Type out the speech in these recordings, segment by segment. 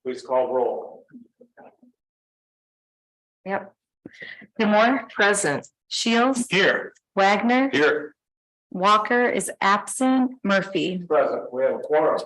Please call roll. Yep. Demore, present. Shields, Here. Wagner, Here. Walker is absent. Murphy. Present, we have a quorum.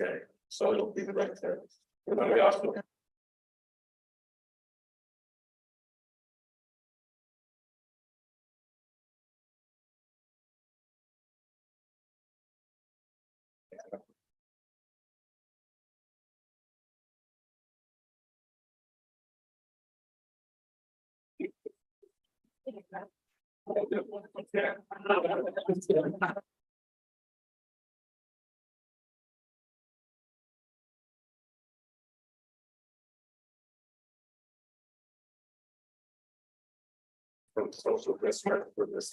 Okay, so it'll be the right there. Everybody else will- From social district for this.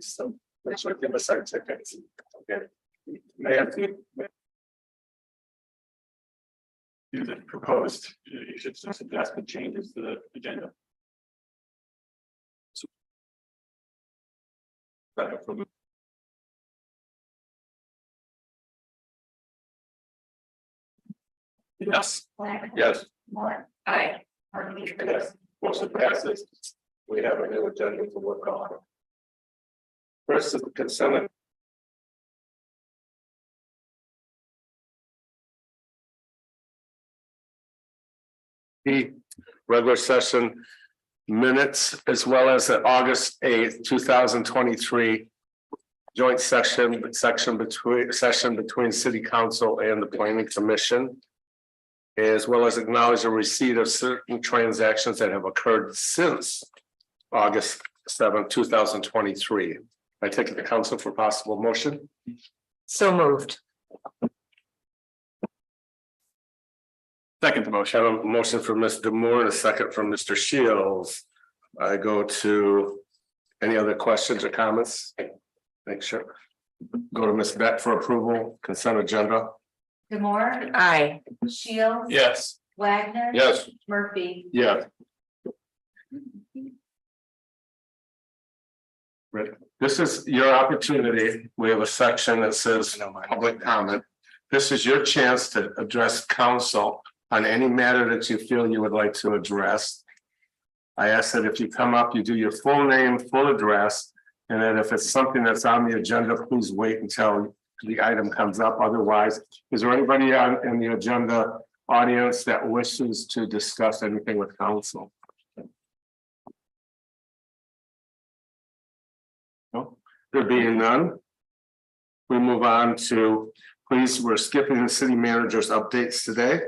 So, let's look at the certificates. Okay. May I have to- Do the proposed, you should suggest the changes to the agenda. Yes. Yes. Aye. Yes, motion passes. We have a new agenda to work on. First is the consent. The regular session minutes as well as the August 8th, 2023. Joint session between City Council and the Planning Commission. As well as acknowledge the receipt of certain transactions that have occurred since August 7th, 2023. I take it to council for possible motion. So moved. Second motion. I have a motion from Ms. Demore and a second from Mr. Shields. I go to any other questions or comments? Make sure. Go to Ms. Beck for approval, consent agenda. Demore. Aye. Shields. Yes. Wagner. Yes. Murphy. Yeah. Right. This is your opportunity. We have a section that says public comment. This is your chance to address council on any matter that you feel you would like to address. I ask that if you come up, you do your full name, full address, and then if it's something that's on the agenda, please wait until the item comes up. Otherwise, is there anybody in the agenda audience that wishes to discuss anything with council? No, there being none. We move on to, please, we're skipping the city manager's updates today.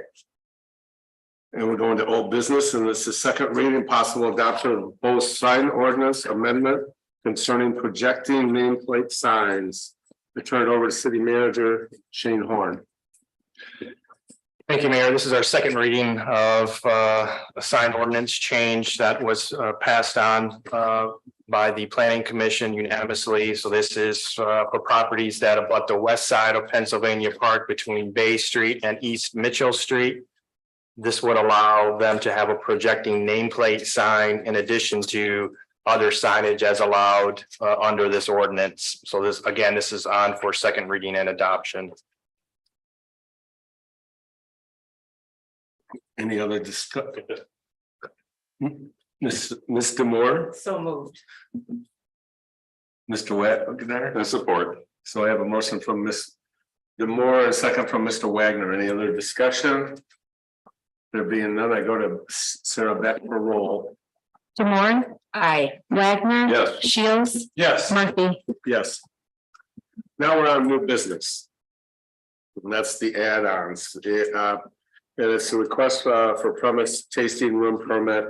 And we're going to old business, and this is second reading, possible adoption of proposed sign ordinance amendment concerning projecting nameplate signs. I turn it over to city manager Shane Horn. Thank you, Mayor. This is our second reading of a sign ordinance change that was passed on by the Planning Commission unanimously. So this is for properties that abut the west side of Pennsylvania Park between Bay Street and East Mitchell Street. This would allow them to have a projecting nameplate sign in addition to other signage as allowed under this ordinance. So this, again, this is on for second reading and adoption. Any other discussion? Ms. Demore, So moved. Mr. Wagner, and support. So I have a motion from Ms. Demore, a second from Mr. Wagner. Any other discussion? There being none, I go to Sarah Beck for roll. Demore. Aye. Wagner. Yes. Shields. Yes. Murphy. Yes. Now we're on new business. And that's the add-ons. And it's a request for premise tasting room permit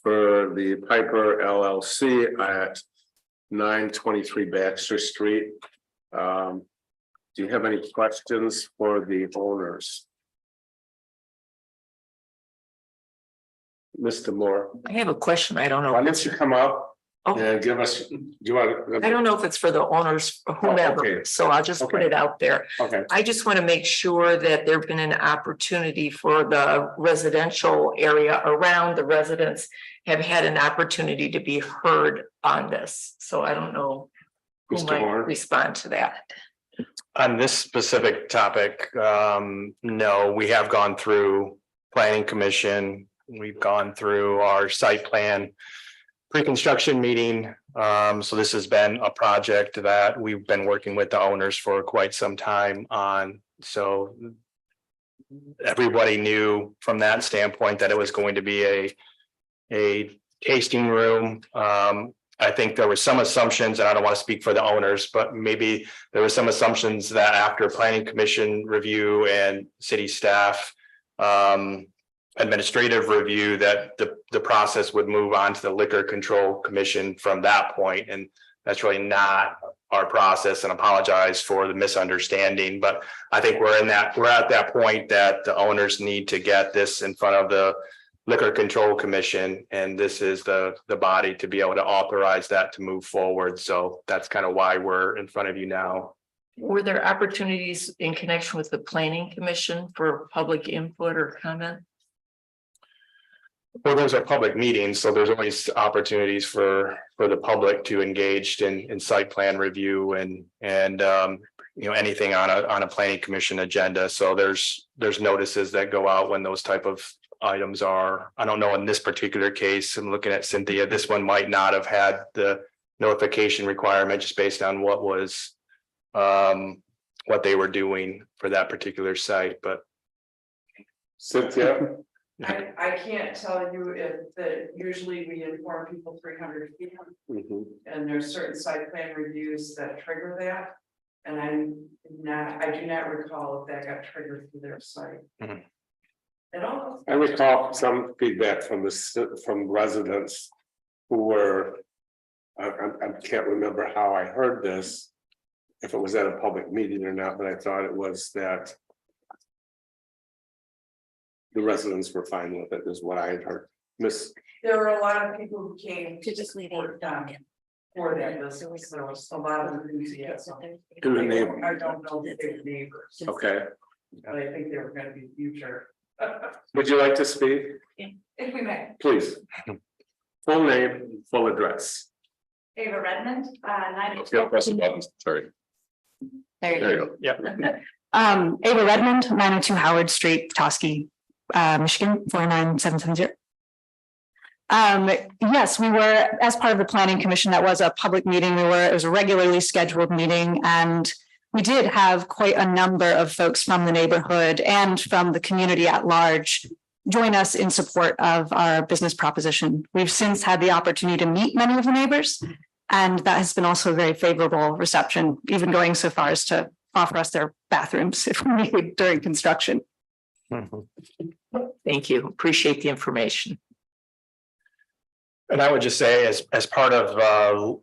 for the Piper LLC at 923 Baxter Street. Do you have any questions for the owners? Mr. Moore, I have a question. I don't know. why don't you come up Oh. and give us, do you want? I don't know if it's for the owners or whomever, okay. so I'll just put Okay. it out there. Okay, I just want to make sure that there've been an opportunity for the residential area around the residents have had an opportunity to be heard on this. So I don't know who Mr. might Moore? respond to that. On this specific topic, no, we have gone through planning commission. We've gone through our site plan pre-construction meeting. So this has been a project that we've been working with the owners for quite some time on. So everybody knew from that standpoint that it was going to be a tasting room. I think there were some assumptions, and I don't want to speak for the owners, but maybe there were some assumptions that after planning commission review and city staff administrative review, that the process would move on to the liquor control commission from that point. And that's really not our process, and apologize for the misunderstanding. But I think we're at that point that the owners need to get this in front of the Liquor Control Commission, and this is the body to be able to authorize that to move forward. So that's kind of why we're in front of you now. Were there opportunities in connection with the planning commission for public input or comment? Well, those are public meetings, so there's always opportunities for the public to engage in site plan review and anything on a planning commission agenda. So there's notices that go out when those type of items are. I don't know in this particular case, I'm looking at Cynthia, this one might not have had the notification requirement just based on what was what they were doing for that particular site, but Cynthia, I can't tell you if usually we inform people 300 feet. And there's certain site plan reviews that trigger that. And I do not recall if that got triggered through their site. Mhm. At all. I recall some feedback from residents who were, I can't remember how I heard this, if it was at a public meeting or not, but I thought it was that the residents were fine with it, is what I had heard. Miss, There were a lot of people who came To just leave for it. for that business. There was a lot of enthusiasm. to the neighbor, I don't know if they were neighbors, okay. but I think they were gonna be future. Would you like to speak? If we may. Please. Full name, full address. Ava Redmond, Press the button, sorry. There you There go. you go. yeah. Ava Redmond, 902 Howard Street, Petoskey, Michigan, 49770. Yes, we were, as part of the planning commission, that was a public meeting. It was a regularly scheduled meeting, and we did have quite a number of folks from the neighborhood and from the community at large join us in support of our business proposition. We've since had the opportunity to meet many of the neighbors, and that has been also a very favorable reception, even going so far as to offer us their bathrooms if we need during construction. Mhm. Thank you. Appreciate the information. And I would just say, as part of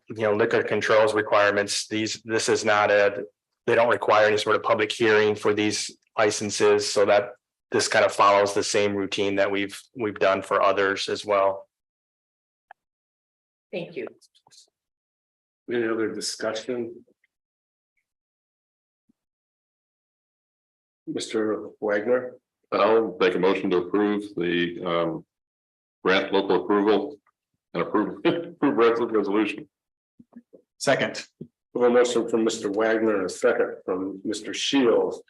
liquor controls requirements, this is not they don't require any sort of public hearing for these licenses, so that this kind of follows the same routine that we've done for others as well. Thank you. Any other discussion? Mr. Wagner, I'll make a motion to approve the grant local approval and approve resolution. Second. a motion from Mr. Wagner, and a second from Mr. Shields.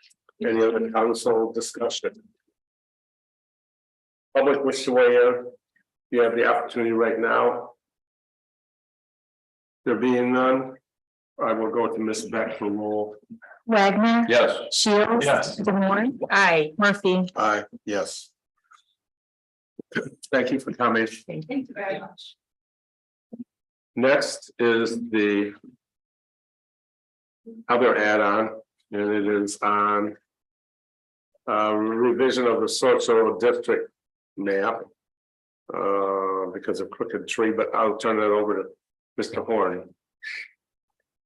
Any other council discussion? Public wish to weigh in? You have the opportunity right now. There being none, I will go to Ms. Beck for roll. Wagner. Yes. Shields. Yes. DeMore. Aye. Murphy. Aye, yes. Thank you for coming. Thank Thank you very much. Next is the other add-on, and it is on revision of the social district map because of Crooked Tree, but I'll turn it over to Mr. Horn.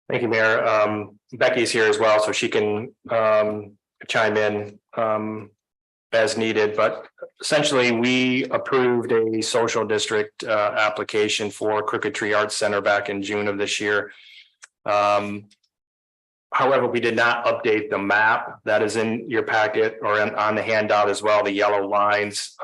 Thank you, Mayor. Becky's here as well, so she can chime in as needed, but essentially, we approved a social district application for Crooked Tree Arts Center back in June of this year. However, we did not update the map that is in your packet or on the handout as well, the yellow lines.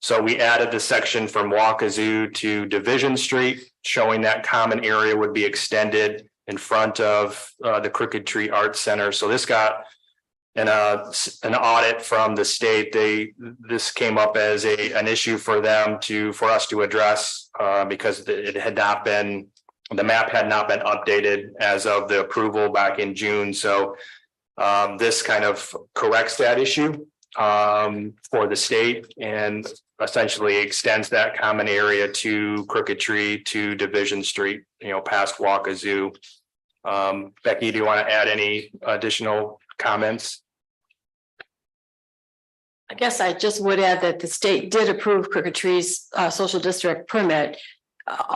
So we added the section from Waukezu to Division Street, showing that common area would be extended in front of the Crooked Tree Arts Center. So this got an audit from the state. This came up as an issue for us to address because it had not been, the map had not been updated as of the approval back in June. So this kind of corrects that issue for the state and essentially extends that common area to Crooked Tree to Division Street, past Waukezu. Becky, do you want to add any additional comments? I guess I just would add that the state did approve Crooked Tree's social district permit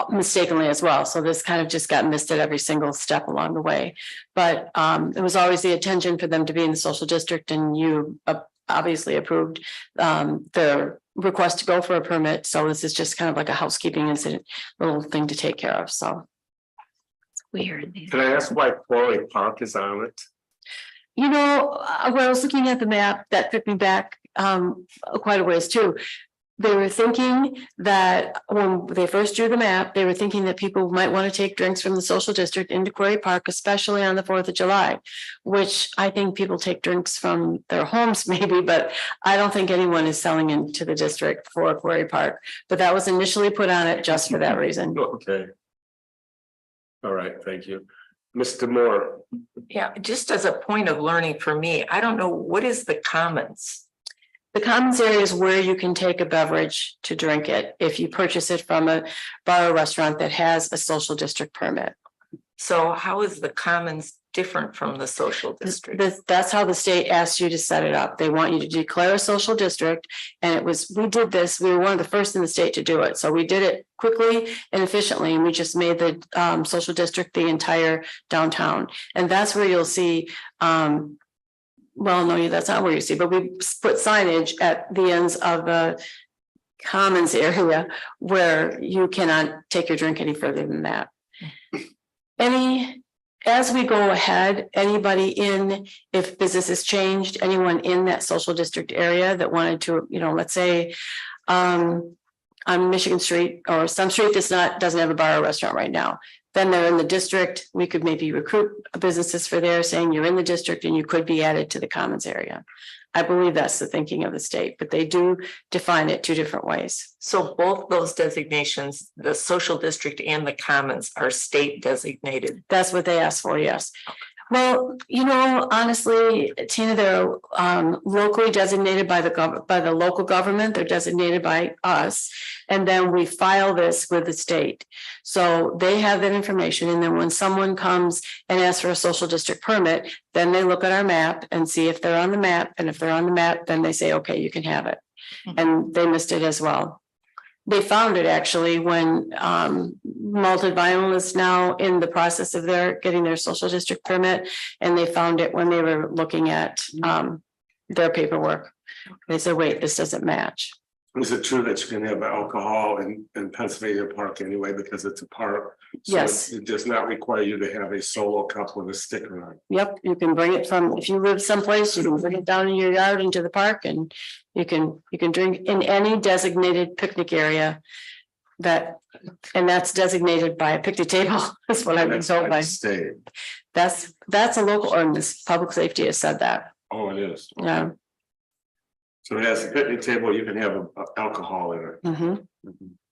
mistakenly as well. So this kind of just got missed at every single step along the way. But it was always the intention for them to be in the social district, and you obviously approved the request to go for a permit. So this is just kind of like a housekeeping incident, little thing to take care of. So it's weird. Can I ask why Quarry Park is on it? When I was looking at the map, that took me back quite a ways too. They were thinking that when they first drew the map, they were thinking that people might want to take drinks from the social district into Quarry Park, especially on the 4th of July, which I think people take drinks from their homes maybe, but I don't think anyone is selling into the district for Quarry Park. But that was initially put on it just for that reason. Okay. All right, thank you. Mr. Moore. Yeah, just as a point of learning for me, I don't know, what is the commons? The commons area is where you can take a beverage to drink it if you purchase it from a bar or restaurant that has a social district permit. So how is the commons different from the social district? That's how the state asked you to set it up. They want you to declare a social district. And we did this, we were one of the first in the state to do it. So we did it quickly and efficiently. And we just made the social district the entire downtown. And that's where you'll see, well, no, that's not where you see, but we put signage at the ends of the commons area where you cannot take your drink any further than that. As we go ahead, anybody if business has changed, anyone in that social district area that wanted to, let's say, on Michigan Street or some street doesn't have a bar or restaurant right now. Then they're in the district. We could maybe recruit businesses for there saying you're in the district and you could be added to the commons area. I believe that's the thinking of the state, but they do define it 2 different ways. So both those designations, the social district and the commons, are state designated. That's what they asked for, yes. Well, honestly, Tina, they're locally designated by the local government. They're designated by us. And then we file this with the state. So they have that information. And then when someone comes and asks for a social district permit, then they look at our map and see if they're on the map. And if they're on the map, then they say, okay, you can have it. And they missed it as well. They found it actually when Malted Vinyl is now in the process of getting their social district permit, and they found it when they were looking at their paperwork. They said, wait, this doesn't match. Is it true that you can have alcohol in Pennsylvania Park anyway, because it's a park? So Yes. It does not require you to have a solo cup with a sticker on it. Yep, you can bring it from, if you live someplace, you can bring it down in your yard into the park, and you can drink in any designated picnic area and that's designated by a picnic table. That's what I've been told by. State. That's a local ordinance. Public safety has said that. Oh, it is. Yeah. So it has a picnic table, you can have alcohol in it. Mhm.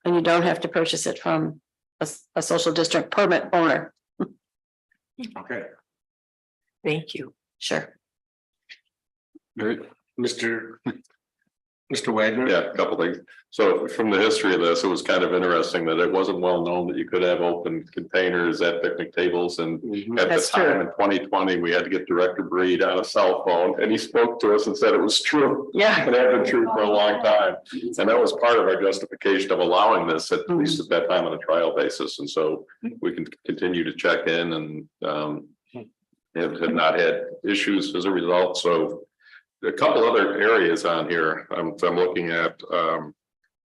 And you don't have to purchase it from a social district permit owner. Okay. Thank you. Sure. Mr. Mr. Wagner? Yeah, a couple things. So from the history of this, it was kind of interesting that it wasn't well known that you could have open containers at picnic tables, and Mhm. at the That's time true. in 2020, we had to get Director Breed on a cell phone, and he spoke to us and said it was true. Yeah. It had been true for a long time, and that was part of our justification of allowing this, at least at that time, on a trial basis, and so we can continue to check in and have not had issues as a result, so a couple other areas on here, I'm looking at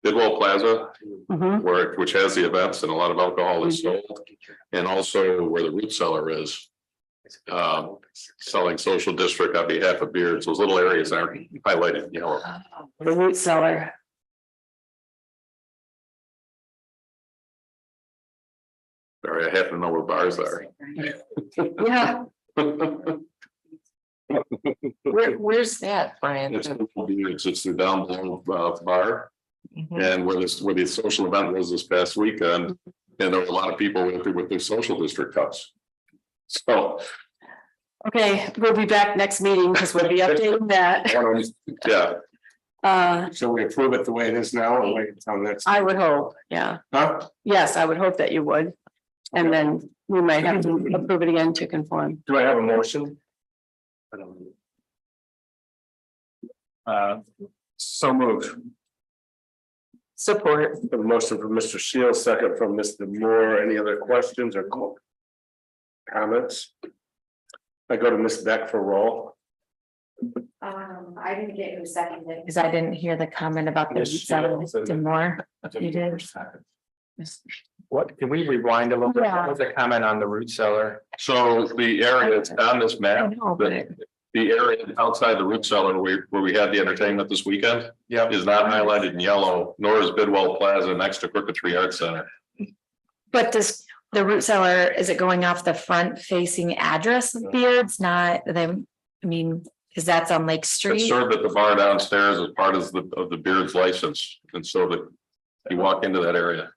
Bidwell Plaza, Mhm. which has the events and a lot of alcohol is sold. And also where the root cellar is, selling social district on behalf of beards, those little areas aren't highlighted, you know. The root cellar. Sorry, I happen to know where bars are. Yeah, Where's that, Brian? It's just the down below bar, Mhm. and where the social event was this past weekend. And there were a lot of people with their social district cups. So, okay, we'll be back next meeting because we'll be updating that. yeah, So we approve it the way it is now or wait until next? I would hope, yeah. Huh? Yes, I would hope that you would. And then we might have to approve it again to conform. Do I have a motion? So moved. Support. A motion from Mr. Shields, second from Mr. Moore. Any other questions or comments? I go to Ms. Beck for roll. I didn't get who seconded. Because I didn't hear the comment about the seven more. You did. What, can we rewind a little bit? Yeah. What was the comment on the root cellar? so the area that's on this I map, know, but it- the area outside the root cellar where we had the entertainment this weekend Yeah. is not highlighted in yellow, nor is Bidwell Plaza next to Crooked Tree Arts Center. But does the root cellar, is it going off the front facing address of Beards, not them? I mean, because that's on Lake It's Street. served at the bar downstairs as part of the Beards license, and so that you walk into that area.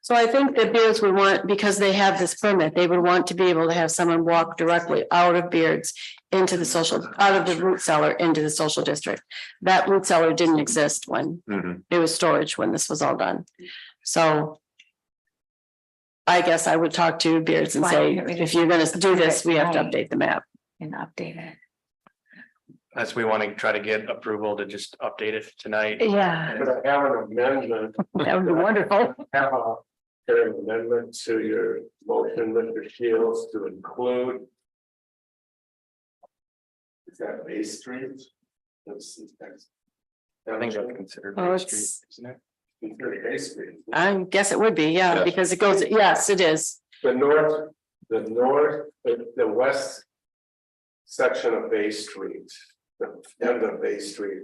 So I think the Beards would want, because they have this permit, they would want to be able to have someone walk directly out of Beards into the social, out of the root cellar into the social district. That root cellar didn't exist when it was storage when this was all done. So I guess I would talk to Beards and Why say, can't we if just- you're gonna do this, we have to Right. update the map. And update it. As we want to try to get approval to just update it tonight. Yeah, Could I have an amendment? That would be wonderful. Have an amendment to your motion, Mr. Shields, to include. Is that Bay Street? Let's see, next. I think that's considered. Oh, Main it's- Street, isn't it? Consider Bay Street. I guess it would be, yeah, Yeah. because it goes, yes, it is. The west. Section of Bay Street, the end of Bay Street.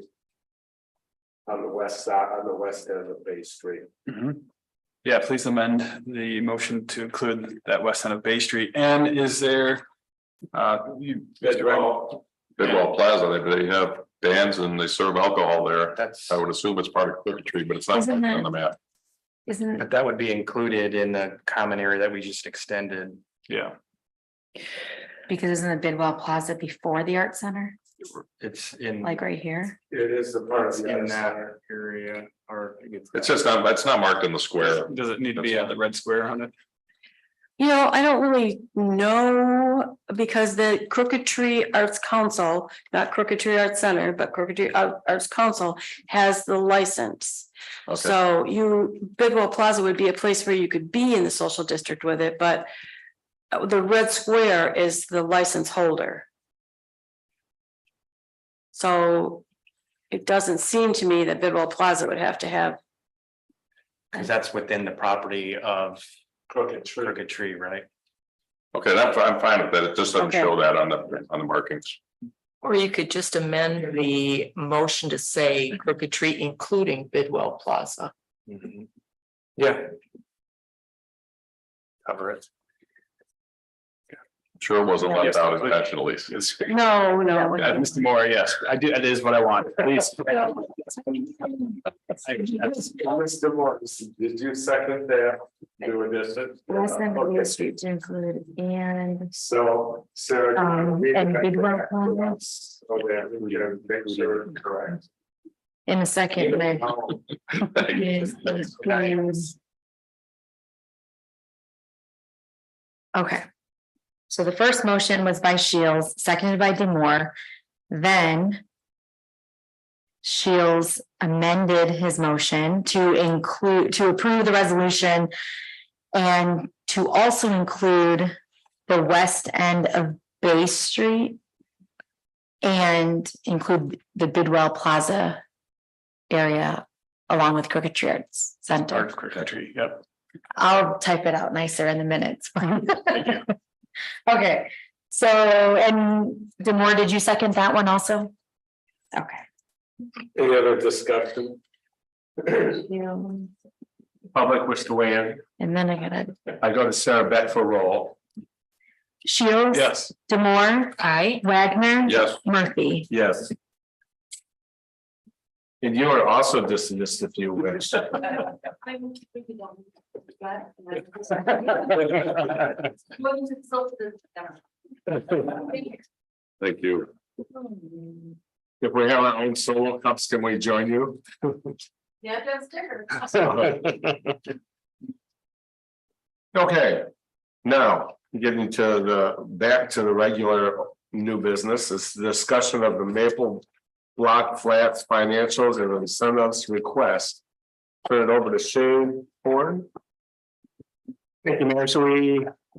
On the west side, on the west end of Bay Street. Yeah, please amend the motion to include that west end of Bay Street. And is there? Bidwell. Bidwell Plaza, they have bands and they serve alcohol there. That's, I would assume it's part of Crooked Tree, but it's not Isn't on that- the map. isn't, but that would be included in the common area that we just extended. Yeah, because isn't the Bidwell Plaza before the art center, It's in. like right here? It is the part of the In other that side. area, or. It's just not, it's not marked in the square. does it need to be at the red square on it? You know, I don't really know because the Crooked Tree Arts Council, not Crooked Tree Arts Center, but Crooked Tree Arts Council has the license. Okay. So Bidwell Plaza would be a place where you could be in the social district with it, but the red square is the license holder. So it doesn't seem to me that Bidwell Plaza would have to have. Cause that's within the property of Crooked Tree. Crooked Tree, right? Okay, I'm fine with that. It just doesn't Okay. show that on the markings. Or you could just amend the motion to say Crooked Tree, including Bidwell Plaza. Yeah. Cover it. Sure wasn't left out intentionally. It's- No, no. Mr. Moore, yes, I do, that is what I want, please. Mr. Morris, did you second that? Do a distance? West end of Okay. Bay Street to include and So, Sarah. and Bidwell Plaza. Okay, we gotta make sure it's correct. In a second, then. Okay. So the first motion was by Shields, seconded by Demore. Then Shields amended his motion to approve the resolution and to also include the west end of Bay Street and include the Bidwell Plaza area along with Crooked Tree Arts Center. Art Country, yep. I'll type it out nicer in the minutes. Thank you. Okay, so, and Demore, did you second that one also? Okay. Any other discussion? Public wish to weigh in? And then I gotta, I go to Sarah Beck for roll. Shields. Yes. Demore. Aye. Wagner. Yes. Murphy. Yes. And you are also dismissed if you wish. Thank you. If we have our own solo cups, can we join you? Yeah, downstairs. Okay, now getting to back to the regular new business, is the discussion of the Maple Block Flats financials and incentives request. Turn it over to Shane Horn. Thank you, Mayor. So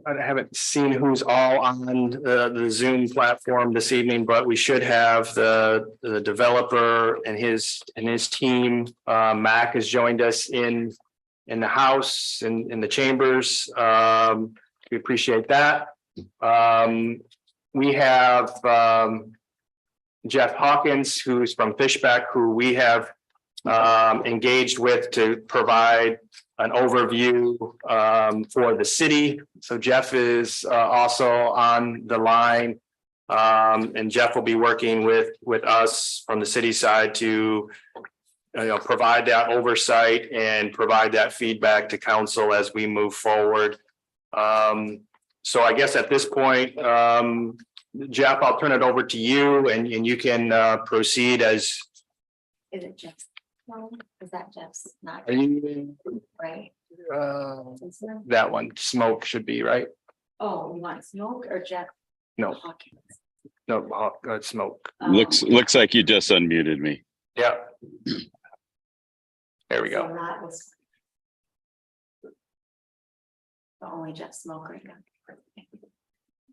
I haven't seen who's all on the Zoom platform this evening, but we should have the developer and his team. Mac has joined us in the house, in the chambers. We appreciate that. We have Jeff Hawkins, who's from Fishback, who we have engaged with to provide an overview for the city. So Jeff is also on the line. And Jeff will be working with us from the city side to provide that oversight and provide that feedback to council as we move forward. So I guess at this point, Jeff, I'll turn it over to you and you can proceed as. Is it Jeff's? No, is that Jeff's? Not Are you? right. That one, smoke should be right. Oh, you want Smoke or Jeff? No, Hawkins? no, smoke. Looks like you just unmuted me. Yeah. There we So go. that was the only Jeff Smoke right now.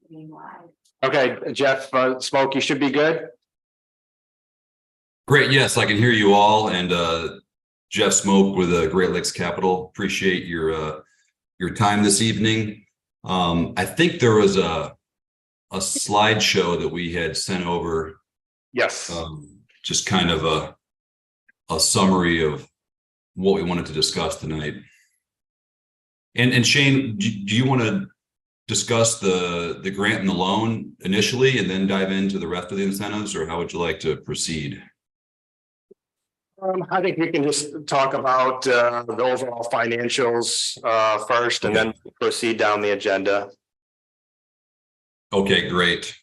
Meanwhile. Okay, Jeff, smoke, you should be good. Great. Yes, I can hear you all. And Jeff Smoke with Great Lakes Capital. Appreciate your time this evening. I think there was a slideshow that we had sent over. Yes. Just kind of a summary of what we wanted to discuss tonight. And Shane, do you want to discuss the grant and the loan initially and then dive into the rest of the incentives, or how would you like to proceed? I think we can just talk about the overall financials first and then proceed down the agenda. Okay, great.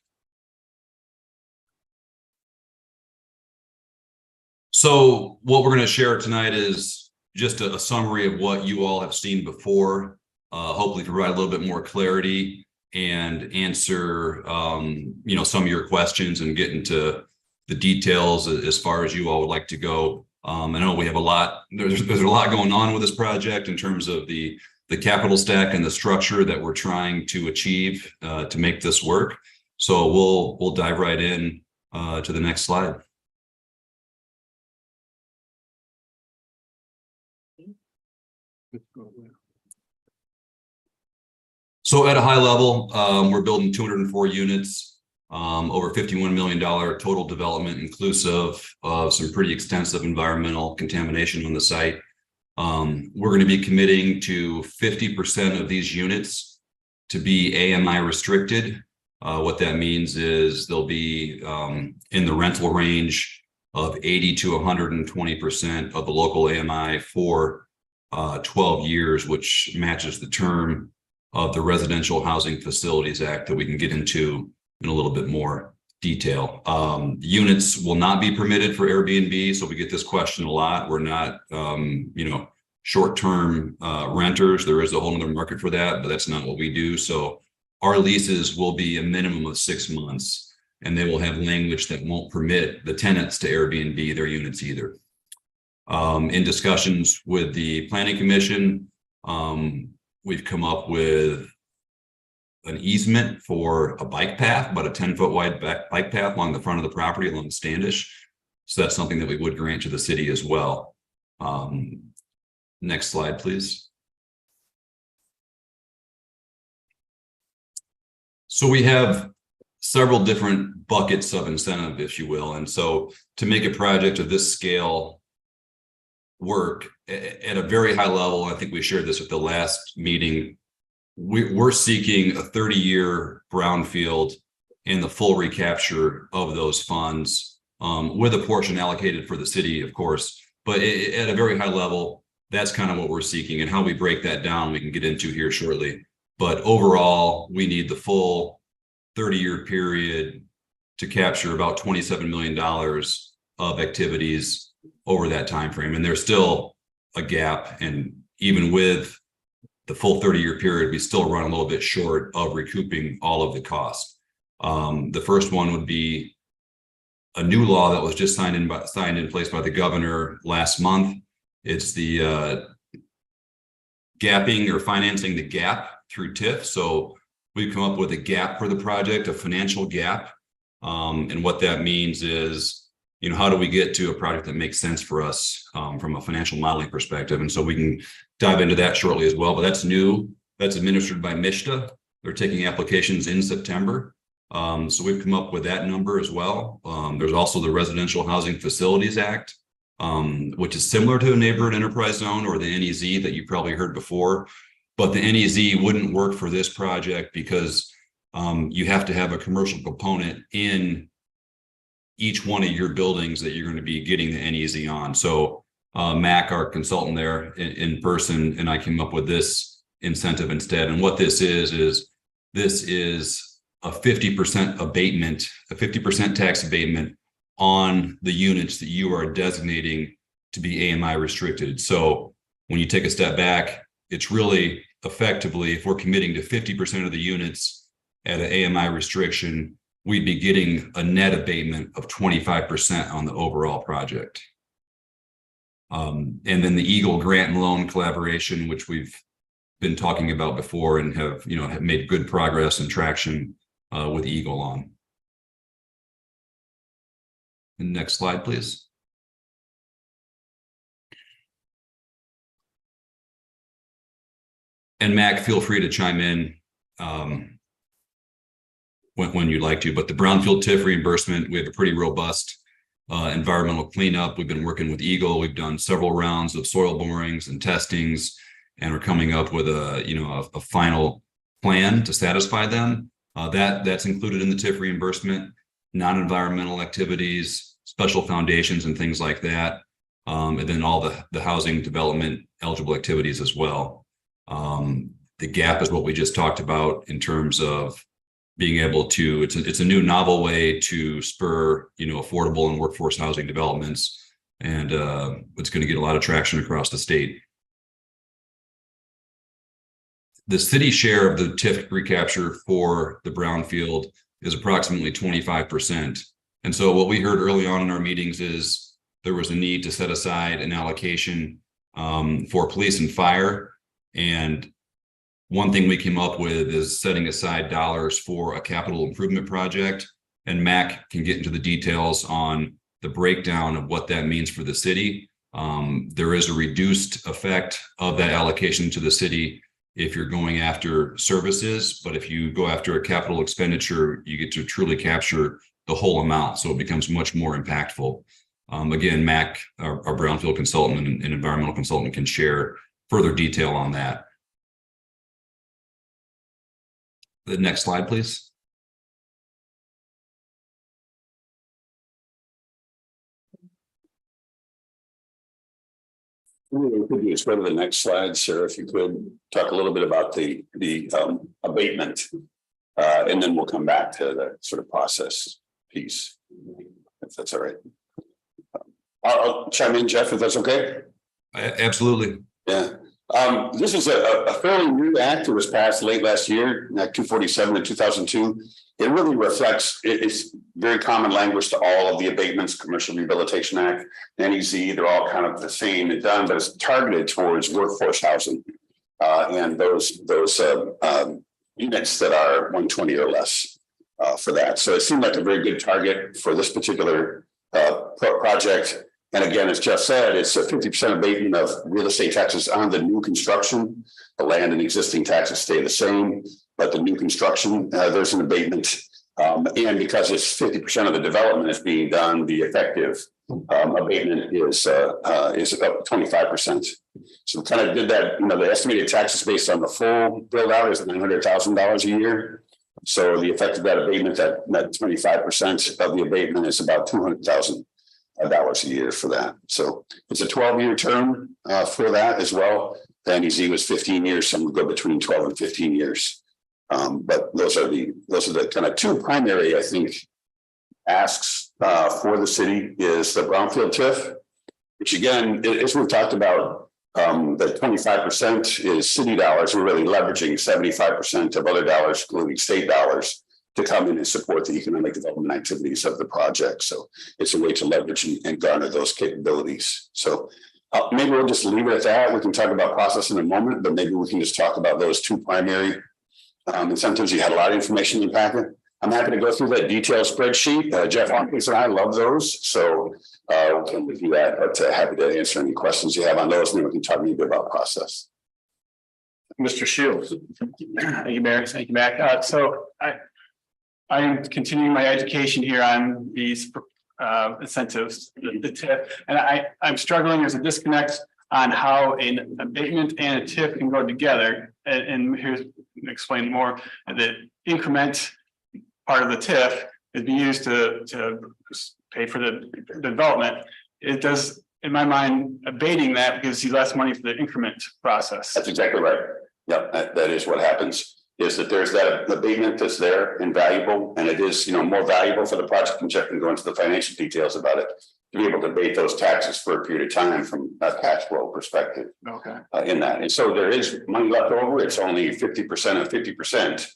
So what we're going to share tonight is just a summary of what you all have seen before, hopefully provide a little bit more clarity and answer some of your questions and get into the details as far as you all would like to go. I know we have a lot, there's a lot going on with this project in terms of the capital stack and the structure that we're trying to achieve to make this work. So we'll dive right in to the next slide. So at a high level, we're building 204 units, over $51 million total development, inclusive of some pretty extensive environmental contamination on the site. We're going to be committing to 50% of these units to be AMI restricted. What that means is they'll be in the rental range of 80 to 120% of the local AMI for 12 years, which matches the term of the Residential Housing Facilities Act that we can get into in a little bit more. detail. Units will not be permitted for Airbnb, so we get this question a lot. We're not, short-term renters. There is a whole other market for that, but that's not what we do. So our leases will be a minimum of 6 months, and they will have language that won't permit the tenants to Airbnb their units either. In discussions with the planning commission, we've come up with an easement for a bike path, about a 10-foot wide bike path along the front of the property along Standish. So that's something that we would grant to the city as well. Next slide, please. So we have several different buckets of incentive, if you will. And so to make a project of this scale work at a very high level, I think we shared this at the last meeting, we're seeking a 30-year brownfield and the full recapture of those funds, with a portion allocated for the city, of course. But at a very high level, that's kind of what we're seeking, and how we break that down, we can get into here shortly. But overall, we need the full 30-year period to capture about $27 million of activities over that time frame. And there's still a gap, and even with the full 30-year period, we still run a little bit short of recouping all of the costs. The first one would be a new law that was just signed in place by the governor last month. It's the gapping or financing the gap through TIF. So we've come up with a gap for the project, a financial gap. And what that means is, how do we get to a project that makes sense for us from a financial modeling perspective? And so we can dive into that shortly as well. But that's new. That's administered by MSHDA. They're taking applications in September. So we've come up with that number as well. There's also the Residential Housing Facilities Act, which is similar to a neighborhood enterprise zone, or the NEZ that you probably heard before. But the NEZ wouldn't work for this project because you have to have a commercial component in each one of your buildings that you're going to be getting the NEZ on. So Mac, our consultant there in person, and I came up with this incentive instead. And what this is this is a 50% abatement, a 50% tax abatement on the units that you are designating to be AMI restricted. So when you take a step back, it's really effectively, if we're committing to 50% of the units at an AMI restriction, we'd be getting a net abatement of 25% on the overall project. And then the Eagle grant and loan collaboration, which we've been talking about before and have made good progress and traction with Eagle on. And next slide, please. And Mac, feel free to chime in when you'd like to, but the brownfield TIF reimbursement, we have a pretty robust environmental cleanup. We've been working with Eagle. We've done several rounds of soil borings and testings, and we're coming up with a final plan to satisfy them. That's included in the TIF reimbursement, non-environmental activities, special foundations and things like that. And then all the housing development eligible activities as well. The gap is what we just talked about in terms of being able to, it's a new novel way to spur, affordable and workforce housing developments. And it's going to get a lot of traction across the state. The city share of the TIF recapture for the brownfield is approximately 25%. And so what we heard early on in our meetings is there was a need to set aside an allocation for police and fire. And one thing we came up with is setting aside dollars for a capital improvement project. And Mac can get into the details on the breakdown of what that means for the city. There is a reduced effect of that allocation to the city if you're going after services, but if you go after a capital expenditure, you get to truly capture the whole amount. So it becomes much more impactful. Again, Mac, our brownfield consultant and environmental consultant, can share further detail on that. The next slide, please. Could you go to the next slide, Sarah, if you could talk a little bit about the abatement, and then we'll come back to the sort of process piece. If that's all right. I'll chime in, Jeff, if that's okay. Absolutely. Yeah, this is a fairly new act. It was passed late last year, Act 247 in 2002. It really reflects, it's very common language to all of the abatements, Commercial Rehabilitation Act, NEZ, they're all kind of the same and done, but it's targeted towards workforce housing. And those units that are 120 or less for that. So it seemed like a very good target for this particular project. And again, as Jeff said, it's a 50% abatement of real estate taxes on the new construction. The land and existing taxes stay the same, but the new construction, there's an abatement. And because it's 50% of the development is being done, the effective abatement is up 25%. So we kind of did that, the estimated taxes based on the full build out is $900,000 a year. So the effect of that abatement, that 25% of the abatement is about $200,000 a year for that. So it's a 12-year term for that as well. The NEZ was 15 years, some would go between 12 and 15 years. But those are the kind of two primary, I think, asks for the city is the brownfield TIF, which again, as we've talked about, the 25% is city dollars. We're really leveraging 75% of other dollars, including state dollars, to come in and support the economic development activities of the project. So it's a way to leverage and garner those capabilities. So maybe we'll just leave it at that. We can talk about process in a moment, but maybe we can just talk about those two primary. And sometimes you had a lot of information in the packet. I'm happy to go through that detailed spreadsheet. Jeff Hawkins and I love those. So we can do that, but happy to answer any questions you have on those. And then we can talk a little bit about process. Mr. Shields. Thank you, Mayor. Thank you, Mac. So I am continuing my education here on these incentives, the TIF, and I'm struggling. There's a disconnect on how an abatement and a TIF can go together. And here's explain more. The increment part of the TIF is being used to pay for the development. It does, in my mind, abating that gives you less money for the increment process. That's exactly right. Yep, that is what happens. Is that there's that abatement that's there and valuable, and it is more valuable for the project. And Jeff can go into the financial details about it to be able to abate those taxes for a period of time from a cash flow perspective. Okay. In that, and so there is money left over. It's only 50% of 50%,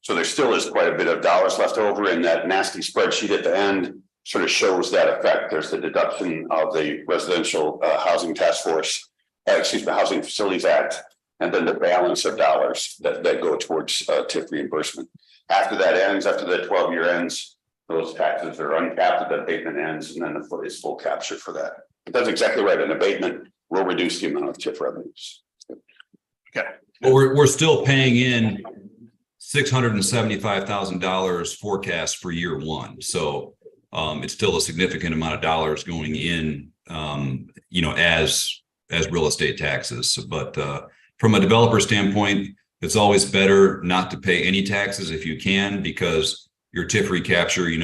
so there still is quite a bit of dollars left over. And that nasty spreadsheet at the end sort of shows that effect. There's the deduction of the Residential Housing Task Force, Housing Facilities Act. And then the balance of dollars that go towards TIF reimbursement. After that ends, after the 12-year ends, those taxes are uncapped, that abatement ends, and then it's full capture for that. But that's exactly right. An abatement will reduce the amount of TIF revenues. Okay. Well, we're still paying in $675,000 forecast for year one. So it's still a significant amount of dollars going in, as real estate taxes. But from a developer standpoint, it's always better not to pay any taxes if you can, because your TIF recapture, you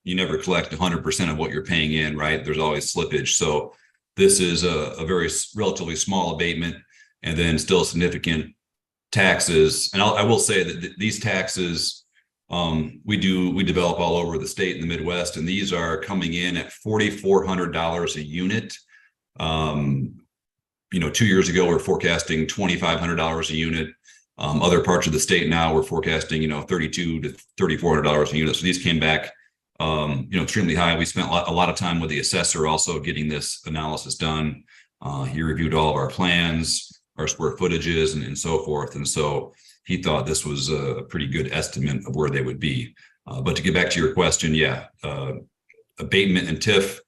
never collect 100% of what you're paying in, right? There's always slippage. So this is a very relatively small abatement, and then still significant taxes. And I will say that these taxes, we develop all over the state in the Midwest, and these are coming in at $4,400 a unit. 2 years ago, we're forecasting $2,500 a unit. Other parts of the state now we're forecasting, $3,200 to $3,400 a unit. So these came back, extremely high. We spent a lot of time with the assessor also getting this analysis done. He reviewed all of our plans, our square footages, and so forth. And so he thought this was a pretty good estimate of where they would be. But to get back to your question, abatement and TIF.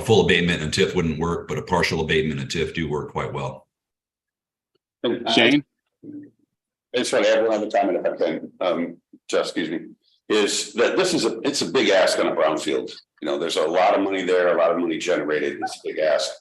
Full abatement and TIF wouldn't work, but a partial abatement and TIF do work quite well. Shane? I just want to add one other comment if I can, Jeff, excuse me, is that it's a big ask on a brownfield. There's a lot of money there, a lot of money generated. It's a big ask.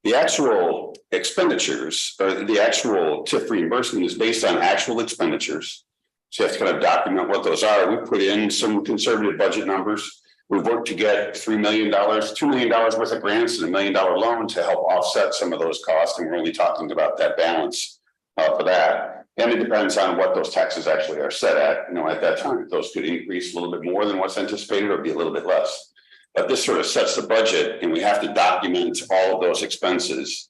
The actual expenditures, or the actual TIF reimbursement, is based on actual expenditures. So you have to kind of document what those are. We put in some conservative budget numbers. We've worked to get $3 million, $2 million worth of grants and $1 million loan to help offset some of those costs. And we're only talking about that balance for that. And it depends on what those taxes actually are set at, at that time. Those could increase a little bit more than what's anticipated or be a little bit less. But this sort of sets the budget and we have to document all of those expenses.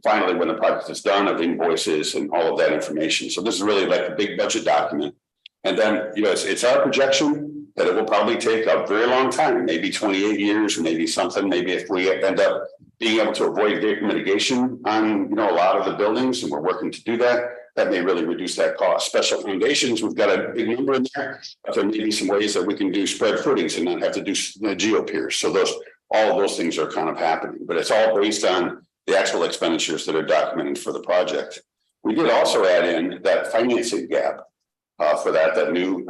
Finally, when the project is done, of invoices and all of that information. So this is really like a big budget document. And then, it's our projection that it will probably take a very long time, maybe 28 years, maybe something, maybe if we end up being able to avoid vapor mitigation on, a lot of the buildings, and we're working to do that, that may really reduce that cost. Special foundations, we've got a big number in there, but there may be some ways that we can do spread footings and not have to do geopiers. So all of those things are kind of happening, but it's all based on the actual expenditures that are documented for the project. We did also add in that financing gap for that new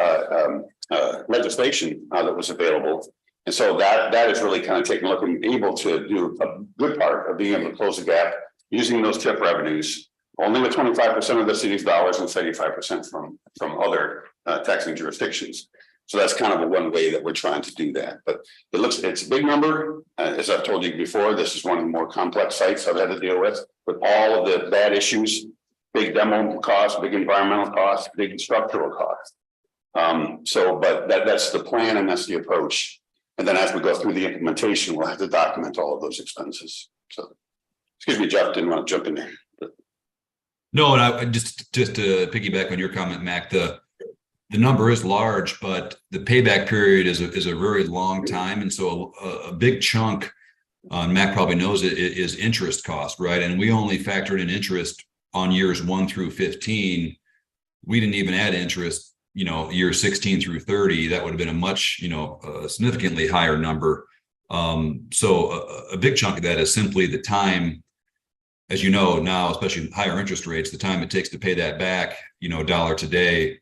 legislation that was available. And so that is really kind of taking a look and able to do a good part of being able to close the gap using those TIP revenues, only with 25% of the city's dollars and 75% from other taxing jurisdictions. So that's kind of a one way that we're trying to do that. But it's a big number. As I've told you before, this is one of the more complex sites I've had to deal with all of the bad issues, big demo costs, big environmental costs, big structural costs. But that's the plan and that's the approach. And then as we go through the implementation, we'll have to document all of those expenses. So, excuse me, Jeff, didn't want to jump in there. No, and I just to piggyback on your comment, Mac, the number is large, but the payback period is a very long time. And so a big chunk, Mac probably knows it, is interest cost, right? And we only factored in interest on years 1 through 15. We didn't even add interest, years 16 through 30. That would have been a much, significantly higher number. So a big chunk of that is simply the time, as you know, now, especially higher interest rates, the time it takes to pay that back, $1 today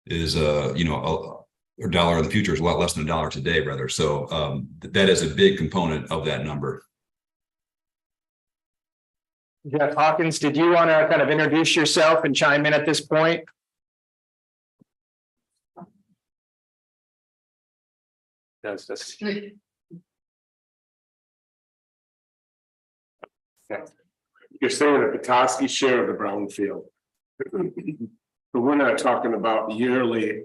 is, or $1 in the future is a lot less than $1 today, rather. So that is a big component of that number. Jeff Hawkins, did you want to kind of introduce yourself and chime in at this point? That's You're saying a Petoskey share of the brownfield. But we're not talking about yearly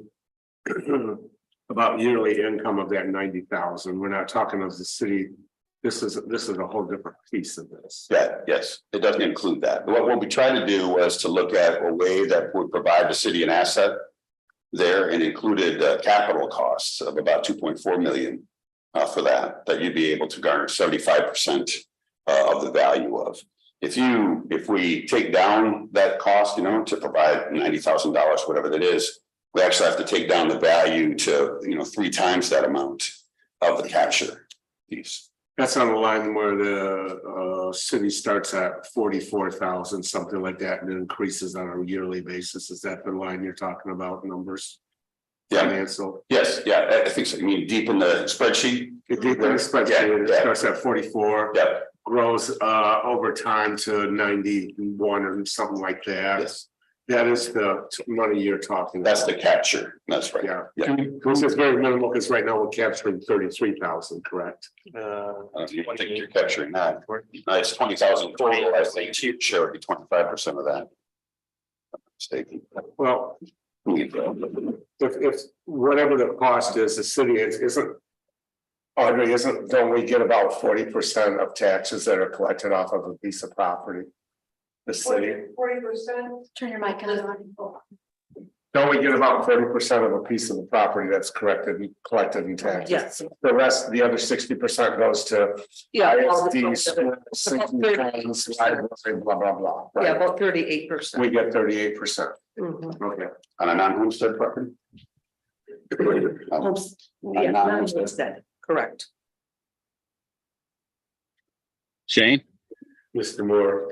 income of that 90,000. We're not talking of the city. This is a whole different piece of this. Yeah, yes, it doesn't include that. What we tried to do was to look at a way that would provide the city an asset there and included capital costs of about 2.4 million for that you'd be able to garner 75% of the value of. If we take down that cost, to provide $90,000, whatever that is, we actually have to take down the value to, 3 times that amount of the capture piece. That's on the line where the city starts at 44,000, something like that, and it increases on a yearly basis. Is that the line you're talking about, numbers? Yeah. Financial? Yes, yeah, I think so. You mean deep in the spreadsheet? Deep in the spreadsheet, it starts at 44. Yeah. Grows over time to 91 or something like that. Yes. That is the money you're talking about. That's the capture. That's right. Yeah. Yeah. This is very minimal because right now we're capturing 33,000, correct? You think you're capturing that? No, it's 20,000 total. I think you share would be 25% of that. Mistaken. Well, if whatever the cost is, the city isn't. Audrey, don't we get about 40% of taxes that are collected off of a piece of property? The city, 40%. Turn your mic on. don't we get about 40% of a piece of the property that's collected in taxes? Yes. The rest, the other 60% goes to Yeah. ISD, sinking funds, library, blah, blah, blah. Yeah, Right? about 38%. We get 38%. Mhm. Okay. On a non-homestead property? Yeah, non-homestead, correct. Shane? Mr. Moore.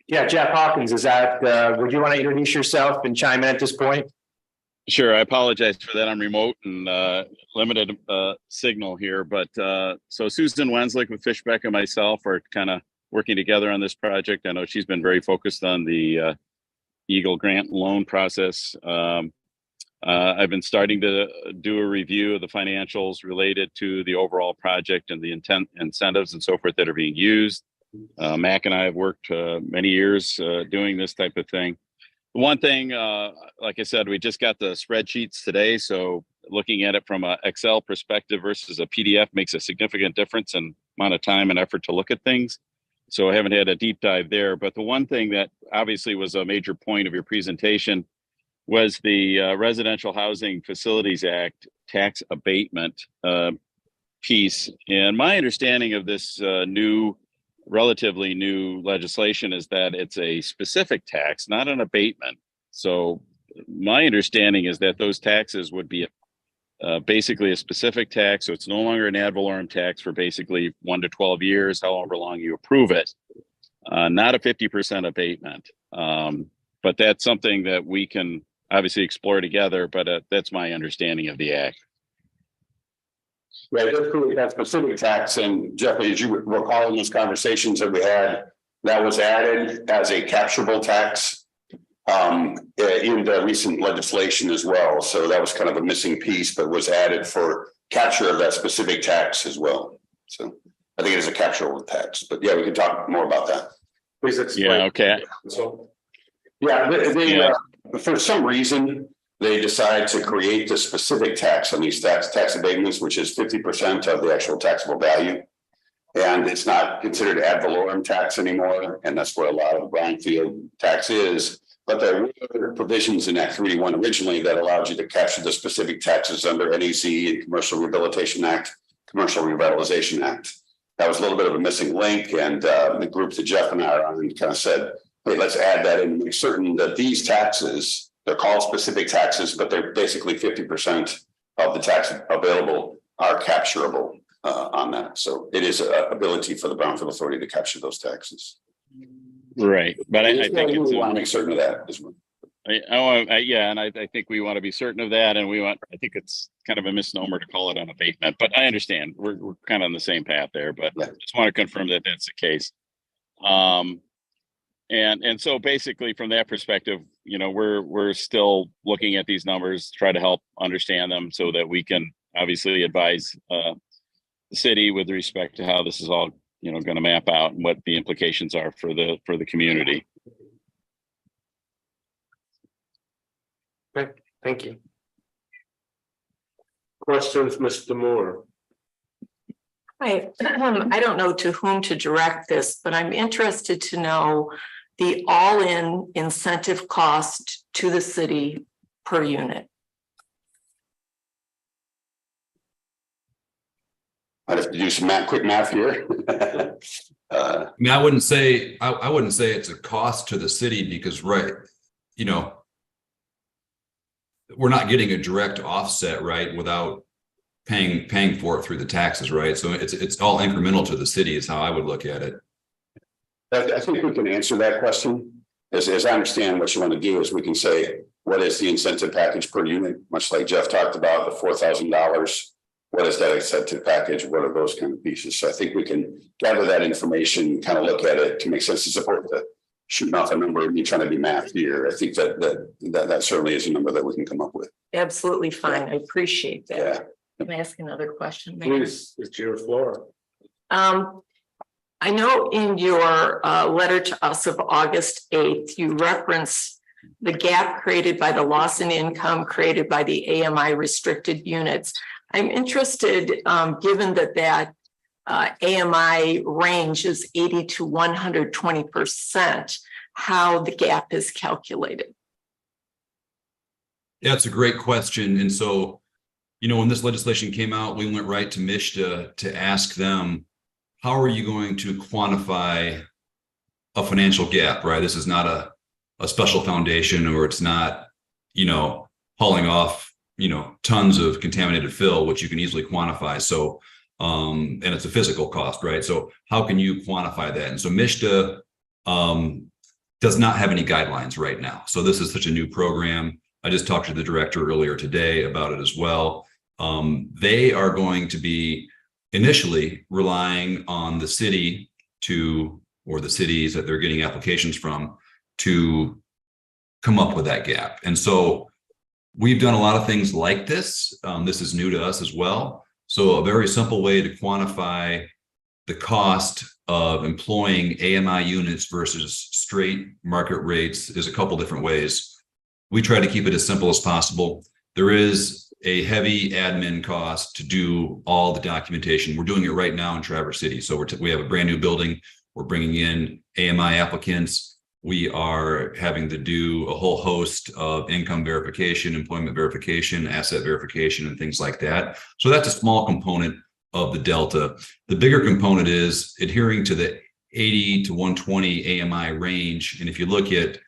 Yeah, Jeff Hawkins, is that, would you want to introduce yourself and chime in at this point? Sure, I apologize for that. I'm remote and limited signal here, but so Susan Wenslick with Fishbeck and myself are kind of working together on this project. I know she's been very focused on the Eagle grant loan process. I've been starting to do a review of the financials related to the overall project and the incentives and so forth that are being used. Mac and I have worked many years doing this type of thing. One thing, like I said, we just got the spreadsheets today, so looking at it from an Excel perspective versus a PDF makes a significant difference in amount of time and effort to look at things. So I haven't had a deep dive there, but the one thing that obviously was a major point of your presentation was the Residential Housing Facilities Act tax abatement piece. And my understanding of this relatively new legislation is that it's a specific tax, not an abatement. So my understanding is that those taxes would be basically a specific tax. So it's no longer an ad valorem tax for basically 1 to 12 years, however long you approve it, not a 50% abatement. But that's something that we can obviously explore together, but that's my understanding of the act. Right, that's really that specific tax, and Jeff, as you recall in those conversations that we had, that was added as a capturable tax in the recent legislation as well. So that was kind of a missing piece, but was added for capture of that specific tax as well. So I think it is a capturable tax, but yeah, we can talk more about that. Please explain. Yeah, okay. So, yeah, for some reason, they decide to create the specific tax on these tax abatements, which is 50% of the actual taxable value. And it's not considered ad valorem tax anymore. And that's where a lot of brownfield tax is. But there were provisions in Act 381 originally that allowed you to capture the specific taxes under NEC and Commercial Rehabilitation Act, Commercial Revitalization Act. That was a little bit of a missing link. And the group that Jeff and I are on kind of said, hey, let's add that in and make certain that these taxes, they're called specific taxes, but they're basically 50% of the tax available are capturable on that. So it is an ability for the Brownfield Authority to capture those taxes. Right, but I think we want to make certain of that as well. I think we want to be certain of that, and I think it's kind of a misnomer to call it an abatement, but I understand we're kind of on the same path there, but I just want to confirm that that's the case. And so basically from that perspective, you know, we're still looking at these numbers, try to help understand them so that we can obviously advise the city with respect to how this is all, you know, going to map out and what the implications are for the community. Okay, thank you. Questions, Mr. Moore? I don't know to whom to direct this, but I'm interested to know the all-in incentive cost to the city per unit. I have to do some quick math here. I mean, I wouldn't say it's a cost to the city because, right, you know, we're not getting a direct offset, right, without paying for it through the taxes, right? So it's all incremental to the city is how I would look at it. I think we can answer that question. As I understand what you want to do is we can say, what is the incentive package per unit? Much like Jeff talked about the $4,000. What is that incentive package? What are those kind of pieces? So I think we can gather that information, kind of look at it to make sense to support the shooting off a number and me trying to be math here. I think that certainly is a number that we can come up with. Absolutely fine. I appreciate that. Yeah. Can I ask another question? Mayor? Please, it's your floor. I know in your letter to us of August 8th, you reference the gap created by the loss in income created by the AMI restricted units. I'm interested, given that AMI range is 80 to 120%, how the gap is calculated. Yeah, it's a great question. And so, you know, when this legislation came out, we went right to MSHDA to ask them, how are you going to quantify a financial gap, right? This is not a special foundation, or it's not, you know, hauling off, you know, tons of contaminated fill, which you can easily quantify. So, and it's a physical cost, right? So how can you quantify that? And so MSHDA does not have any guidelines right now. So this is such a new program. I just talked to the director earlier today about it as well. They are going to be initially relying on the city or the cities that they're getting applications from to come up with that gap. And so we've done a lot of things like this. This is new to us as well. So a very simple way to quantify the cost of employing AMI units versus straight market rates is a couple different ways. We try to keep it as simple as possible. There is a heavy admin cost to do all the documentation. We're doing it right now in Traverse City. So we have a brand new building. We're bringing in AMI applicants. We are having to do a whole host of income verification, employment verification, asset verification, and things like that. So that's a small component of the delta. The bigger component is adhering to the 80 to 120 AMI range. And if you look at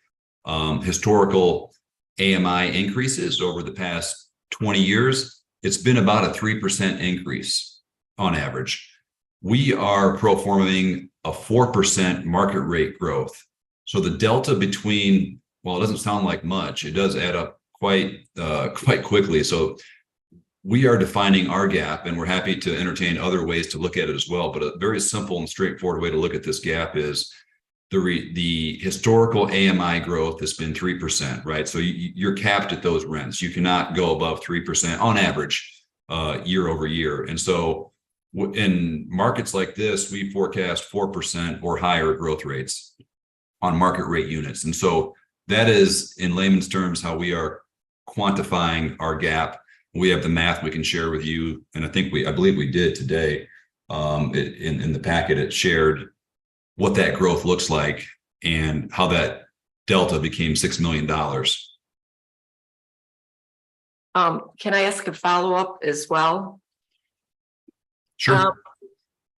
historical AMI increases over the past 20 years, it's been about a 3% increase on average. We are pro-forming a 4% market rate growth. So the delta between, well, it doesn't sound like much, it does add up quite quickly. So we are defining our gap, and we're happy to entertain other ways to look at it as well. But a very simple and straightforward way to look at this gap is the historical AMI growth has been 3%, right? So you're capped at those rents. You cannot go above 3% on average year over year. And so in markets like this, we forecast 4% or higher growth rates on market rate units. And so that is, in layman's terms, how we are quantifying our gap. We have the math we can share with you. And I believe we did today in the packet. It shared what that growth looks like and how that delta became $6 million. Can I ask a follow-up as well? Sure.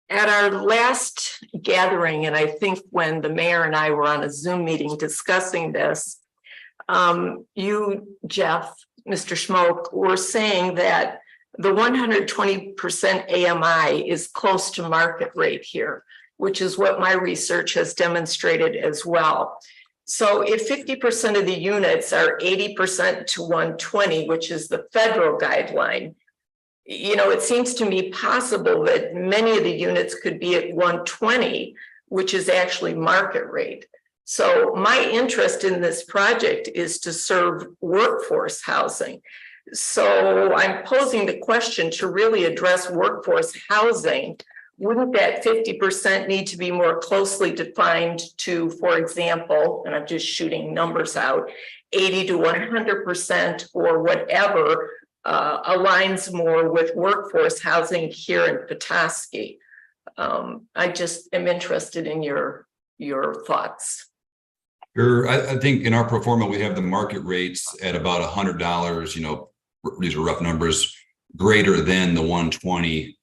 At our last gathering, and I think when the mayor and I were on a Zoom meeting discussing this, you, Jeff, Mr. Schmoke, were saying that the 120% AMI is close to market rate here, which is what my research has demonstrated as well. So if 50% of the units are 80% to 120, which is the federal guideline, it seems to me possible that many of the units could be at 120, which is actually market rate. So my interest in this project is to serve workforce housing. So I'm posing the question to really address workforce housing. Wouldn't that 50% need to be more closely defined to, for example, and I'm just shooting numbers out, 80 to 100% or whatever aligns more with workforce housing here in Petoskey? I just am interested in your thoughts. Sure. I think in our pro forma, we have the market rates at about $100, these are rough numbers, greater than the 120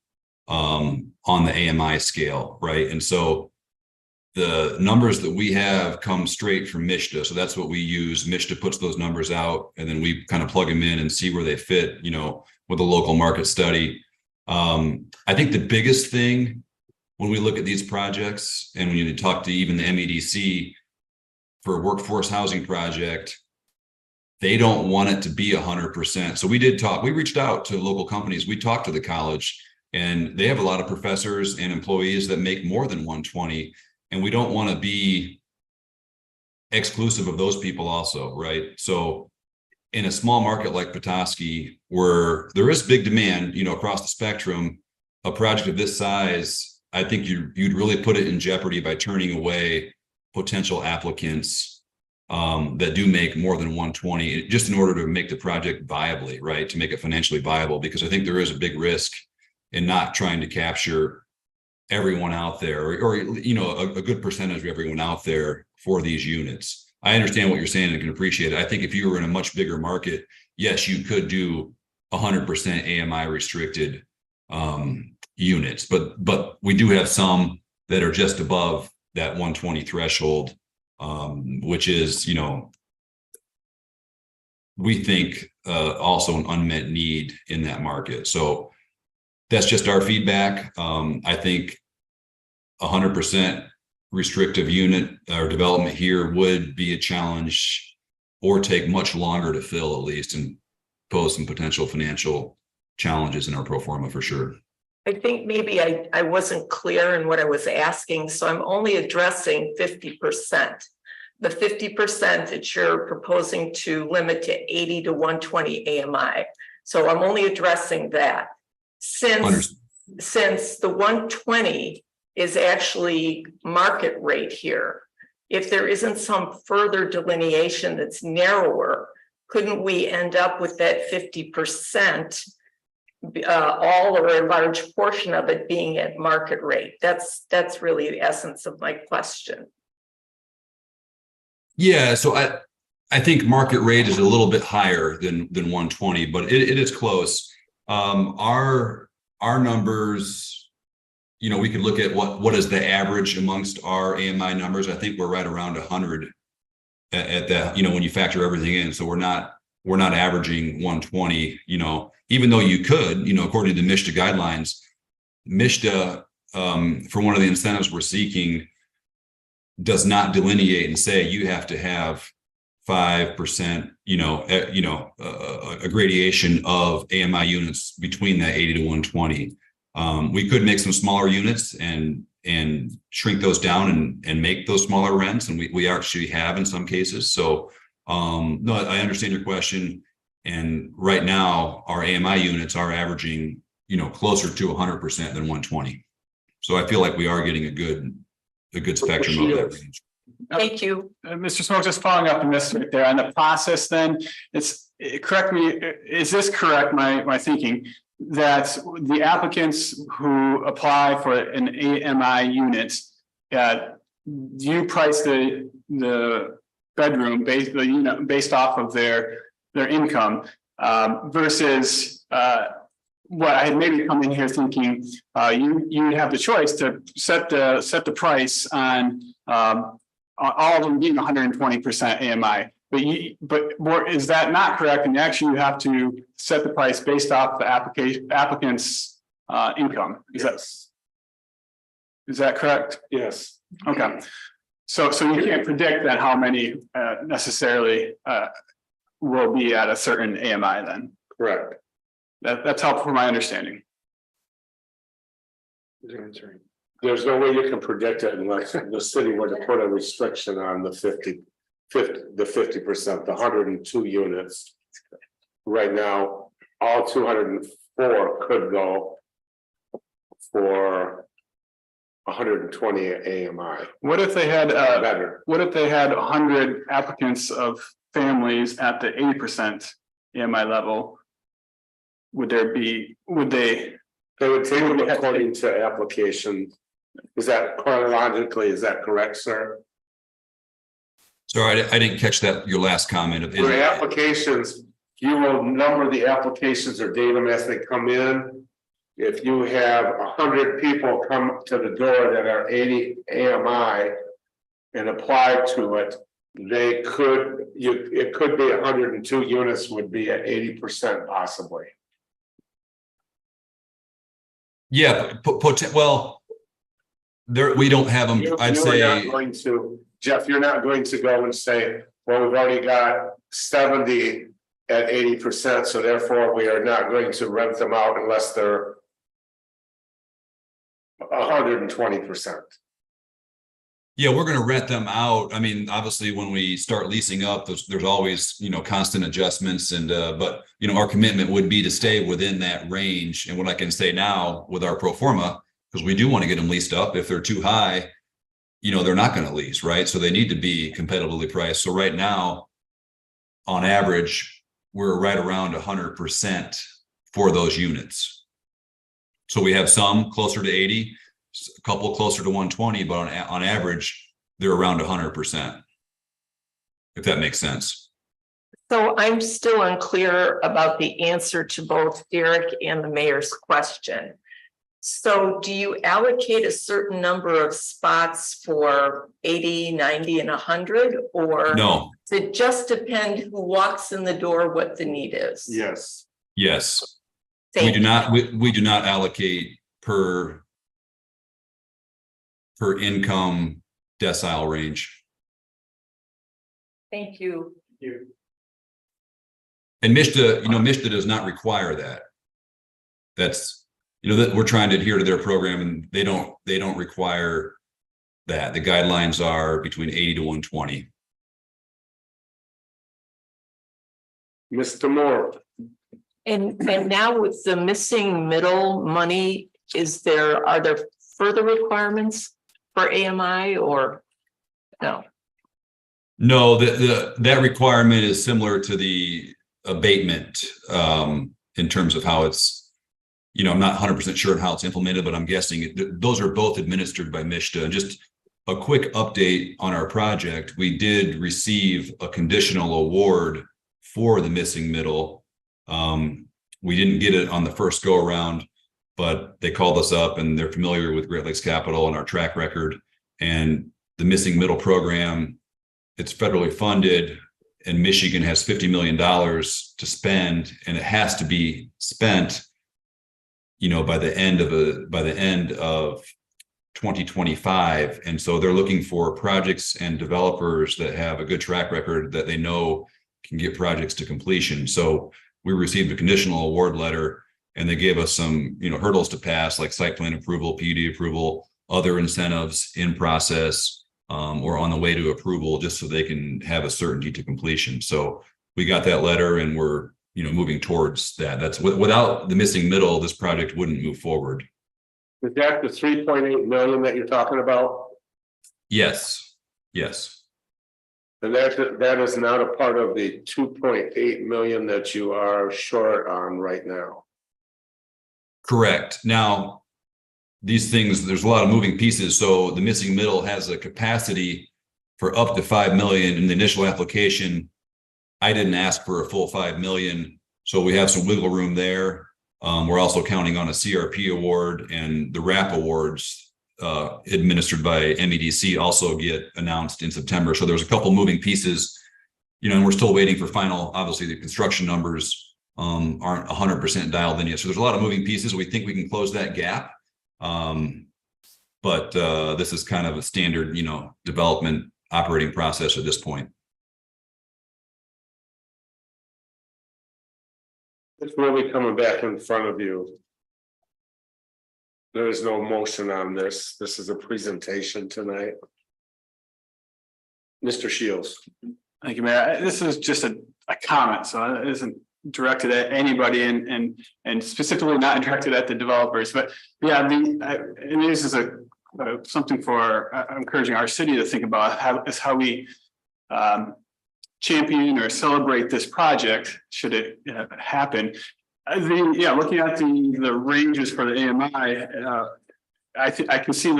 on the AMI scale, right? And so the numbers that we have come straight from MSHDA. So that's what we use. MSHDA puts those numbers out, and then we kind of plug them in and see where they fit, with a local market study. I think the biggest thing when we look at these projects, and when you talk to even the MEDC for a workforce housing project, they don't want it to be 100%. So we reached out to local companies. We talked to the college, and they have a lot of professors and employees that make more than 120. And we don't want to be exclusive of those people also, right? So in a small market like Petoskey, where there is big demand, across the spectrum, a project of this size, I think you'd really put it in jeopardy by turning away potential applicants that do make more than 120, just in order to make the project viably, right? To make it financially viable, because I think there is a big risk in not trying to capture everyone out there, or a good percentage of everyone out there for these units. I understand what you're saying and can appreciate it. I think if you were in a much bigger market, yes, you could do 100% AMI restricted units, but we do have some that are just above that 120 threshold, which is, we think also an unmet need in that market. So that's just our feedback. I think 100% restrictive unit or development here would be a challenge, or take much longer to fill, at least, and pose some potential financial challenges in our pro forma for sure. I think maybe I wasn't clear in what I was asking, so I'm only addressing 50%. The 50% that you're proposing to limit to 80 to 120 AMI. So I'm only addressing that. Since the 120 is actually market rate here. If there isn't some further delineation that's narrower, couldn't we end up with that 50%? All or a large portion of it being at market rate. That's really the essence of my question. Yeah, so I think market rate is a little bit higher than 120, but it is close. Our numbers, you know, we could look at what is the average amongst our AMI numbers. I think we're right around 100 at that, you know, when you factor everything in. So we're not averaging 120, you know, even though you could, you know, according to the MSHDA guidelines, MSHDA, for one of the incentives we're seeking, does not delineate and say you have to have 5%, a gradation of AMI units between that 80 to 120. We could make some smaller units and shrink those down and make those smaller rents, and we actually have in some cases. So no, I understand your question. And right now, our AMI units are averaging, you know, closer to 100% than 120. So I feel like we are getting a good spectrum of that range. Thank you. Mr. Smoke, just following up on this right there on the process, then correct me, is this correct, my thinking, that the applicants who apply for an AMI unit, you price the bedroom based off of their income, versus what I had maybe come in here thinking, you have the choice to set the price on all of them being 120% AMI. But more, is that not correct? And actually, you have to set the price based off the applicant's income. Is that correct? Yes. Okay. So you can't predict then how many necessarily will be at a certain AMI then. Correct. That's helpful for my understanding. There's no way you can predict it unless the city were to put a restriction on the 50%, the 102 units. Right now, all 204 could go for 120 AMI. What if they had Better. What if they had 100 applicants of families at the 80% AMI level? Would they? They would take it according to application. Is that chronologically, is that correct, sir? Sorry, I didn't catch that, your last comment. For applications, you will number the applications or date them as they come in. If you have 100 people come to the door that are 80 AMI and apply to it, it could be 102 units would be at 80% possibly. Yeah, well, there, we don't have them, I'd say. You're not going to, Jeff, you're not going to go and say, well, we've already got 70 at 80%, so therefore we are not going to rent them out unless they're 120%. Yeah, we're going to rent them out. I mean, obviously, when we start leasing up, there's always, you know, constant adjustments, and but you know, our commitment would be to stay within that range. And what I can say now with our pro forma, because we do want to get them leased up. If they're too high, you know, they're not going to lease, right? So they need to be competitively priced. So right now, on average, we're right around 100% for those units. So we have some closer to 80. A couple closer to 120, but on average, they're around 100%. If that makes sense. So I'm still unclear about the answer to both Derek and the mayor's question. So do you allocate a certain number of spots for 80, 90, and 100? Or no, does it just depend who walks in the door, what the need is? Yes. Yes. Thank we do not. We do not allocate per income decile range. Thank you. And MSHDA, you know, MSHDA does not require that. That's, you know, that we're trying to adhere to their program, and they don't require that. The guidelines are between 80 to 120. Mr. Moore. And now with the missing middle money, are there further requirements for AMI or no? No, that requirement is similar to the abatement in terms of how it's, I'm not 100% sure on how it's implemented, but I'm guessing those are both administered by MSHDA. And just a quick update on our project, we did receive a conditional award for the missing middle. We didn't get it on the first go around, but they called us up and they're familiar with Great Lakes Capital and our track record. And the missing middle program, it's federally funded, and Michigan has $50 million to spend, and it has to be spent, by the end of 2025. And so they're looking for projects and developers that have a good track record that they know can get projects to completion. So we received a conditional award letter, and they gave us some, hurdles to pass, like site plan approval, PUD approval, other incentives in process, or on the way to approval, just so they can have a certainty to completion. So we got that letter, and we're, moving towards that. That's without the missing middle, this project wouldn't move forward. Is that the 3.8 million that you're talking about? Yes. And that is not a part of the 2.8 million that you are short on right now. Correct. Now, these things, there's a lot of moving pieces. So the missing middle has a capacity for up to 5 million in the initial application. I didn't ask for a full 5 million, so we have some wiggle room there. We're also counting on a CRP award, and the RAP awards administered by MEDC also get announced in September. So there's a couple moving pieces, and we're still waiting for final. Obviously, the construction numbers aren't 100% dialed in yet. So there's a lot of moving pieces. We think we can close that gap. But this is kind of a standard, development operating process at this point. It's really coming back in front of you. There is no motion on this. This is a presentation tonight. Mr. Shields. Thank you, Mayor. This is just a comment, so it isn't directed at anybody and specifically not directed at the developers. But yeah, and this is something for encouraging our city to think about how we champion or celebrate this project should it happen. Looking at the ranges for the AMI, I can see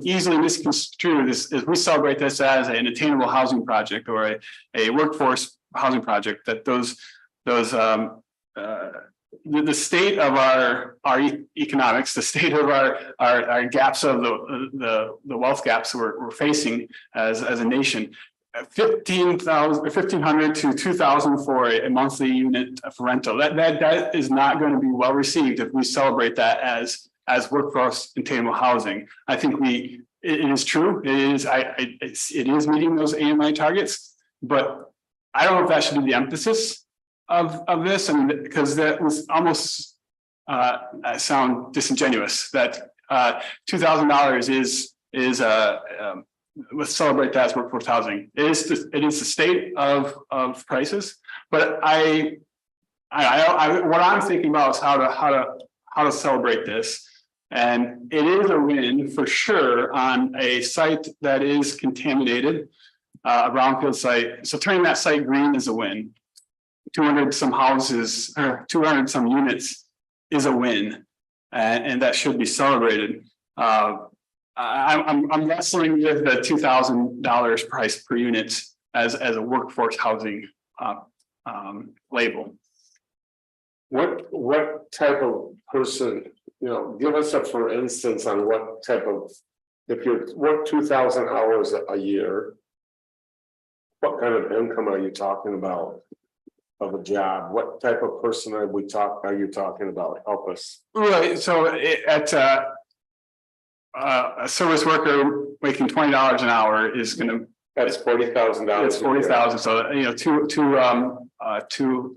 easily misconstrued as we celebrate this as an attainable housing project or a workforce housing project, that the state of our economics, the state of our gaps of the wealth gaps we're facing as a nation. 1,500 to 2,000 for a monthly unit of rental. That is not going to be well received if we celebrate that as workforce attainable housing. I think it is true. It is meeting those AMI targets, but I don't know if that should be the emphasis of this. I mean, because that was almost sound disingenuous that $2,000 is let's celebrate that as workforce housing. It is the state of prices, but what I'm thinking about is how to celebrate this, and it is a win for sure on a site that is contaminated, a brownfield site. So turning that site green is a win. 200 some houses or 200 some units is a win, and that should be celebrated. I'm wrestling with the $2,000 price per unit as a workforce housing label. What type of person, give us for instance on what type of, if you work 2,000 hours a year, what kind of income are you talking about of a job? What type of person are you talking about? Help us. Right. So at a service worker making $20 an hour is going to. That's $40,000. It's 40,000. So two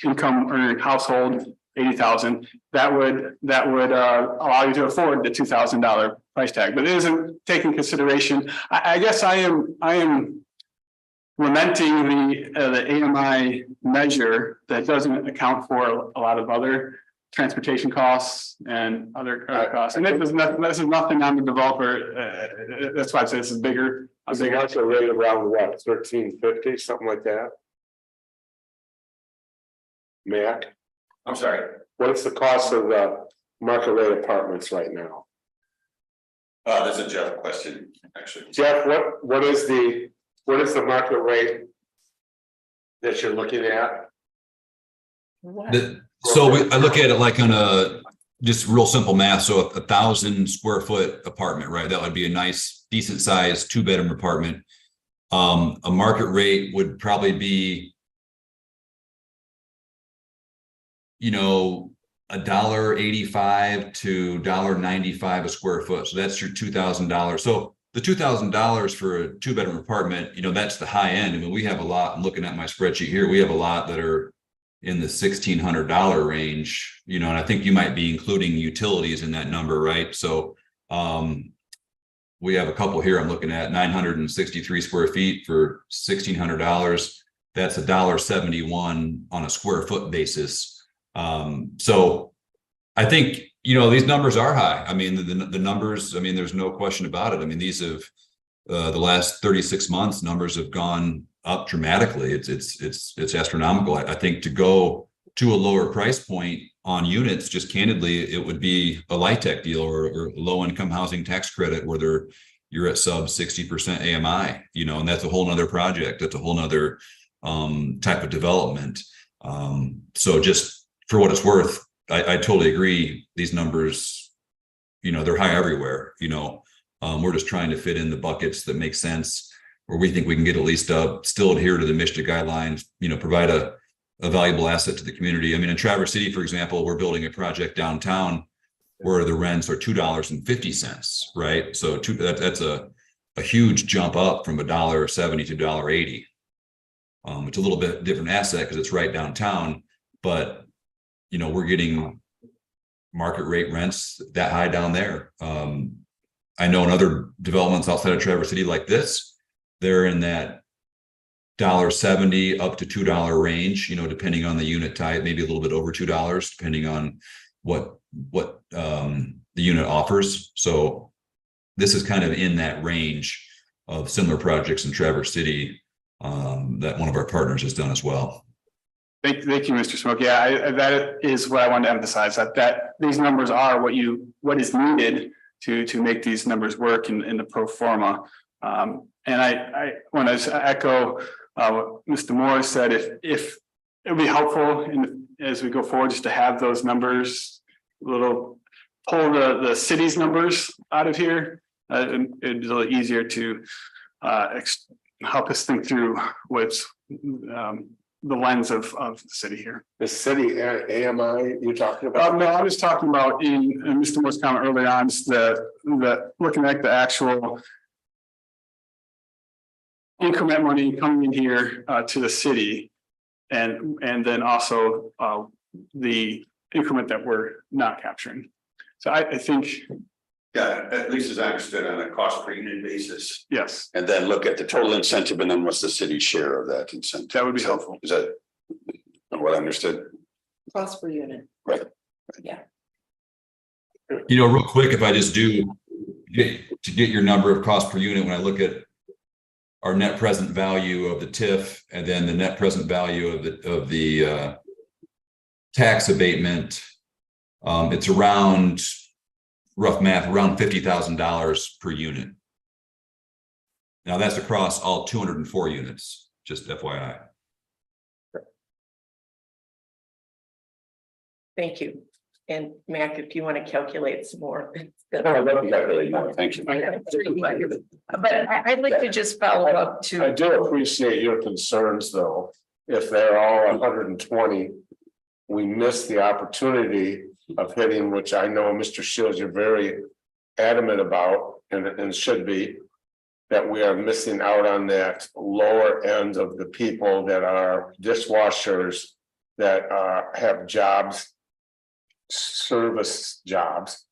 income earning household 80,000. That would allow you to afford the $2,000 price tag. But it isn't taking consideration. I guess I am lamenting the AMI measure that doesn't account for a lot of other transportation costs and other costs. And this is nothing on the developer. That's why I say this is bigger. Is the market rate around what, 1350, something like that? Mac, I'm sorry. what's the cost of the market rate apartments right now? That's a Jeff question, actually. Jeff, what is the market rate that you're looking at? I look at it like on a, just real simple math, so 1,000 square foot apartment, right? That would be a nice, decent sized 2-bedroom apartment. A market rate would probably be, $1.85 to $1.95 a square foot. So that's your $2,000. So the $2,000 for a 2-bedroom apartment, that's the high end. I mean, we have a lot, I'm looking at my spreadsheet here, we have a lot that are in the $1,600 range, and I think you might be including utilities in that number, right? So we have a couple here I'm looking at, 963 square feet for $1,600. That's $1.71 on a square foot basis. So I think, these numbers are high. I mean, the numbers, I mean, there's no question about it. I mean, these have, the last 36 months, numbers have gone up dramatically. It's astronomical. I think to go to a lower price point on units, just candidly, it would be a LIHTC deal or low income housing tax credit where you're at sub 60% AMI, and that's a whole nother project. That's a whole nother type of development. So just for what it's worth, I totally agree. These numbers, they're high everywhere. We're just trying to fit in the buckets that make sense, where we think we can get at least still adhere to the MSHDA guidelines, provide a valuable asset to the community. I mean, in Traverse City, for example, we're building a project downtown where the rents are $2.50, right? So that's a huge jump up from $1.70 to $1.80. It's a little bit different asset because it's right downtown, but we're getting market rate rents that high down there. I know in other developments outside of Traverse City like this, they're in that $1.70 up to $2 range, depending on the unit type, maybe a little bit over $2, depending on what the unit offers. So this is kind of in that range of similar projects in Traverse City that one of our partners has done as well. Thank you, Mr. Smoke. Yeah, that is what I wanted to emphasize, that these numbers are what is needed to make these numbers work in the pro forma. And I want to echo what Mr. Moore said, if it would be helpful as we go forward, just to have those numbers, pull the city's numbers out of here. It'd be a little easier to help us think through what's the lens of the city here. The city AMI you're talking about? No, I was talking about in Mr. Moore's comment earlier on, just the looking at the actual increment money coming in here to the city, and then also the increment that we're not capturing. So I think. Yeah, at least as I understood, on a cost per unit basis. Yes. And then look at the total incentive and then what's the city's share of that incentive? That would be helpful. Is that what I understood? Cost per unit. Right. Yeah. Real quick, if I just to get your number of cost per unit, when I look at our net present value of the TIF and then the net present value of the tax abatement, it's around, rough math, around $50,000 per unit. Now that's across all 204 units, just FYI. Thank you. And Mac, if you want to calculate some more. Thank you. But I'd like to just follow up I to, do appreciate your concerns, though. If they're all 120, we miss the opportunity of hitting, which I know Mr. Shields, you're very adamant about, and should be, that we are missing out on that lower end of the people that are dishwashers, that have jobs, service jobs,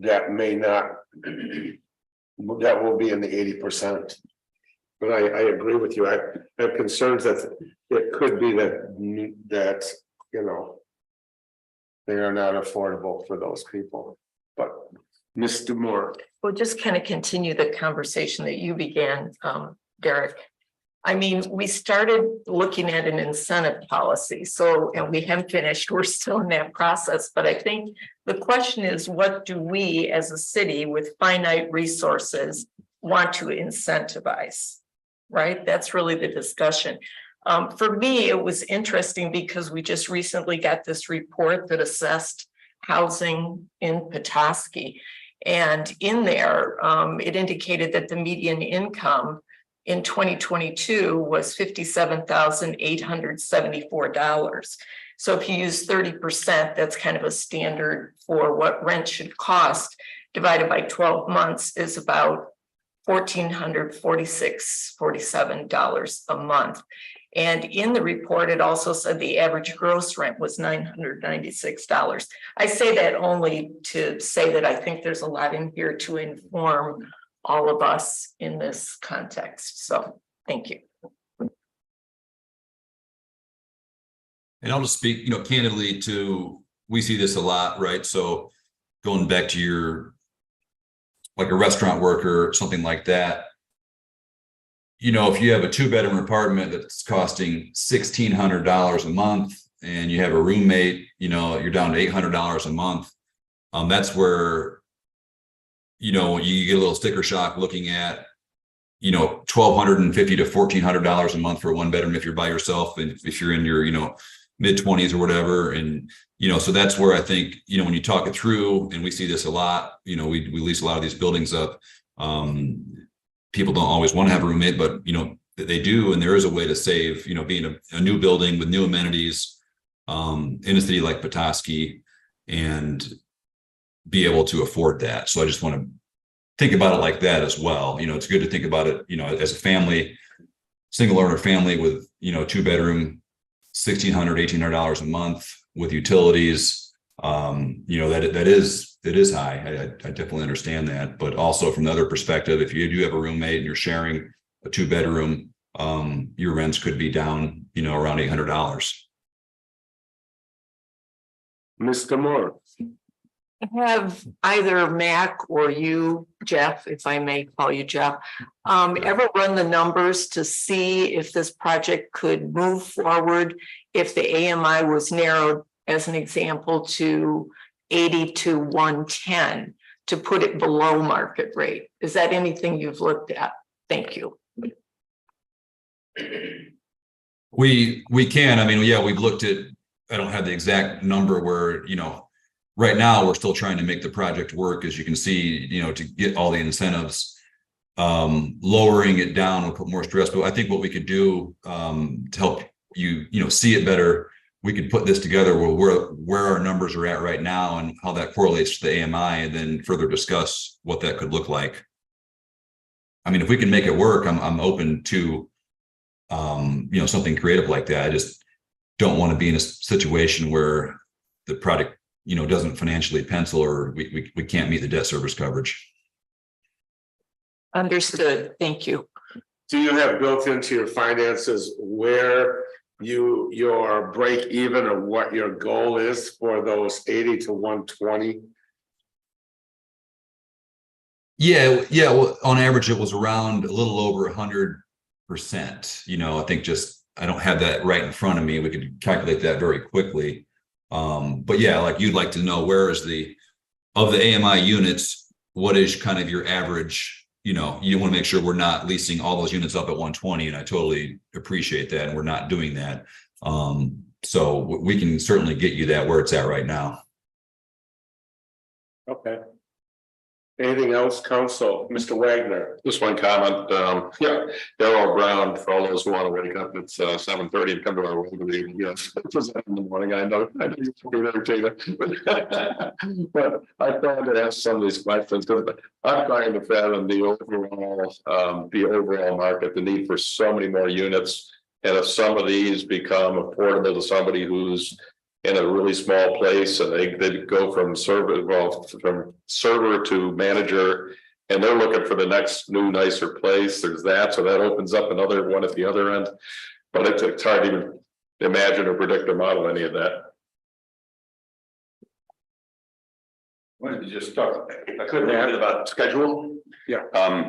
that may not, that will be in the 80%. But I agree with you. I have concerns that it could be that They are not affordable for those people, but Mr. Moore. Well, just kind of continue the conversation that you began, Derek. I mean, we started looking at an incentive policy, so, and we haven't finished, we're still in that process, but I think the question is, what do we as a city with finite resources want to incentivize? Right? That's really the discussion. For me, it was interesting because we just recently got this report that assessed housing in Petoskey. And in there, it indicated that the median income in 2022 was $57,874. So if you use 30%, that's kind of a standard for what rent should cost, divided by 12 months is about $1,447 a month. And in the report, it also said the average gross rent was $996. I say that only to say that I think there's a lot in here to inform all of us in this context. So thank you. And I'll just speak, candidly we see this a lot, right? So going back to your, like a restaurant worker or something like that, if you have a 2-bedroom apartment that's costing $1,600 a month and you have a roommate, you're down to $800 a month. That's where, you get a little sticker shock looking at, $1,250 to $1,400 a month for a 1-bedroom if you're by yourself, and if you're in your, mid-20s or whatever. And, so that's where I think, when you talk it through, and we see this a lot, we lease a lot of these buildings up. People don't always want to have a roommate, but, they do. And there is a way to save, being a new building with new amenities in a city like Petoskey, and be able to afford that. So I just want to think about it like that as well. It's good to think about it, as a family, single owner family with, 2-bedroom, $1,600, $1,800 a month with utilities. It is high. I definitely understand that. But also from the other perspective, if you do have a roommate and you're sharing a 2-bedroom, your rents could be down, around $800. Mr. Moore. Have either Mac or you, Jeff, if I may call you Jeff, ever run the numbers to see if this project could move forward if the AMI was narrowed, as an example, to 80 to 110 to put it below market rate? Is that anything you've looked at? Thank you. We can. I mean, yeah, we've looked at, I don't have the exact number where, right now we're still trying to make the project work, as you can see, to get all the incentives. Lowering it down would put more stress, but I think what we could do to help you, see it better, we could put this together where our numbers are at right now and how that correlates to the AMI, and then further discuss what that could look like. I mean, if we can make it work, I'm open to, something creative like that. I just don't want to be in a situation where the product, doesn't financially pencil, or we can't meet the debt service coverage. Understood. Thank you. Do you have built into your finances where your break even, or what your goal is for those 80 to 120? Yeah. Well, on average, it was around a little over 100%. I think I don't have that right in front of me. We could calculate that very quickly. But yeah, like, you'd like to know where is of the AMI units, what is kind of your average, you want to make sure we're not leasing all those units up at 120. And I totally appreciate that. And we're not doing that. So we can certainly get you that where it's at right now. Okay. Anything else, Council? Mr. Wagner? Just one comment, Darrell Brown, for all those who want to wake up, it's 7:30 and come to our room meeting. Yes, it's in the morning. I know you can entertain it. But I thought to ask some of these questions, because I'm trying to fathom the overall market, the need for so many more units. And if some of these become affordable to somebody who's in a really small place, and they go from server to manager, and they're looking for the next new, nicer place. There's that, so that opens up another one at the other end. But it's hard to even imagine or predict or model any of that. What did you just talk? I couldn't add about schedule. Yeah.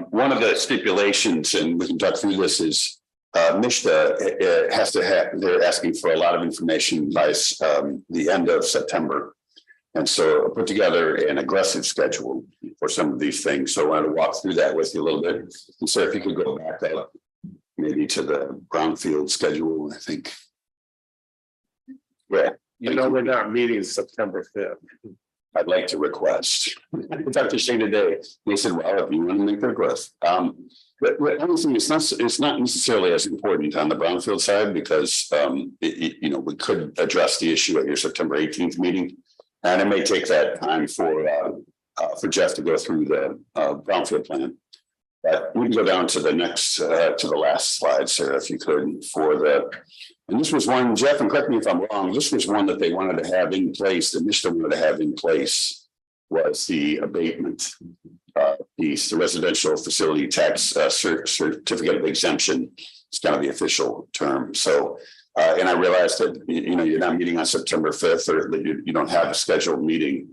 One of the stipulations, and we can talk through this, is MISTA has to have, they're asking for a lot of information by the end of September. And so I put together an aggressive schedule for some of these things. So I wanted to walk through that with you a little bit. And so if you could go back that maybe to the brownfield schedule, I think. Yeah. We're not meeting September 5th. I'd like to request. I talked to Shane today. They said, well, if you want to make the request. But honestly, it's not necessarily as important on the brownfield side because we could address the issue at your September 18th meeting. And it may take that time for Jeff to go through the brownfield plan. But we can go down to the next to the last slide, Sarah, if you could, for the. And this was one, Jeff, and correct me if I'm wrong, this was one that they wanted to have in place, the mission wanted to have in place was the abatement piece, the residential facility tax certificate of exemption. It's kind of the official term. So, and I realized that, you're not meeting on September 5th or that you don't have a scheduled meeting,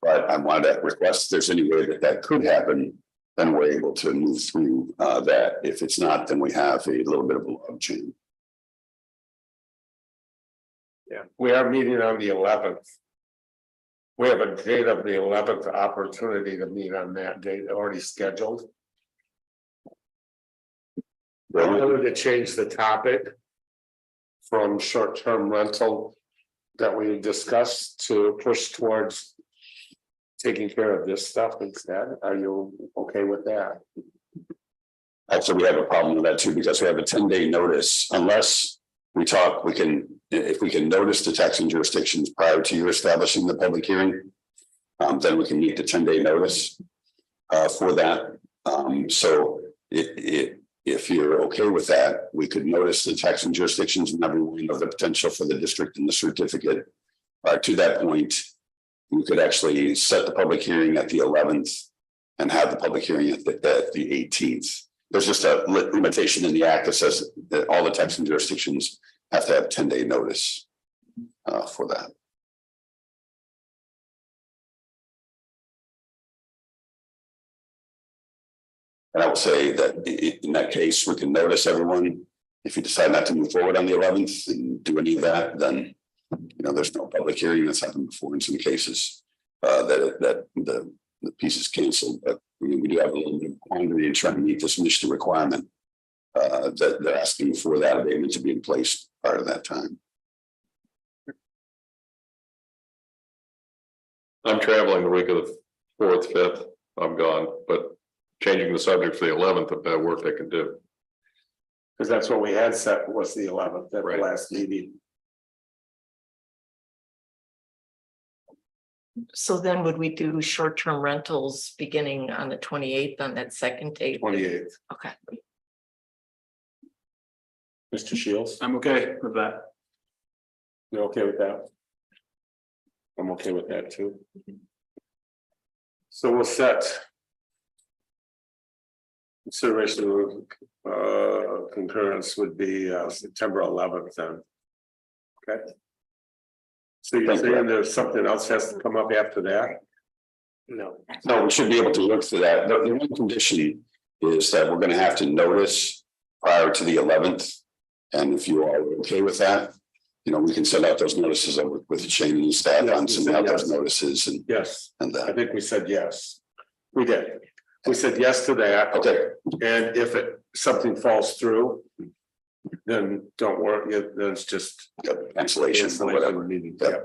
but I wanted to request if there's any way that could happen, then we're able to move through that. If it's not, then we have a little bit of a log chain. Yeah, we are meeting on the 11th. We have a date of the 11th opportunity to meet on that date already scheduled. I wanted to change the topic from short-term rental that we discussed to push towards taking care of this stuff instead. Are you okay with that? Actually, we have a problem with that too, because we have a 10-day notice unless we talk, if we can notice the taxing jurisdictions prior to you establishing the public hearing, then we can meet the 10-day notice for that. So if you're okay with that, we could notice the taxing jurisdictions and everyone know the potential for the district and the certificate. To that point, we could actually set the public hearing at the 11th and have the public hearing at the 18th. There's just a limitation in the act that says that all the taxing jurisdictions have to have 10-day notice for that. And I will say that in that case, we can notice everyone. If you decide not to move forward on the 11th and do any of that, then there's no public hearing. That's happened before in some cases that the piece is canceled. But we do have a little bit of quandary in trying to meet this mission requirement that they're asking for that abatement to be in place prior to that time. I'm traveling the week of the 4th, 5th. I'm gone, but changing the subject for the 11th, if that work, I can do. Because that's what we had set was the 11th at the last meeting. So then would we do short-term rentals beginning on the 28th on that second date? 28th. Okay. Mr. Shields, I'm okay with that. you okay with that? I'm okay with that too. So we'll set consideration of concurrence would be September 11th then. Okay. So you're saying there's something else has to come up after that? No, we should be able to look for that. The one condition is that we're going to have to notice prior to the 11th. And if you are okay with that, we can send out those notices with Shane and staff on sending out those notices and. Yes, and I think we said yes. We did. We said yes to that. Okay. And if something falls through, then don't worry, then it's just cancellation or whatever. Meeting. Yeah.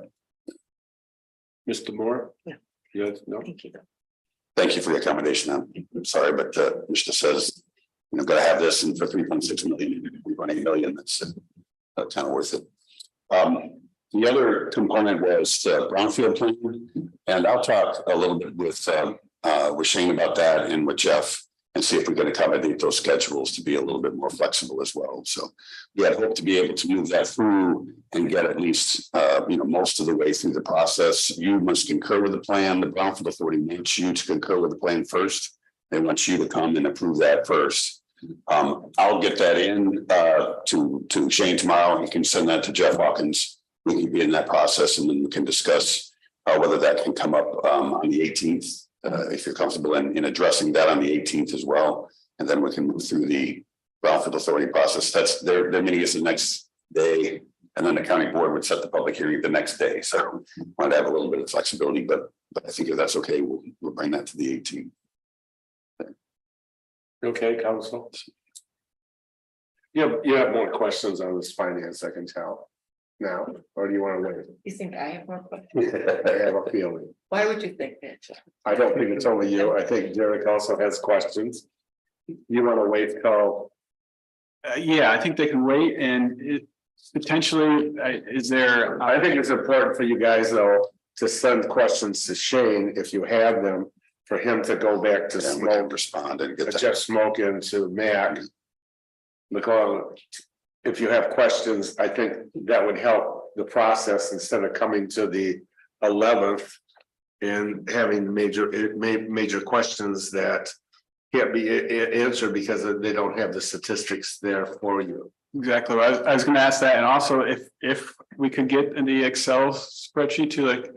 Mr. Moore? Yeah. Yes, no. Thank you. Thank you for the accommodation. I'm sorry, but Mr. says, gotta have this and for 3.6 million, 3.8 million, that's kind of worth it. The other component was the brownfield plan, and I'll talk a little bit with Shane about that and with Jeff and see if we can accommodate those schedules to be a little bit more flexible as well. So we had hoped to be able to move that through and get at least most of the way through the process. You must concur with the plan. The Brownfield Authority wants you to concur with the plan first. They want you to come and approve that first. I'll get that in to Shane tomorrow. He can send that to Jeff Hawkins. We can be in that process and then we can discuss Whether that can come up on the 18th, if you're comfortable in addressing that on the 18th as well. And then we can move through the Brownfield Authority process. That's their meeting is the next day. And then the county board would set the public hearing the next day. So wanted to have a little bit of flexibility, but I think if that's okay, we'll bring that to the 18th. Okay, council. You have more questions on this finance, I can tell now, or do you want to wait? You think I have more questions? I have a feeling. Why would you think that, Jeff? I don't think it's only you. I think Derek also has questions. You want to wait till, Yeah, I think they can wait and potentially, is there? I think it's important for you guys though, to send questions to Shane if you have them. For him to go back to And we can Smoke, respond and get that. Jeff Smoke and to Mac. Because if you have questions, I think that would help the process instead of coming to the 11th. And having major questions that can't be answered because they don't have the statistics there for you. Exactly. I was going to ask that. And also if we could get in the Excel spreadsheet to like,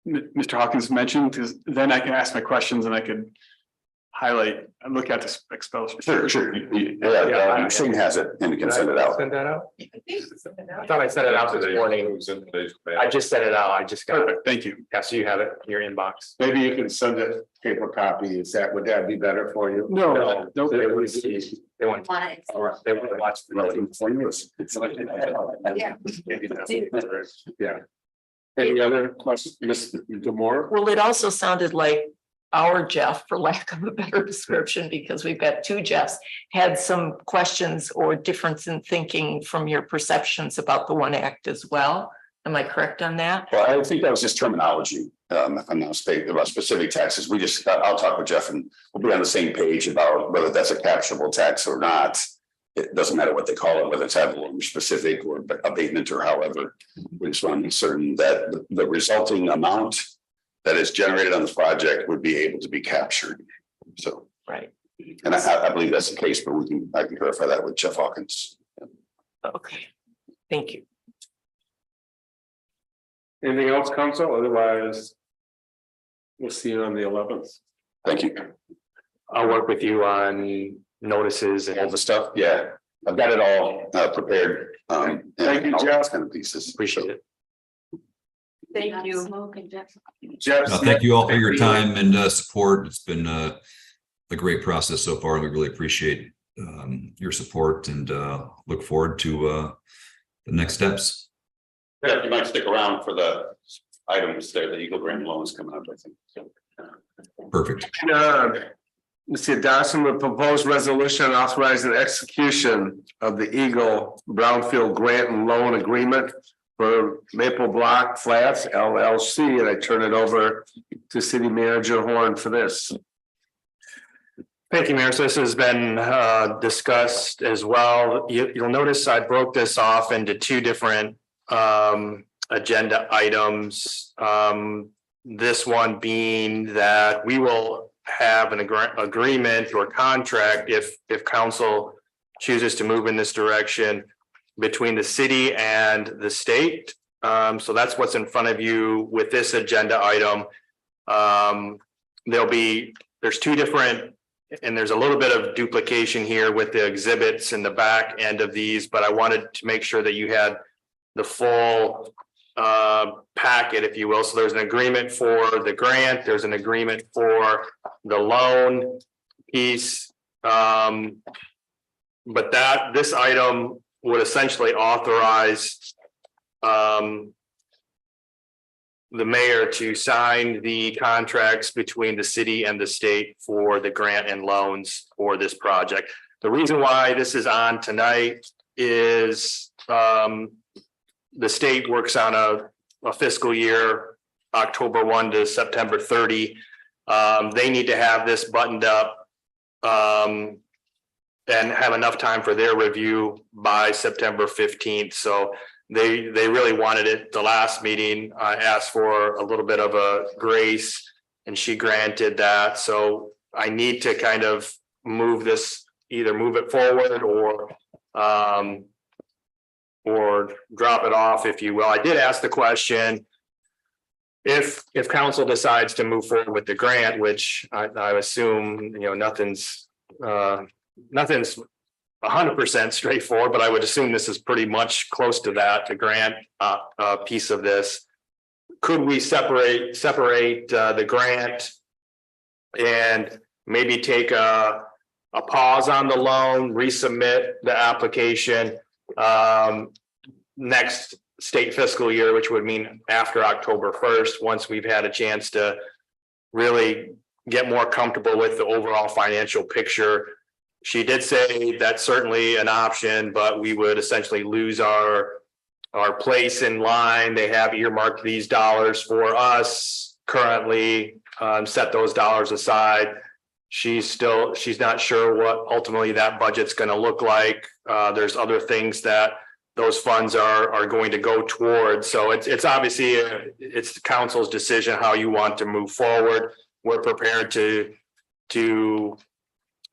Mr. Hawkins mentioned, because then I can ask my questions and I could highlight and look at this Excel. Sure. Yeah, Shane has it and can send it out. Send that out? I thought I sent it out this morning. I just sent it out. I just got it. Perfect. Thank you. Yeah, so you have it in your inbox. Maybe you can send it paper copy. Would that be better for you? No. They want to see. They want to watch the. Yeah. Any other questions, Mr. Demore? Well, it also sounded like our Jeff, for lack of a better description, because we've got two Jeffs, had some questions or difference in thinking from your perceptions about the One Act as well. Am I correct on that? Well, I think that was just terminology. If I'm not mistaken about specific taxes, I'll talk with Jeff and we'll be on the same page about whether that's a capturable tax or not. It doesn't matter what they call it, whether it's ad valorem specific or abatement or however. We just want to be certain that the resulting amount that is generated on this project would be able to be captured. So, Right. and I believe that's the case, but I can verify that with Jeff Hawkins. Okay. Thank you. Anything else, council? Otherwise, we'll see you on the 11th. Thank you. I'll work with you on notices and All the stuff, yeah, I've got it all prepared. Thank you, all Jeff. those kind of pieces. appreciate it. Thank you. Jeff. Thank you all for your time and support. It's been a great process so far. We really appreciate your support and look forward to the next steps. Yeah, you might stick around for the items there, the Eagle Grant loans coming up, I think. Perfect. Let's see, adoption of proposed resolution authorizing execution of the Eagle Brownfield Grant and Loan Agreement for Maple Block Flats LLC, and I turn it over to City Manager Horn for this. Thank you, Mayor. So this has been discussed as well. You'll notice I broke this off into two different agenda items. This one being that we will have an agreement or contract if council chooses to move in this direction between the city and the state. So that's what's in front of you with this agenda item. There's two different, and there's a little bit of duplication here with the exhibits in the back end of these, but I wanted to make sure that you had the full packet, if you will. So there's an agreement for the grant, there's an agreement for the loan piece. But this item would essentially authorize the mayor to sign the contracts between the city and the state for the grant and loans for this project. The reason why this is on tonight is the state works on a fiscal year, October 1 to September 30. They need to have this buttoned up and have enough time for their review by September 15th. So they really wanted it. The last meeting, I asked for a little bit of a grace and she granted that. So I need to kind of move this, either move it forward or drop it off, if you will. I did ask the question, if council decides to move forward with the grant, which I assume, nothing's 100% straightforward, but I would assume this is pretty much close to that, the grant piece of this. Could we separate the grant and maybe take a pause on the loan, resubmit the application next state fiscal year, which would mean after October 1st, once we've had a chance to really get more comfortable with the overall financial picture. She did say that's certainly an option, but we would essentially lose our place in line. They have earmarked these dollars for us currently, set those dollars aside. She's not sure what ultimately that budget's going to look like. There's other things that those funds are going to go towards. So it's obviously it's the council's decision how you want to move forward. We're prepared to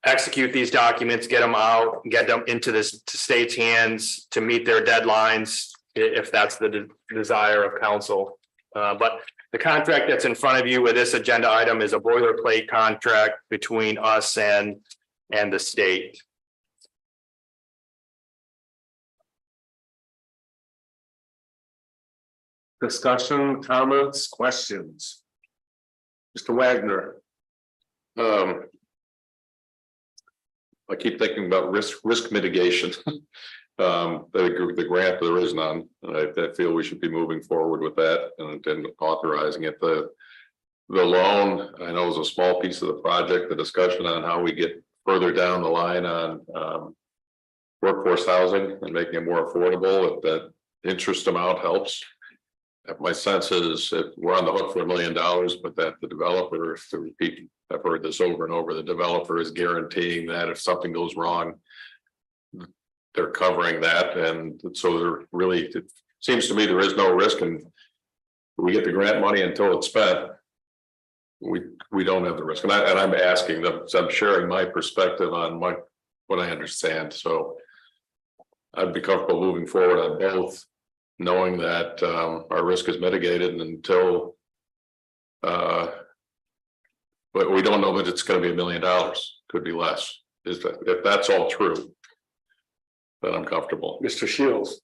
execute these documents, get them out, get them into the state's hands to meet their deadlines, if that's the desire of council. But the contract that's in front of you with this agenda item is a boilerplate contract between us and the state. Discussion, comments, questions? Mr. Wagner. I keep thinking about risk mitigation. The grant, there is none. I feel we should be moving forward with that and authorizing it. The loan, I know, is a small piece of the project. The discussion on how we get further down the line on workforce housing and making it more affordable, if that interest amount helps. My sense is that we're on the hook for $1 million, but that the developer, to repeat, I've heard this over and over, the developer is guaranteeing that if something goes wrong, they're covering that. And so there really, it seems to me there is no risk, and we get the grant money until it's spent. We don't have the risk. And I'm asking them, so I'm sharing my perspective on what I understand. So I'd be comfortable moving forward on both, knowing that our risk is mitigated until but we don't know that it's going to be $1 million, could be less. If that's all true, then I'm comfortable. Mr. Shields.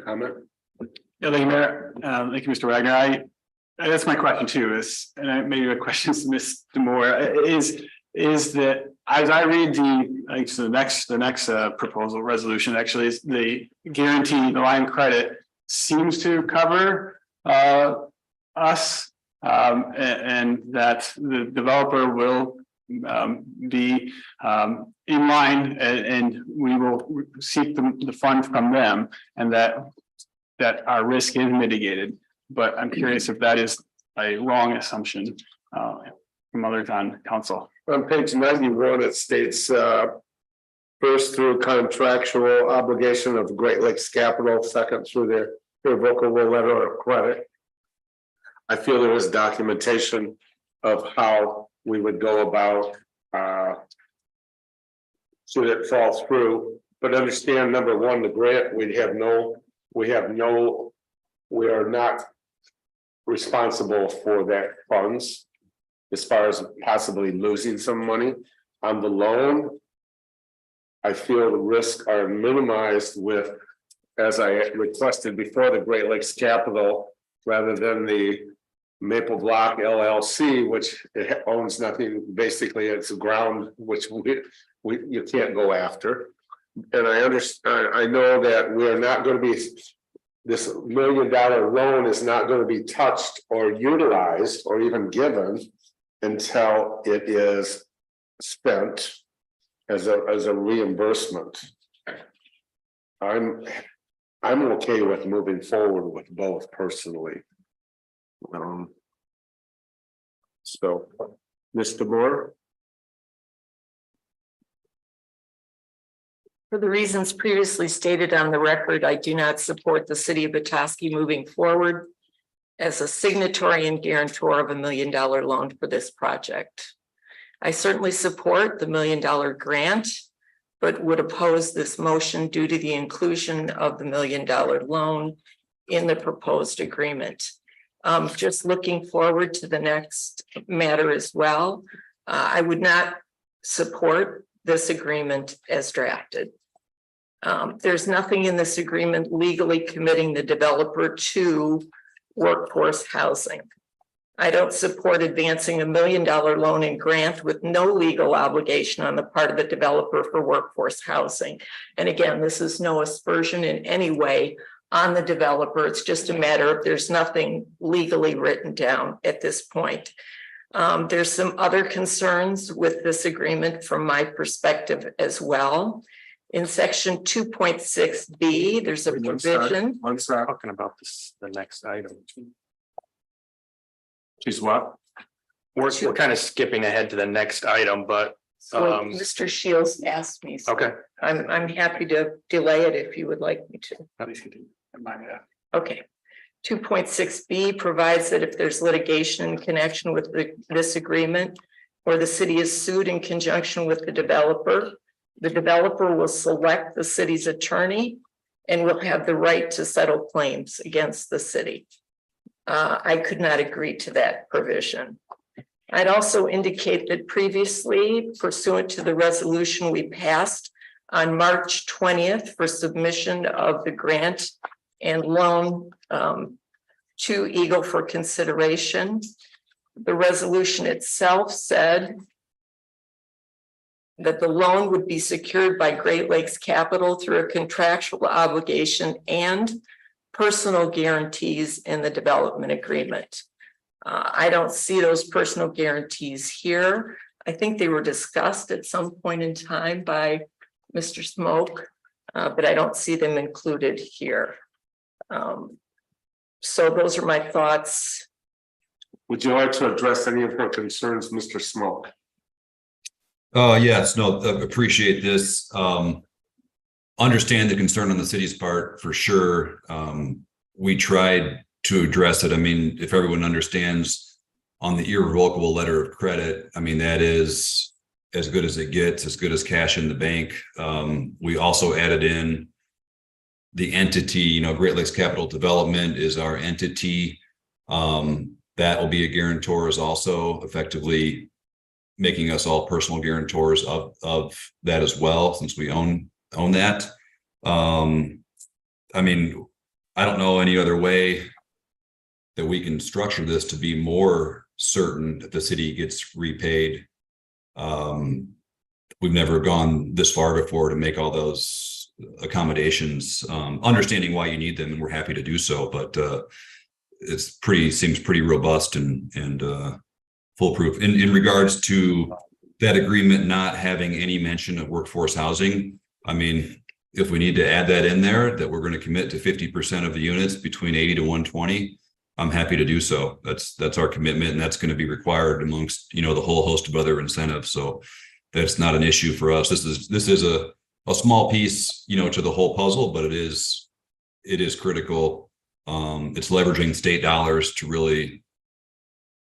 Comment? Yeah, thank you, Mayor. Thank you, Mr. Wagner. That's my question too, and maybe a question to Ms. Demore is that as I read the next proposal resolution, actually is the guarantee, the line of credit seems to cover us, and that the developer will be in line, and we will seek the fund from them, and that our risk is mitigated. But I'm curious if that is a wrong assumption from others on council. On page 91, it states first through contractual obligation of Great Lakes Capital, second through their irrevocable letter of credit. I feel there is documentation of how we would go about should it fall through. But understand, number one, the grant, we are not responsible for that funds as far as possibly losing some money. On the loan, I feel the risks are minimized with, as I requested before, the Great Lakes Capital rather than the Maple Block LLC, which owns nothing. Basically, it's a ground which you can't go after. And I understand, I know that we're not going to be, this $1 million loan is not going to be touched or utilized or even given until it is spent as a reimbursement. I'm okay with moving forward with both personally. So, Mr. Moore. For the reasons previously stated on the record, I do not support the city of Petoskey moving forward as a signatory and guarantor of $1 million loan for this project. I certainly support the $1 million grant, but would oppose this motion due to the inclusion of the $1 million loan in the proposed agreement. Just looking forward to the next matter as well. I would not support this agreement as drafted. There's nothing in this agreement legally committing the developer to workforce housing. I don't support advancing $1 million loan and grant with no legal obligation on the part of the developer for workforce housing. And again, this is no aspersion in any way on the developer. It's just a matter of there's nothing legally written down at this point. There's some other concerns with this agreement from my perspective as well. In section 2.6B, there's a provision. One sec. Talking about this, the next item. She's what? We're kind of skipping ahead to the next item, but So Mr. Shields asked me. So okay. I'm happy to delay it if you would like me to. Please continue. Okay. 2.6B provides that if there's litigation in connection with this agreement, or the city is sued in conjunction with the developer will select the city's attorney and will have the right to settle claims against the city. I could not agree to that provision. I'd also indicate that previously, pursuant to the resolution we passed on March 20th for submission of the grant and loan to Eagle for consideration, the resolution itself said that the loan would be secured by Great Lakes Capital through a contractual obligation and personal guarantees in the development agreement. I don't see those personal guarantees here. I think they were discussed at some point in time by Mr. Smoke, but I don't see them included here. So those are my thoughts. Would you like to address any of her concerns, Mr. Smoke? Yes, no, appreciate this. Understand the concern on the city's part for sure. We tried to address it. I mean, if everyone understands on the irrevocable letter of credit, I mean, that is as good as it gets, as good as cash in the bank. We also added in the entity, Great Lakes Capital Development is our entity. That will be a guarantor, is also effectively making us all personal guarantors of that as well, since we own that. I mean, I don't know any other way that we can structure this to be more certain that the city gets repaid. We've never gone this far before to make all those accommodations, understanding why you need them, and we're happy to do so, but seems pretty robust and foolproof. In regards to that agreement not having any mention of workforce housing, I mean, if we need to add that in there, that we're going to commit to 50% of the units between 80 to 120, I'm happy to do so. That's our commitment, and that's going to be required amongst, the whole host of other incentives. So that's not an issue for us. This is a small piece, to the whole puzzle, but it is critical. It's leveraging state dollars to really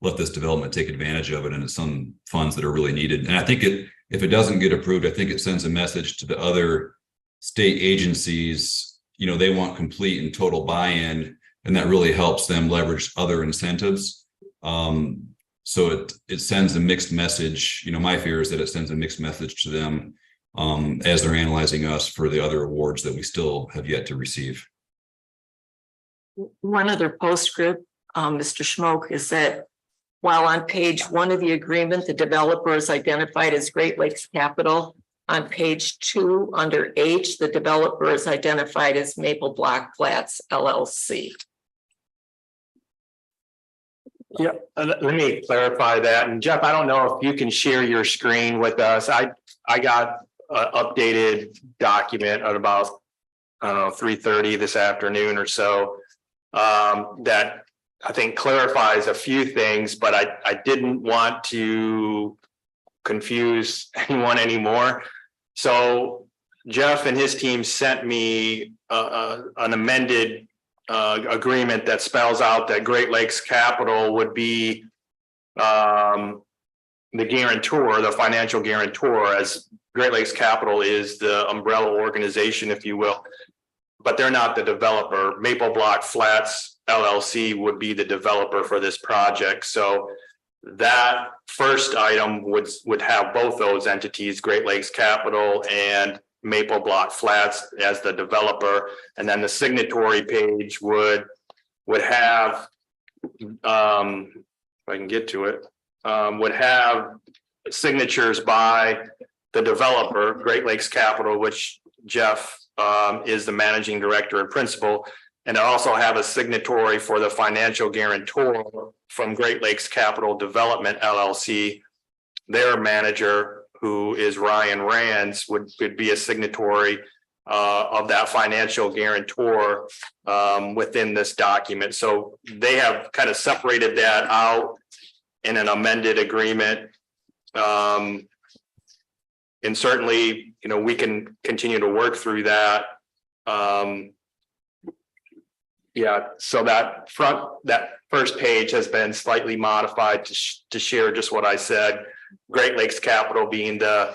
let this development take advantage of it, and it's some funds that are really needed. And I think if it doesn't get approved, I think it sends a message to the other state agencies. They want complete and total buy-in, and that really helps them leverage other incentives. So it sends a mixed message. My fear is that it sends a mixed message to them as they're analyzing us for the other awards that we still have yet to receive. One other postscript, Mr. Schmoke, is that while on page 1 of the agreement, the developer is identified as Great Lakes Capital, on page 2 under H, the developer is identified as Maple Block Flats LLC. Yeah, let me clarify that. And Jeff, I don't know if you can share your screen with us. I got an updated document at about, 3:30 this afternoon or so, that I think clarifies a few things, but I didn't want to confuse anyone anymore. So Jeff and his team sent me an amended agreement that spells out that Great Lakes Capital would be the guarantor, the financial guarantor, as Great Lakes Capital is the umbrella organization, if you will, but they're not the developer. Maple Block Flats LLC would be the developer for this project. So that first item would have both those entities, Great Lakes Capital and Maple Block Flats as the developer. And then the signatory page would have, if I can get to it, would have signatures by the developer, Great Lakes Capital, which Jeff is the managing director and principal. And I also have a signatory for the financial guarantor from Great Lakes Capital Development LLC. Their manager, who is Ryan Rands, would be a signatory of that financial guarantor within this document. So they have kind of separated that out in an amended agreement. And certainly, you know, we can continue to work through that. Yeah, so that first page has been slightly modified to share just what I said. Great Lakes Capital being the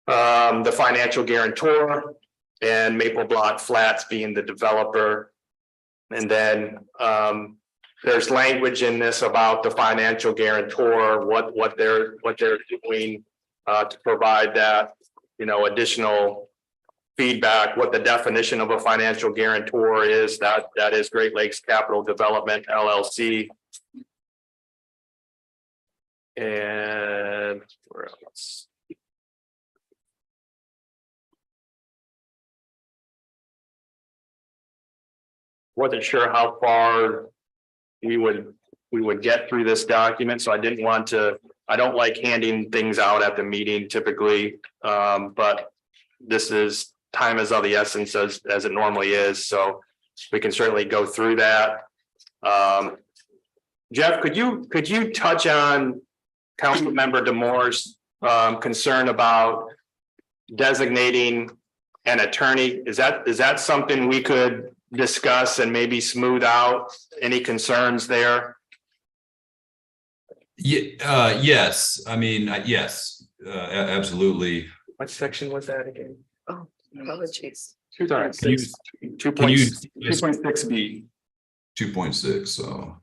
financial guarantor and Maple Block Flats being the developer. And then there's language in this about the financial guarantor, what they're doing to provide that, you know, additional feedback, what the definition of a financial guarantor is. That is Great Lakes Capital Development LLC. And where else? Wasn't sure how far we would get through this document, so I didn't want to. I don't like handing things out at the meeting typically, but this is time is of the essence as it normally is. So we can certainly go through that. Jeff, could you touch on Councilmember Demore's concern about designating an attorney? Is that something we could discuss and maybe smooth out any concerns there? Yeah, yes. I mean, yes, absolutely. What section was that again? Oh, apologies. 2.6B. 2.6, so.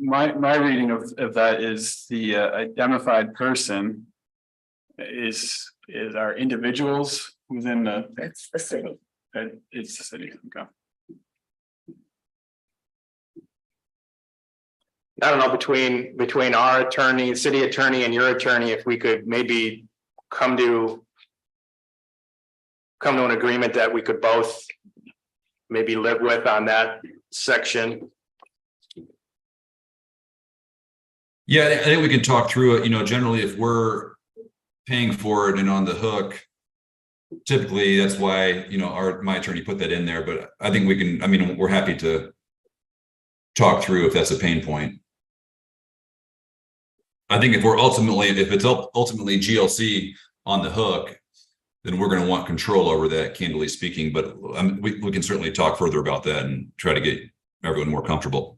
My reading of that is the identified person is our individuals within the. That's the city. It's the city. Okay. I don't know, between our attorney, city attorney, and your attorney, if we could maybe come to an agreement that we could both maybe live with on that section. Yeah, I think we can talk through it. You know, generally, if we're paying for it and on the hook, typically that's why, you know, my attorney put that in there. But I think we can. I mean, we're happy to talk through if that's a pain point. I think if it's ultimately GLC on the hook, then we're going to want control over that, candidly speaking. But we can certainly talk further about that and try to get everyone more comfortable.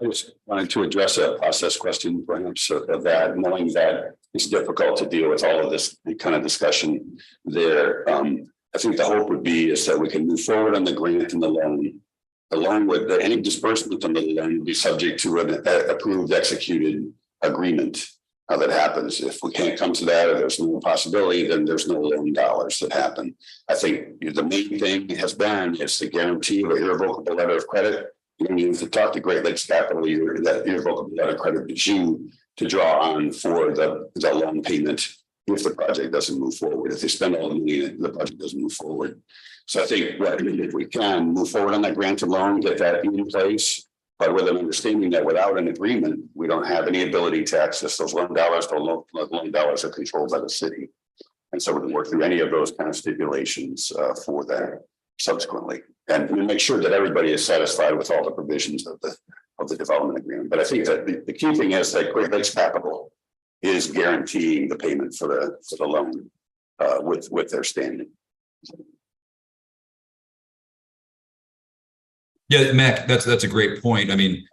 I just wanted to address a process question, perhaps, of that, knowing that it's difficult to deal with all of this kind of discussion there. I think the hope would be is that we can move forward on the grant and the loan. Along with any disbursement on the loan will be subject to an approved executed agreement that happens. If we can't come to that, or there's no possibility, then there's no loan dollars that happen. I think the main thing has been is the guarantee of an irrevocable letter of credit. You need to talk to Great Lakes Capital, that irrevocable letter of credit is you to draw on for the loan payment if the project doesn't move forward. If they spend all the money, the project doesn't move forward. So I think if we can move forward on that grant and loan, get that in place, but with an understanding that without an agreement, we don't have any ability to access those loan dollars. The loan dollars are controlled by the city. And so we can work through any of those kind of stipulations for that subsequently. And we make sure that everybody is satisfied with all the provisions of the development agreement. But I think that the key thing is that Great Lakes Capital is guaranteeing the payment for the loan with their standing. Yeah, Mac, that's a great point. I mean,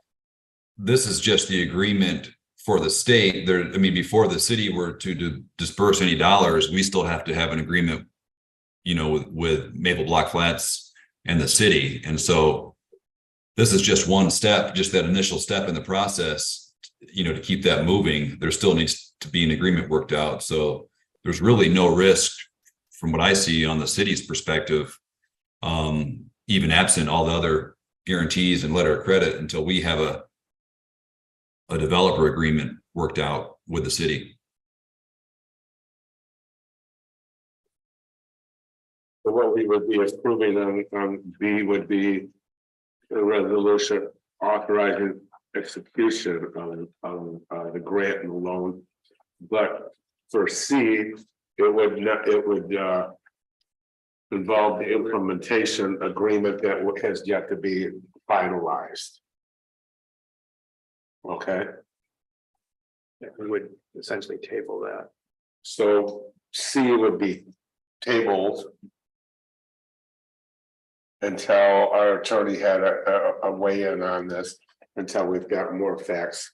this is just the agreement for the state there. I mean, before the city were to disperse any dollars, we still have to have an agreement, you know, with Maple Block Flats and the city. And so this is just one step, just that initial step in the process, you know, to keep that moving. There still needs to be an agreement worked out. So there's really no risk from what I see on the city's perspective, even absent all the other guarantees and letter of credit until we have a developer agreement worked out with the city. So what we would be approving on B would be a resolution authorizing execution on the grant and the loan. But for C, it would not, it would involve the implementation agreement that has yet to be finalized. Okay. We would essentially table that. So C would be tabled until our attorney had a weigh in on this, until we've got more facts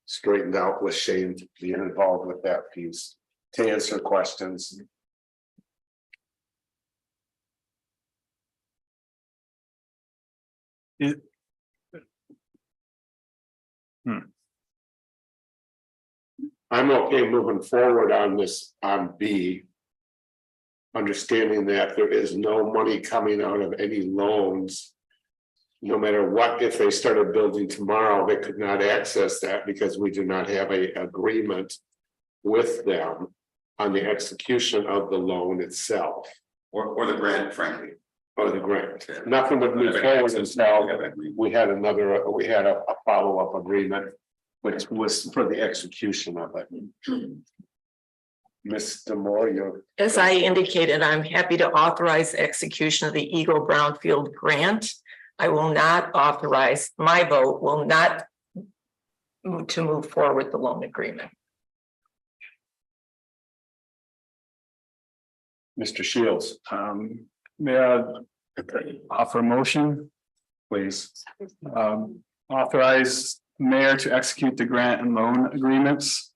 straightened out with Shane being involved with that piece to answer questions. I'm okay moving forward on this on B. Understanding that there is no money coming out of any loans. No matter what, if they started building tomorrow, they could not access that because we do not have a agreement with them on the execution of the loan itself. Or the grant, frankly. Or the grant. Nothing would move forward until we had a follow-up agreement, which was for the execution of it. Mr. Moore, you're. As I indicated, I'm happy to authorize execution of the Eagle Brownfield grant. I will not authorize, my vote will not move forward the loan agreement. Mr. Shields, May I offer a motion? please. Authorize mayor to execute the grant and loan agreements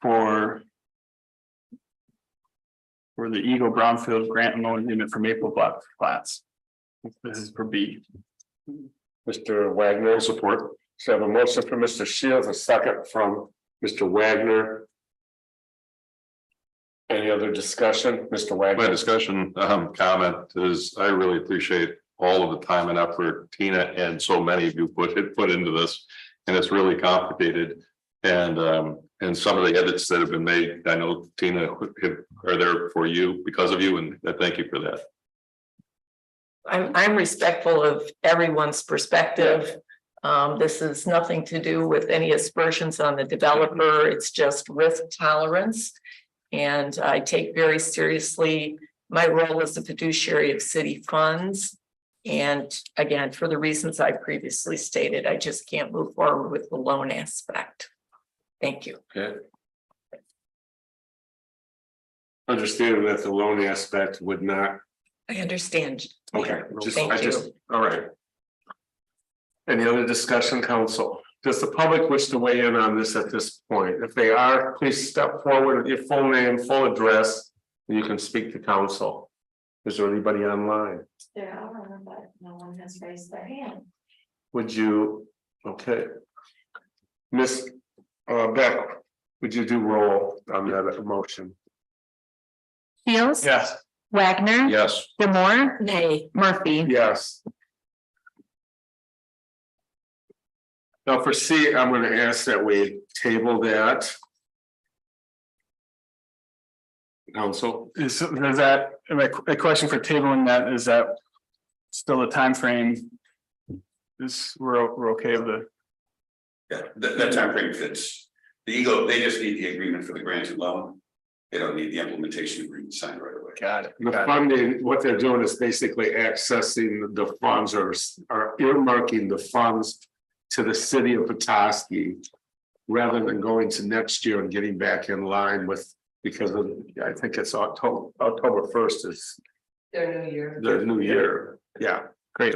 for the Eagle Brownfield grant and loan agreement for Maple Block Flats. This is for B. Mr. Wagner, support. So I have a motion from Mr. Shields, a second from Mr. Wagner. Any other discussion, Mr. My Wagner? discussion, comment is, I really appreciate all of the time and effort Tina and so many of you put into this. And it's really complicated. And some of the edits that have been made, I know Tina are there for you, because of you, and I thank you for that. I'm respectful of everyone's perspective. This is nothing to do with any aspersions on the developer. It's just risk tolerance. And I take very seriously my role as the fiduciary of city funds. And again, for the reasons I previously stated, I just can't move forward with the loan aspect. Thank you. Okay. Understanding that the loan aspect would not. I understand. Okay, Thank you. all right. Any other discussion, council? Does the public wish to weigh in on this at this point? If they are, please step forward with your full name, full address, and you can speak to council. Is there anybody online? There are, but no one has raised their hand. Would you, okay. Miss Beck, would you do roll on that motion? Shields. Yes. Wagner. Yes. Demore. Nay. Murphy. Yes. Now for C, I'm going to ask that we table that. Council, Does that, a question for tabling that, is that still a time frame? We're okay with the. Yeah, that timeframe fits. The Eagle, they just need the agreement for the grant and loan. They don't need the implementation agreement signed right away. Got it. the funding, what they're doing is basically accessing the funds or earmarking the funds to the city of Petoskey rather than going to next year and getting back in line with, because of, I think it's October 1st is Their new year. the new year. Yeah, Great,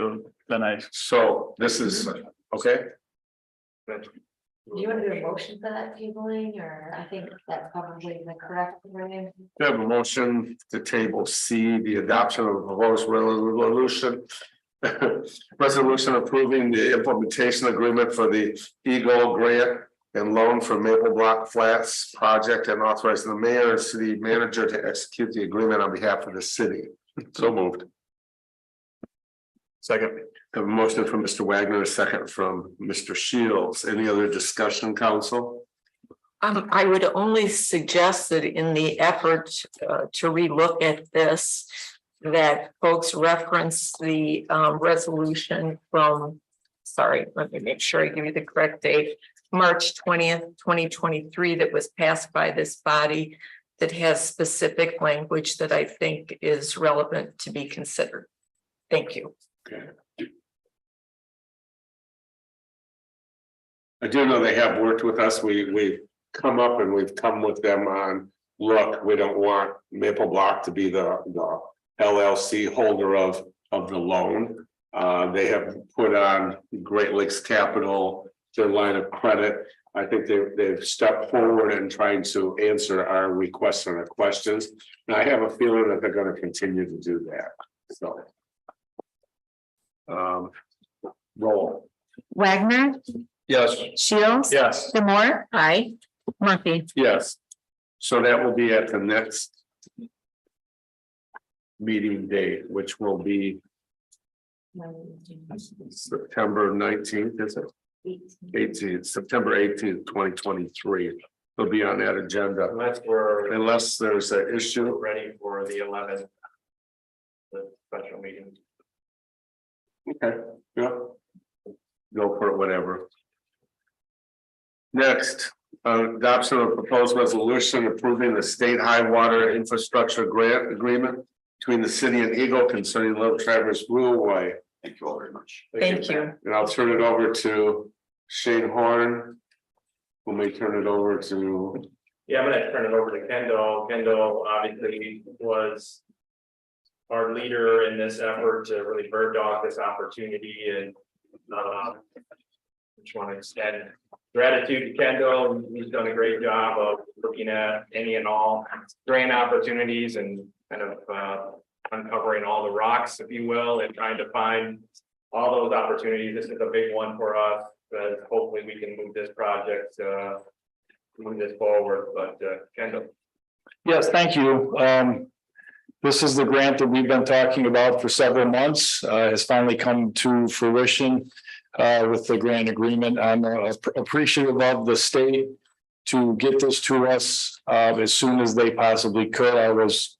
then So this is, okay, Do you want to do a motion for that tabling, or I think that's probably the correct way? we have a motion to table C, the adoption of a proposed resolution. Resolution approving the implementation agreement for the Eagle Grant and loan for Maple Block Flats project and authorizing the mayor and city manager to execute the agreement on behalf of the city. So moved. Second. Have a motion from Mr. Wagner, a second from Mr. Shields. Any other discussion, council? I would only suggest that in the effort to relook at this, that folks reference the resolution from, sorry, let me make sure I give you the correct date, March 20th, 2023, that was passed by this body that has specific language that I think is relevant to be considered. Thank you. Okay. I do know they have worked with us. We've come up and we've come with them on, look, we don't want Maple Block to be the LLC holder of the loan. They have put on Great Lakes Capital, their line of credit. I think they've stepped forward in trying to answer our requests and our questions. And I have a feeling that they're going to continue to do that. So. Roll. Wagner, Yes. Shields. yes. Demore, Aye. Murphy. Yes. So that will be at the next meeting date, which will be September 19th, is it? 18th, September 18th, 2023. It'll be on that agenda unless there's an issue. Ready for the 11th. The special meeting. Okay, yeah. Go for it, whatever. Next, adoption of proposed resolution approving the state high water infrastructure grant agreement between the city and Eagle concerning Little Traverse Blueway. Thank you all very much. Thank you. And I'll turn it over to Shane Horn. Who may turn it over to. Yeah, I'm gonna turn it over to Kendall. Kendall obviously was our leader in this effort to really bird dog this opportunity, and just want to extend gratitude to Kendall. He's done a great job of looking at any and all grant opportunities and kind of uncovering all the rocks, if you will, and trying to find all those opportunities. This is a big one for us, but hopefully we can move this project, move this forward. But Kendall. Yes, thank you. This is the grant that we've been talking about for several months, has finally come to fruition with the grant agreement. I'm appreciative of the state to get this to us as soon as they possibly could. I was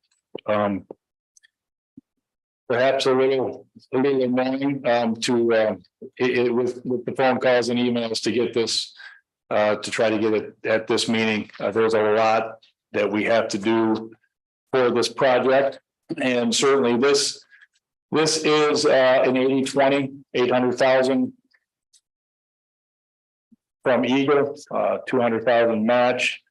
perhaps a little annoying with the phone calls and emails to get this to try to get it at this meeting. There's a lot that we have to do for this project, and certainly this is an 80-20, 800,000 from Eagle, 200,000 match.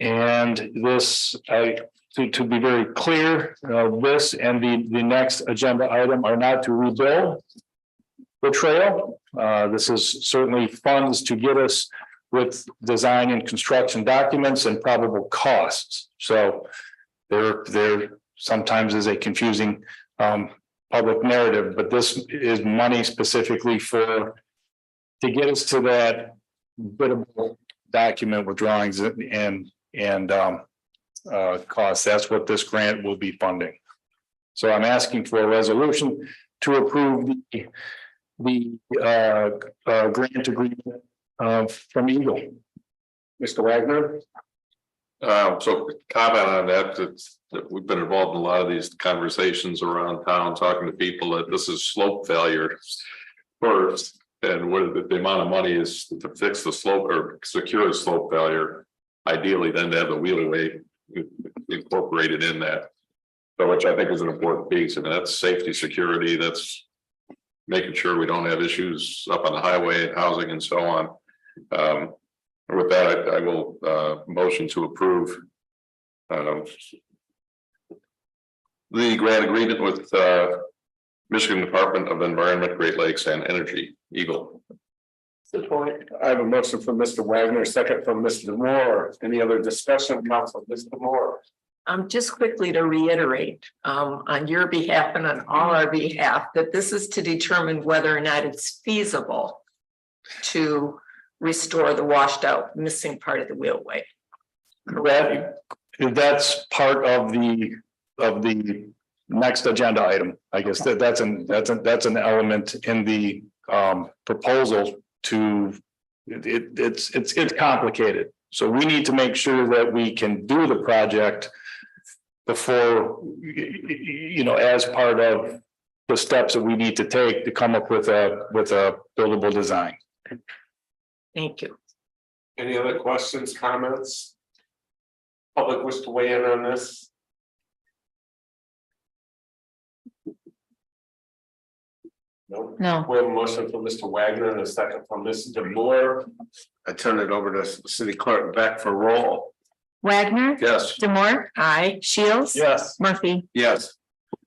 And this, to be very clear, this and the next agenda item are not to rebuild the trail. This is certainly funds to get us with design and construction documents and probable costs. So there sometimes is a confusing public narrative, but this is money specifically to get us to that biddable document with drawings and costs. That's what this grant will be funding. So I'm asking for a resolution to approve the grant agreement from Eagle. Mr. Wagner. So comment on that we've been involved in a lot of these conversations around town, talking to people that this is slope failure first. And what the amount of money is to fix the slope or secure a slope failure. Ideally, then to have the wheelway incorporated in that. So which I think is an important piece. I mean, that's safety, security, that's making sure we don't have issues up on the highway and housing and so on. With that, I will motion to approve the grant agreement with Michigan Department of Environment, Great Lakes and Energy, Eagle. Support. I have a motion from Mr. Wagner, second from Mr. Moore. Any other discussion, council? Mr. Moore? Just quickly to reiterate, on your behalf and on all our behalf, that this is to determine whether or not it's feasible to restore the washed out missing part of the wheelway. That's part of the next agenda item. I guess that's an element in the proposal to, it's complicated. So we need to make sure that we can do the project before, as part of the steps that we need to take to come up with a buildable design. Thank you. Any other questions, comments? Public wish to weigh in on this? No. We have a motion from Mr. Wagner and a second from Mr. Moore. I turn it over to City Clerk Beck for roll. Wagner, Yes. Demore, Aye. Shields. Yes. Murphy. Yes.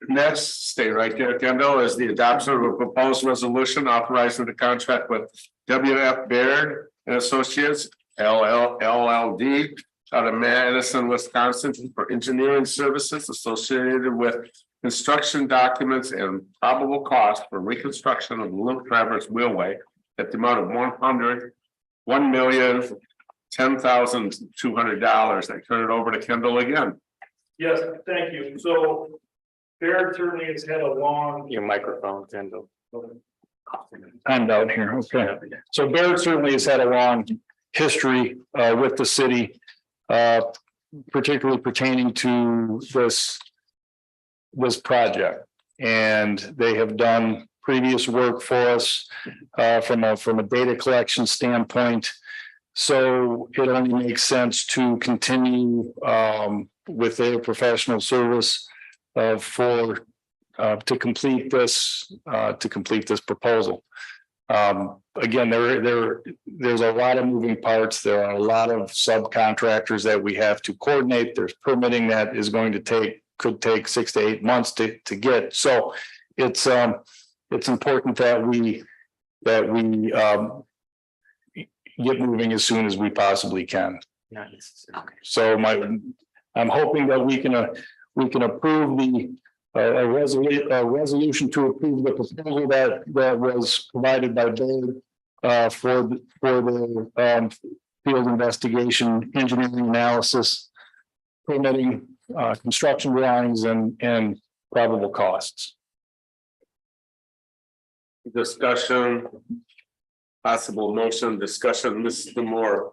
Next, stay right there, Kendall, is the adoption of a proposed resolution authorizing the contract with WF Baird and Associates LLD out of Madison, Wisconsin for engineering services associated with construction documents and probable cost for reconstruction of the Little Traverse Wheelway at the amount of $110,200. I turn it over to Kendall again. Yes, thank you. So Baird certainly has had a long. Your microphone, Kendall. I'm down here, okay. So Baird certainly has had a long history with the city, particularly pertaining to this project. And they have done previous work for us from a data collection standpoint. So it only makes sense to continue with their professional service to complete this proposal. Again, there's a lot of moving parts. There are a lot of subcontractors that we have to coordinate. There's permitting that is going to could take 6 to 8 months to get. So it's important that we get moving as soon as we possibly can. So I'm hoping that we can approve a resolution to approve the proposal that was provided by Baird for the field investigation, engineering analysis, permitting, construction drawings and probable costs. Discussion, possible motion, discussion, Mr. Moore.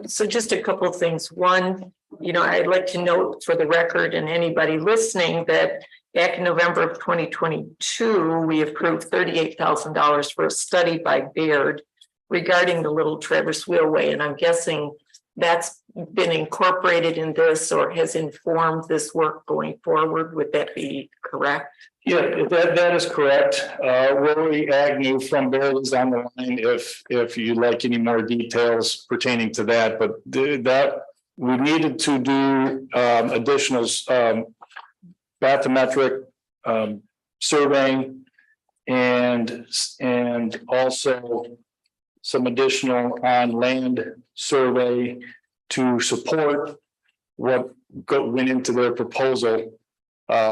So just a couple of things. One, I'd like to note for the record and anybody listening that back in November of 2022, we approved $38,000 for a study by Baird regarding the Little Traverse Wheelway. And I'm guessing that's been incorporated in this or has informed this work going forward. Would that be correct? Yeah, that is correct. Rory Agnew from Baird is on the line if you'd like any more details pertaining to that, but that we needed to do additional bathymetric surveying and also some additional on land survey to support what went into their proposal.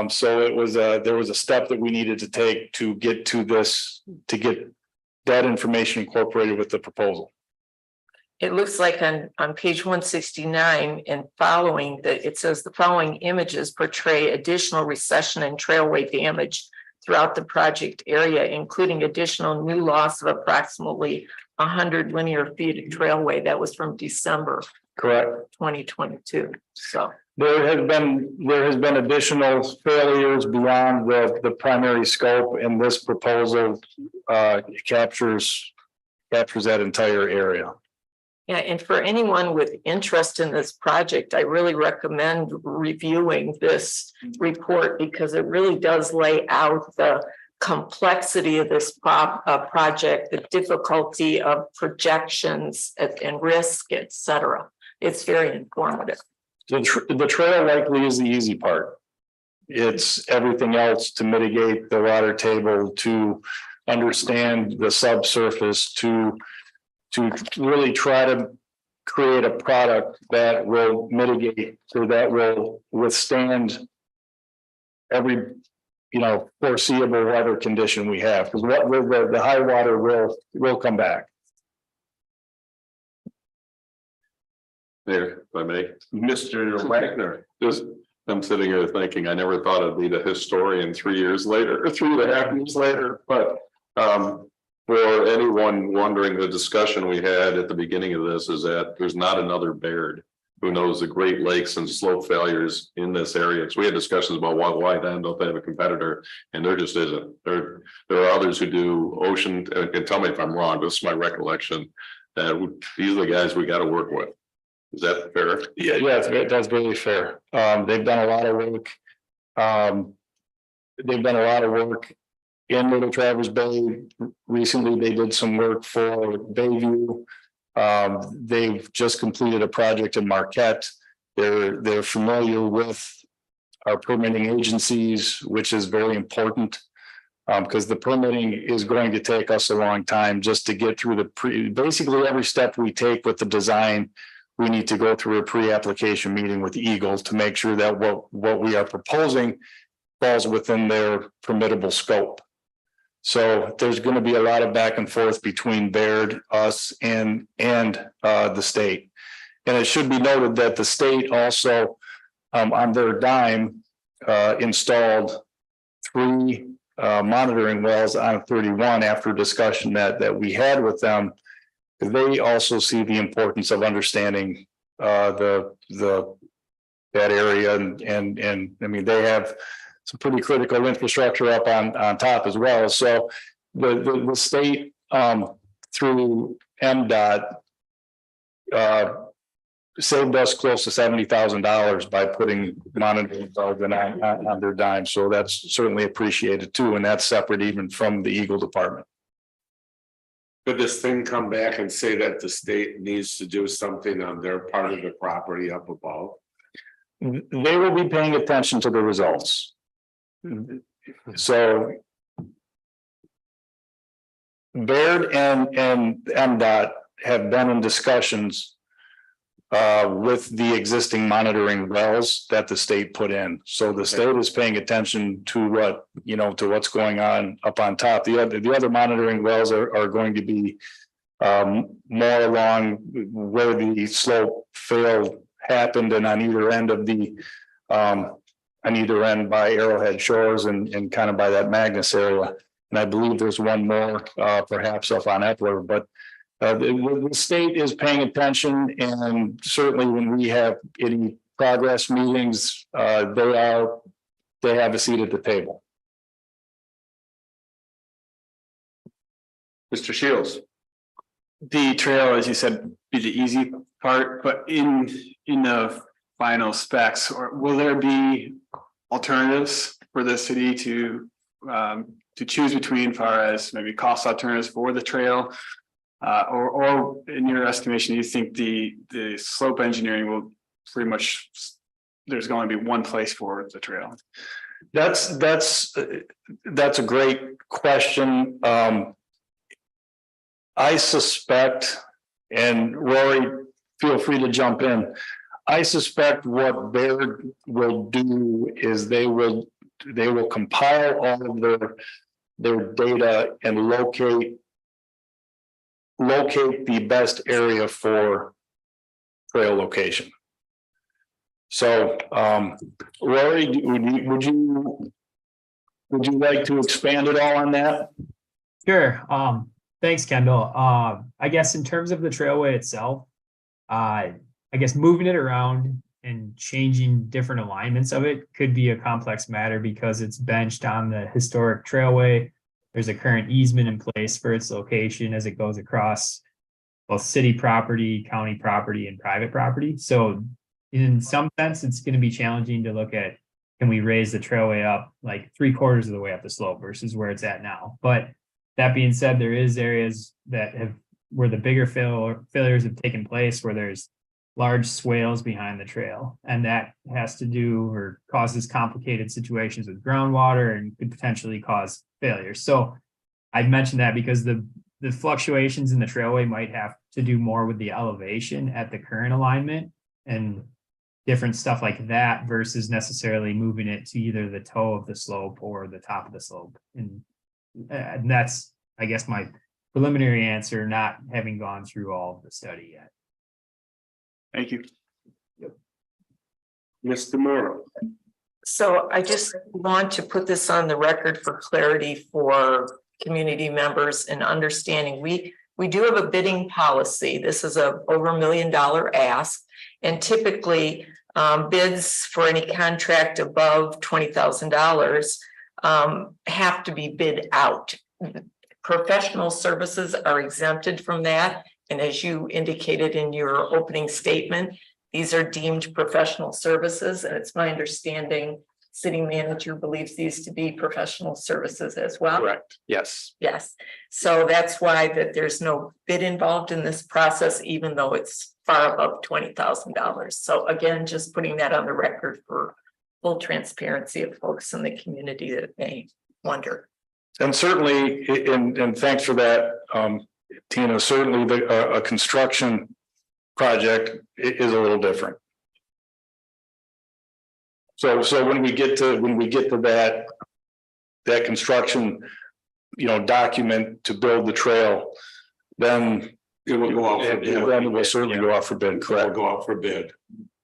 So there was a step that we needed to take to get to this, to get that information incorporated with the proposal. It looks like on page 169 and following that it says the following images portray additional recession and trailway damage throughout the project area, including additional new loss of approximately 100 linear feet of trailway. That was from December. Correct. 2022. So there has been additional failures beyond the primary scope, and this proposal captures that entire area. yeah, and for anyone with interest in this project, I really recommend reviewing this report because it really does lay out the complexity of this project, the difficulty of projections and risk, etc. It's very informative. The trail likely is the easy part. it's everything else to mitigate the water table, to understand the subsurface, to really try to create a product that will mitigate or that will withstand every, foreseeable weather condition we have, because the high water will come back. There, if I may, Mr. Wagner. I'm sitting here thinking, I never thought I'd be the historian 3 years later, or 3.5 years later, but for anyone wondering, the discussion we had at the beginning of this is that there's not another Baird who knows the Great Lakes and slope failures in this area. Because we had discussions about why then don't they have a competitor, and there just isn't. There are others who do ocean, and tell me if I'm wrong, this is my recollection, that these are the guys we got to work with. Is that fair? Yeah, that's very fair. They've done a lot of work. They've done a lot of work in Little Traverse Bay. Recently, they did some work for Bayview. They've just completed a project in Marquette. They're familiar with our permitting agencies, which is very important. Because the permitting is going to take us a long time just to get through basically every step we take with the design. We need to go through a pre-application meeting with Eagle to make sure that what we are proposing falls within their permittable scope. So there's going to be a lot of back and forth between Baird, us, and the state. And it should be noted that the state also, on their dime, installed 3 monitoring wells on 31 after discussion that we had with them. They also see the importance of understanding that area, and I mean, they have some pretty critical infrastructure up on top as well. So the state through MDOT saved us close to $70,000 by putting monitoring wells on their dime. So that's certainly appreciated too, and that's separate even from the Eagle department. Could this thing come back and say that the state needs to do something on their part of the property up above? They will be paying attention to the results. So Baird and MDOT have been in discussions with the existing monitoring wells that the state put in. So the state is paying attention to what's going on up on top. The other monitoring wells are going to be more along where the slope fail happened and on either end of on either end by Arrowhead Shores and kind of by that Magnus area. And I believe there's one more perhaps up on Epler, but the state is paying attention, and certainly when we have any progress meetings, they have a seat at the table. Mr. Shields. The trail, as you said, be the easy part, but in the final specs, or will there be alternatives for the city to choose between, far as maybe cost alternatives for the trail? Or in your estimation, you think the slope engineering will pretty much, there's going to be one place for the trail? That's a great question. I suspect, and Rory, feel free to jump in. I suspect what Baird will do is they will compile all of their data and locate the best area for trail location. So, Rory, would you like to expand at all on that? Sure. Thanks, Kendall. I guess in terms of the trailway itself, I guess moving it around and changing different alignments of it could be a complex matter because it's benched on the historic trailway. There's a current easement in place for its location as it goes across both city property, county property, and private property. So in some sense, it's going to be challenging to look at, can we raise the trailway up like 3/4 of the way up the slope versus where it's at now? But that being said, there is areas that where the bigger failures have taken place, where there's large swales behind the trail. And that has to do or causes complicated situations with groundwater and could potentially cause failures. So I mentioned that because the fluctuations in the trailway might have to do more with the elevation at the current alignment and different stuff like that versus necessarily moving it to either the toe of the slope or the top of the slope. And that's, I guess, my preliminary answer, not having gone through all of the study yet. Thank you. Mr. Morrow. So I just want to put this on the record for clarity for community members and understanding. We do have a bidding policy. This is a over $1 million ask. And typically bids for any contract above $20,000 have to be bid out. Professional services are exempted from that. And as you indicated in your opening statement, these are deemed professional services. And it's my understanding city manager believes these to be professional services as well. Correct. Yes. Yes. So that's why that there's no bid involved in this process, even though it's far above $20,000. So again, just putting that on the record for full transparency of folks in the community that may wonder. And certainly, and thanks for that, Tina, certainly a construction project is a little different. So when we get to that construction, document to build the trail, then It will go out for bid. Then it will certainly go out for bid, correct? It will go out for bid.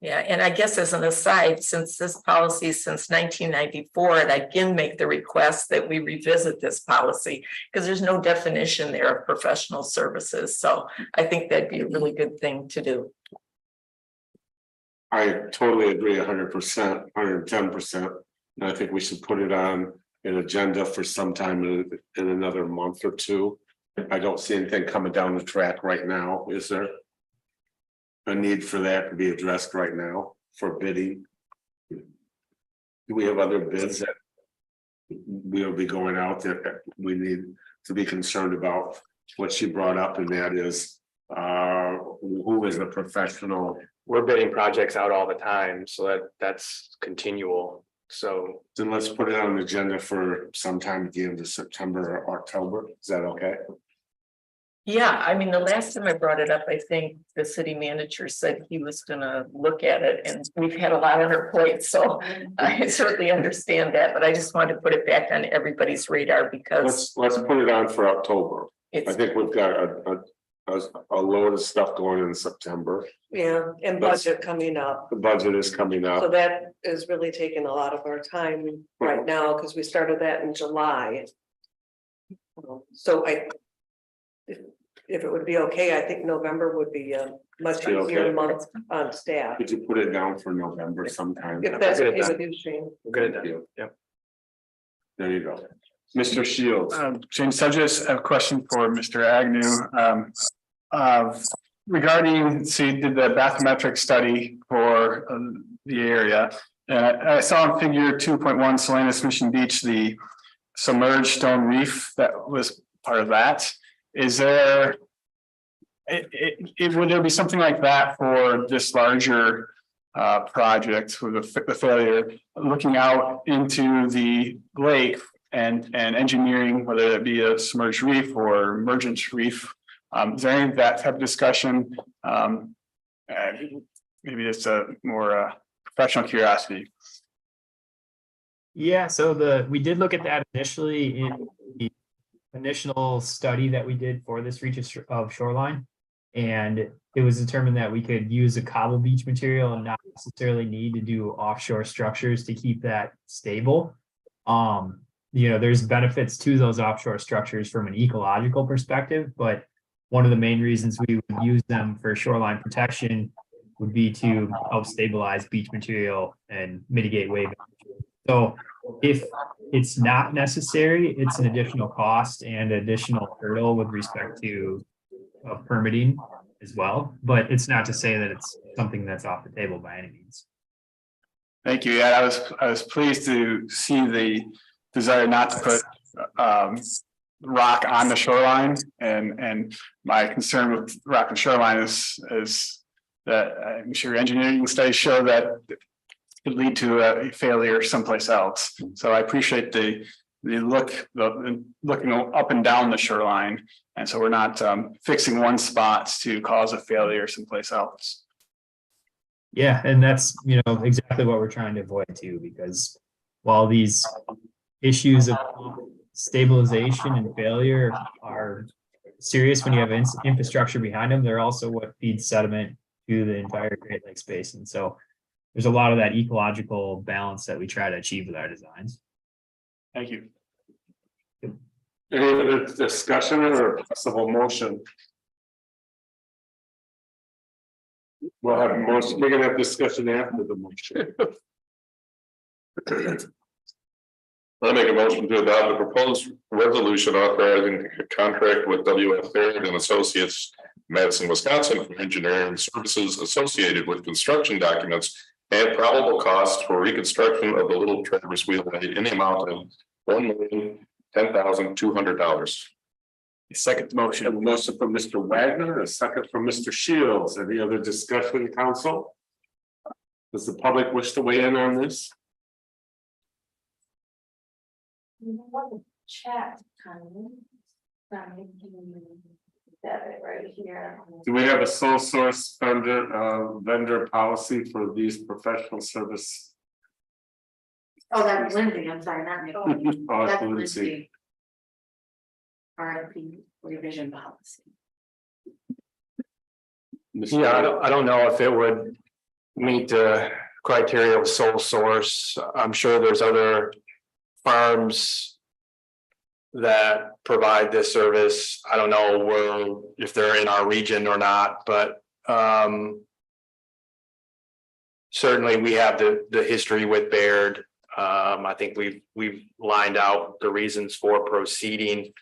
Yeah, and I guess as an aside, since this policy is since 1994, and I again make the request that we revisit this policy because there's no definition there of professional services. So I think that'd be a really good thing to do. I totally agree 100%, 110%. And I think we should put it on an agenda for sometime in another month or two. I don't see anything coming down the track right now, is there? A need for that to be addressed right now for bidding? Do we have other bids that we'll be going out that we need to be concerned about? What she brought up, and that is who is a professional? We're bidding projects out all the time, so that's continual. So then let's put it on the agenda for sometime at the end of September or October. Is that okay? Yeah, I mean, the last time I brought it up, I think the city manager said he was gonna look at it, and we've had a lot on our plate, so I certainly understand that, but I just wanted to put it back on everybody's radar because Let's put it on for October. I it's, think we've got a load of stuff going in September. Yeah, and budget coming up. The budget is coming So up. that is really taking a lot of our time right now, because we started that in July. So if it would be okay, I think November would be a much Be okay. easier month on staff. Could you put it down for November sometime? If that's okay with you, Shane. we're good at that. Yep. There you go. Mr. Shields. James Sedgwick, I have a question for Mr. Agnew. Regarding, so you did the bathymetric study for the area. And I saw in figure 2.1 Salinas Mission Beach, the submerged stone reef that was part of that. Is there, would there be something like that for this larger project with the failure, looking out into the lake and engineering, whether it be a submerged reef or emergent reef? Is there any of that type of discussion? Maybe it's a more professional curiosity. Yeah, so we did look at that initially in the initial study that we did for this reach of shoreline. And it was determined that we could use a cobble beach material and not necessarily need to do offshore structures to keep that stable. There's benefits to those offshore structures from an ecological perspective, but one of the main reasons we would use them for shoreline protection would be to help stabilize beach material and mitigate wave. So if it's not necessary, it's an additional cost and additional hurdle with respect to permitting as well. But it's not to say that it's something that's off the table by any means. Thank you. Yeah, I was pleased to see the desire not to put rock on the shoreline, and my concern with rock and shoreline is that I'm sure engineering studies show that could lead to a failure someplace else. So I appreciate the looking up and down the shoreline. And so we're not fixing one spot to cause a failure someplace else. Yeah, and that's, exactly what we're trying to avoid too, because while these issues of stabilization and failure are serious when you have infrastructure behind them, they're also what feeds sediment to the entire Great Lakes Basin. So there's a lot of that ecological balance that we try to achieve with our designs. Thank you. Any other discussion or possible motion? We'll have a motion, we're gonna have discussion after the motion. I make a motion to adopt the proposed resolution authorizing a contract with WF Baird and Associates, Madison, Wisconsin, for engineering services associated with construction documents and probable costs for reconstruction of the Little Traverse Wheelway in the amount of $1,010,200. Second motion. A motion from Mr. Wagner, a second from Mr. Shields. Any other discussion, council? Does the public wish to weigh in on this? Chat. Right here. Do we have a sole source vendor policy for these professional service? Oh, that was Lindsay, I'm sorry, not me. Oh, That's Lindsay. Lindsay. RFP revision policy. Yeah, I don't know if it would meet the criteria of sole source. I'm sure there's other firms that provide this service. I don't know if they're in our region or not, but certainly we have the history with Baird. I think we've lined out the reasons for proceeding.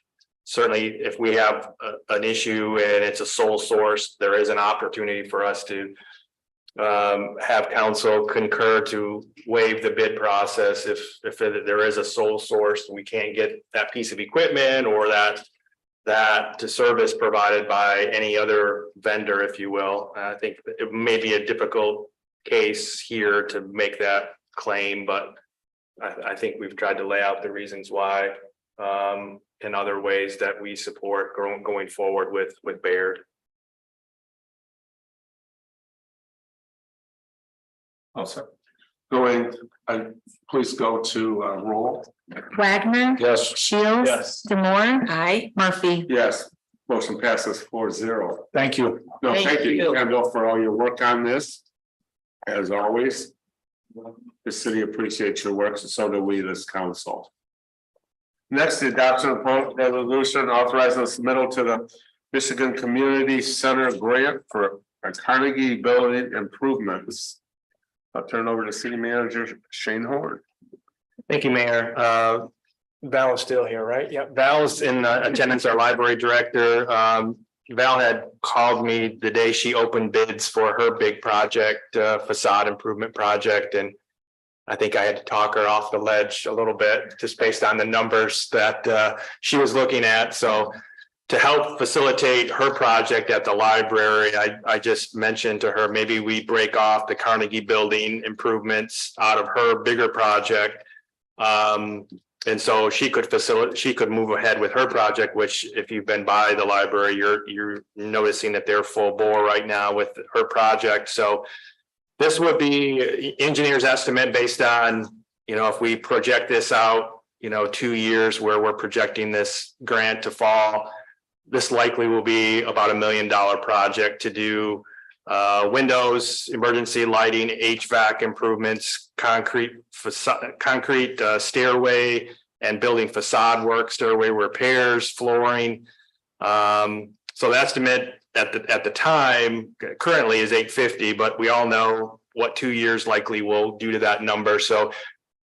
Certainly, if we have an issue and it's a sole source, there is an opportunity for us to have council concur to waive the bid process if there is a sole source, we can't get that piece of equipment or that to service provided by any other vendor, if you will. I think it may be a difficult case here to make that claim, but I think we've tried to lay out the reasons why in other ways that we support going forward with Baird. Also, please go to roll. Wagner. Yes. Shields. Yes. Demore. Aye. Murphy. Yes, motion passes 4-0. Thank you. No, Thank thank you, you. Kendall, for all your work on this. As always. The city appreciates your work, and so do we, this council. Next, the adoption of resolution authorizing the submittal to the Michigan Community Center grant for a Carnegie building improvements. I'll turn it over to City Manager Shane Horn. Thank you, Mayor. Val is still here, right? Yeah, Val's in attendance, our library director. Val had called me the day she opened bids for her big project, facade improvement project, and I think I had to talk her off the ledge a little bit just based on the numbers that she was looking at. So to help facilitate her project at the library, I just mentioned to her, maybe we break off the Carnegie building improvements out of her bigger project. And so she could move ahead with her project, which if you've been by the library, you're noticing that they're full bore right now with her project. So this would be engineer's estimate based on, if we project this out, 2 years where we're projecting this grant to fall. This likely will be about $1 million project to do windows, emergency lighting, HVAC improvements, concrete stairway and building facade work, stairway repairs, flooring. So the estimate at the time currently is $850, but we all know what 2 years likely will do to that number. So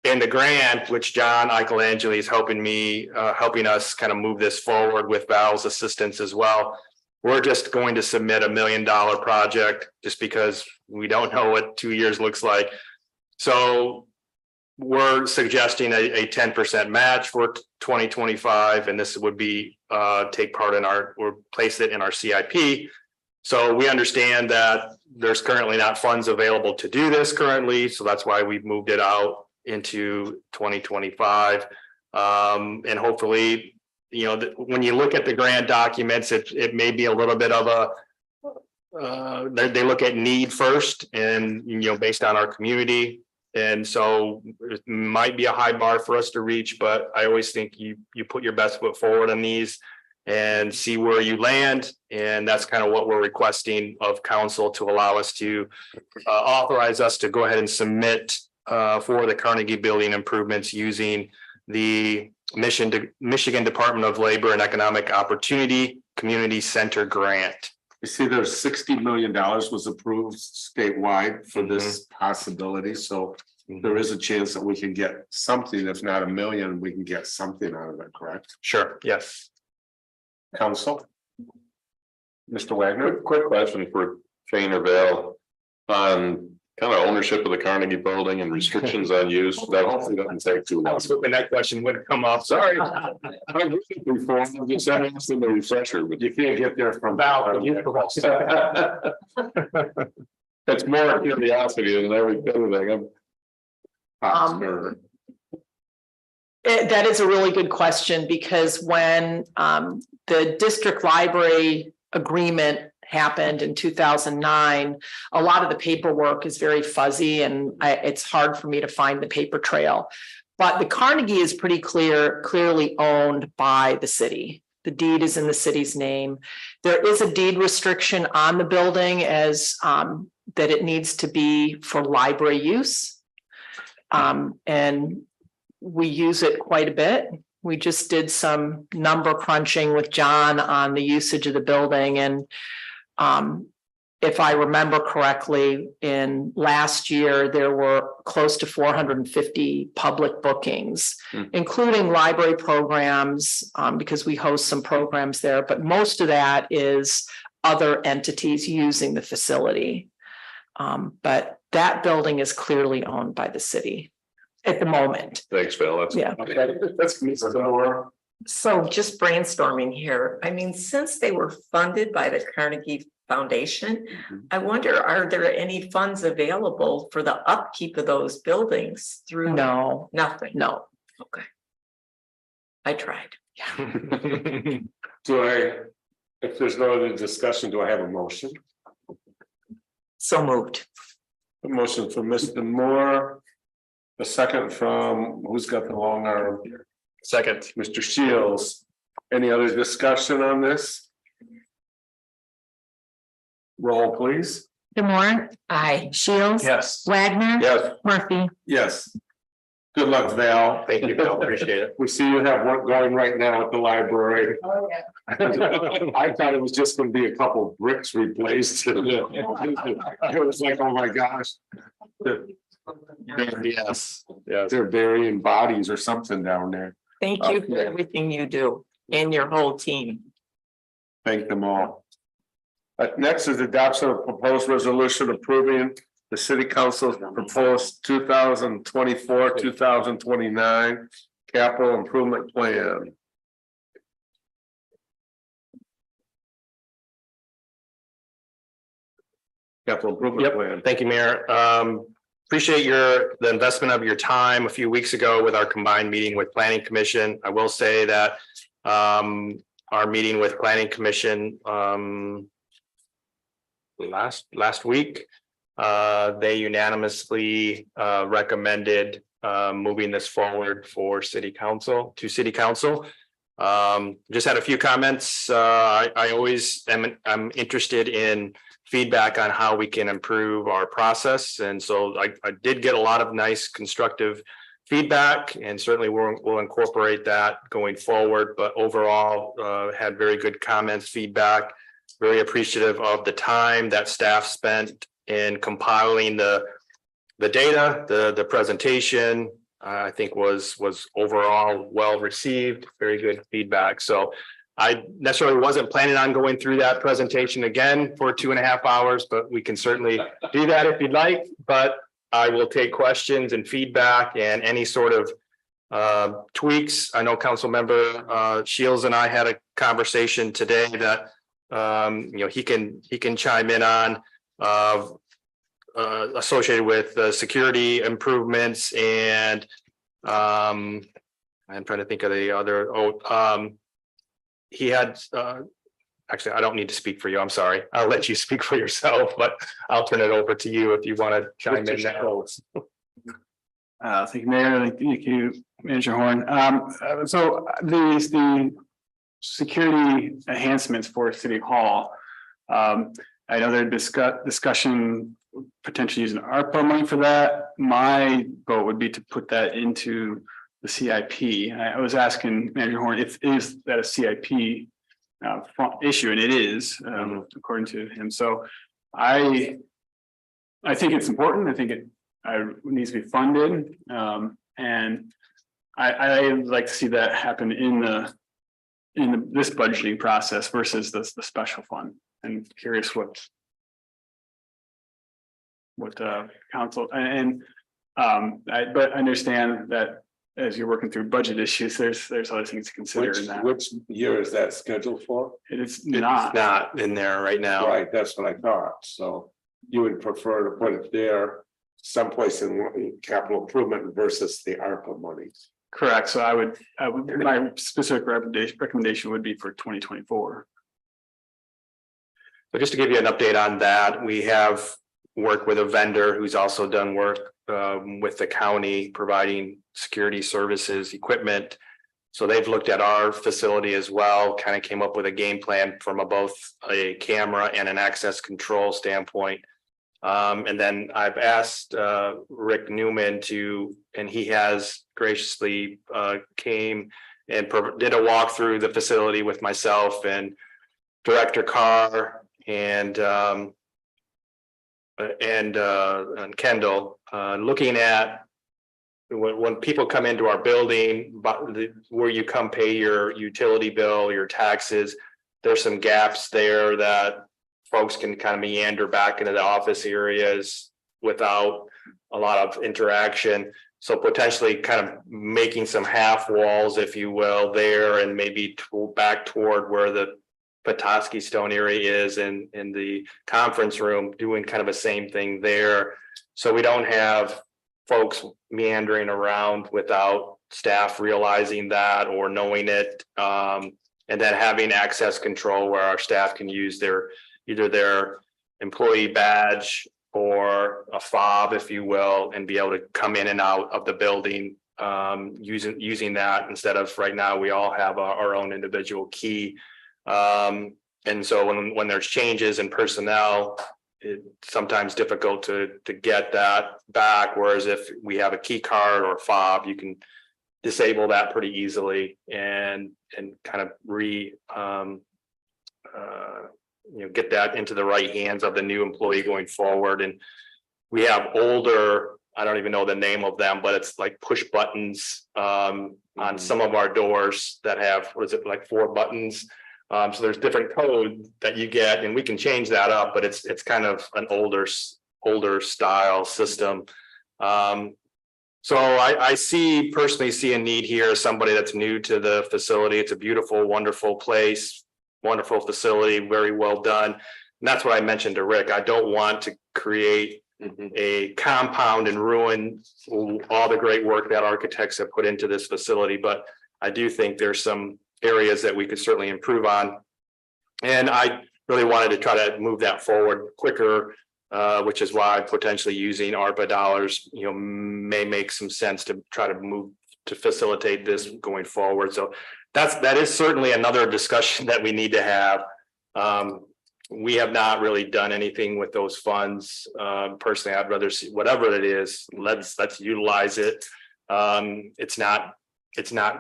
in the grant, which John Eichelangeli is helping us kind of move this forward with Val's assistance as well. We're just going to submit $1 million project just because we don't know what 2 years looks like. So we're suggesting a 10% match for 2025, and this would be take part in or place it in our CIP. So we understand that there's currently not funds available to do this currently, so that's why we've moved it out into 2025. And hopefully, you know, when you look at the grant documents, it may be a little bit of a they look at need first, and you know, based on our community. And so it might be a high bar for us to reach, but I always think you put your best foot forward on these and see where you land. And that's kind of what we're requesting of council, to allow us to authorize us to go ahead and submit for the Carnegie Building improvements using the Michigan Department of Labor and Economic Opportunity Community Center grant. You see, there's $60 million was approved statewide for this possibility, so there is a chance that we can get something. If not $1 million, we can get something out of it, correct? Sure, yes. Council? Mr. Wagner? Quick question for Shane or Val on kind of ownership of the Carnegie Building and restrictions on use. That hopefully doesn't take too I long. was hoping that question wouldn't come up. Sorry. I've heard it before. I'm just asking the refresher, but You can't get there from. it's more curiosity than everything. That is a really good question, because when the district library agreement happened in 2009, a lot of the paperwork is very fuzzy, and it's hard for me to find the paper trail. But the Carnegie is pretty clearly owned by the city. The deed is in the city's name. There is a deed restriction on the building as that it needs to be for library use. And we use it quite a bit. We just did some number crunching with John on the usage of the building, and if I remember correctly, in last year, there were close to 450 public bookings, including library programs, because we host some programs there, but most of that is other entities using the facility. But that building is clearly owned by the city at the moment. Thanks, Phil. That's So just brainstorming here, I mean, since they were funded by the Carnegie Foundation, I wonder, are there any funds available for the upkeep of those buildings through? No, nothing. No. Okay. I tried. If there's no other discussion, do I have a motion? So moved. A motion from Mr. Moore. A second from, who's got the long arm? Second. Mr. Shields. Any other discussion on this? Roll, please. Demore, Aye. Shields. Yes. Wagner. Yes. Murphy. Yes. Good luck, Val. Thank you, Bill. Appreciate it. We see you have work going right now at the library. Oh, yeah. I thought it was just gonna be a couple bricks replaced. It was like, oh my gosh. Yes. They're burying bodies or something down there. Thank you for everything you do and your whole team. Thank them all. Next is adoption of proposed resolution approving the city council's proposed 2024-2029 capital improvement plan. Capital improvement plan. Thank you, Mayor. Appreciate the investment of your time a few weeks ago with our combined meeting with Planning Commission. I will say that our meeting with Planning Commission last week, they unanimously recommended moving this forward for city council. Just had a few comments. I always I'm interested in feedback on how we can improve our process. And so I did get a lot of nice constructive feedback, and certainly we'll incorporate that going forward. But overall, had very good comments, feedback, very appreciative of the time that staff spent in compiling the data, the presentation. I think was overall well received, very good feedback. So I necessarily wasn't planning on going through that presentation again for 2.5 hours, but we can certainly do that if you'd like. But I will take questions and feedback and any sort of tweaks. I know Council Member Shields and I had a conversation today that he can chime in on. associated with security improvements and I'm trying to think of the other, he had, actually, I don't need to speak for you. I'm sorry. I'll let you speak for yourself, but I'll turn it over to you if you want to chime in now. Thank you, Mayor. Thank you, Manager Horn. So the security enhancements for City Hall. I know there discussion potentially using ARPA money for that. My vote would be to put that into the CIP. I was asking Manager Horn if is that a CIP issue, and it is according to him. So I think it's important. I think it needs to be funded, and I'd like to see that happen in this budgeting process versus the special fund. And curious what council but I understand that as you're working through budget issues, there's other things to consider in that. Which year is that scheduled for? It's Not in there right now. Right, that's what I thought. So you would prefer to put it there someplace in capital improvement versus the ARPA money. Correct. So I would my specific recommendation would be for 2024. So just to give you an update on that, we have worked with a vendor who's also done work with the county providing security services, equipment. So they've looked at our facility as well, kind of came up with a game plan from both a camera and an access control standpoint. And then I've asked Rick Newman and he has graciously came and did a walk through the facility with myself and Director Carr and Kendall, looking at when people come into our building, where you come pay your utility bill, your taxes, there's some gaps there that folks can kind of meander back into the office areas without a lot of interaction. So potentially kind of making some half walls, if you will, there and maybe back toward where the Petoskey Stone area is in the conference room, doing kind of the same thing there. So we don't have folks meandering around without staff realizing that or knowing it. And then having access control where our staff can use either their employee badge or a fob, if you will, and be able to come in and out of the building using that instead of right now, we all have our own individual key. And so when there's changes in personnel, it's sometimes difficult to get that back. Whereas if we have a key card or fob, you can disable that pretty easily and kind of get that into the right hands of the new employee going forward. And we have older, I don't even know the name of them, but it's like push buttons on some of our doors that have, what is it, like 4 buttons. So there's different code that you get, and we can change that up, but it's kind of an older style system. So I personally see a need here, somebody that's new to the facility. It's a beautiful, wonderful place, wonderful facility, very well done. And that's what I mentioned to Rick. I don't want to create a compound and ruin all the great work that architects have put into this facility, but I do think there's some areas that we could certainly improve on. And I really wanted to try to move that forward quicker, which is why potentially using ARPA dollars, may make some sense to try to move to facilitate this going forward. So that is certainly another discussion that we need to have. We have not really done anything with those funds. Personally, I'd rather see whatever it is, let's utilize it. It's not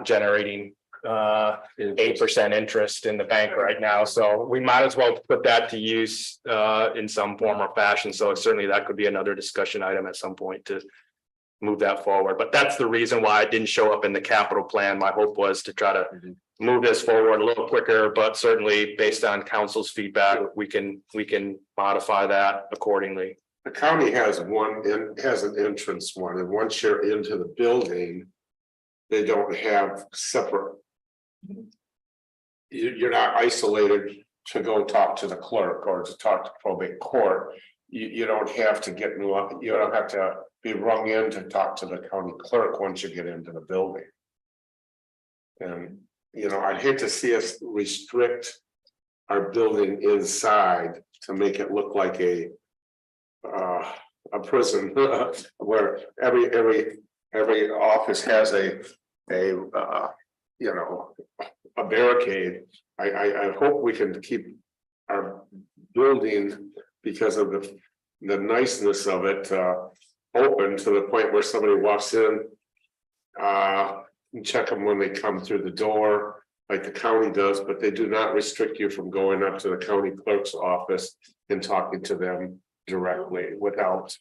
generating 8% interest in the bank right now, so we might as well put that to use in some form or fashion. So certainly that could be another discussion item at some point to move that forward. But that's the reason why it didn't show up in the capital plan. My hope was to try to move this forward a little quicker, but certainly based on council's feedback, we can modify that accordingly. The county has an entrance one, and once you're into the building, they don't have separate. You're not isolated to go talk to the clerk or to talk to probate court. you don't have to get you don't have to be rung in to talk to the county clerk once you get into the building. And, I'd hate to see us restrict our building inside to make it look like a prison where every office has a barricade. I hope we can keep our building because of the niceness of it open to the point where somebody walks in. And check them when they come through the door, like the county does, but they do not restrict you from going up to the county clerk's office and talking to them directly without.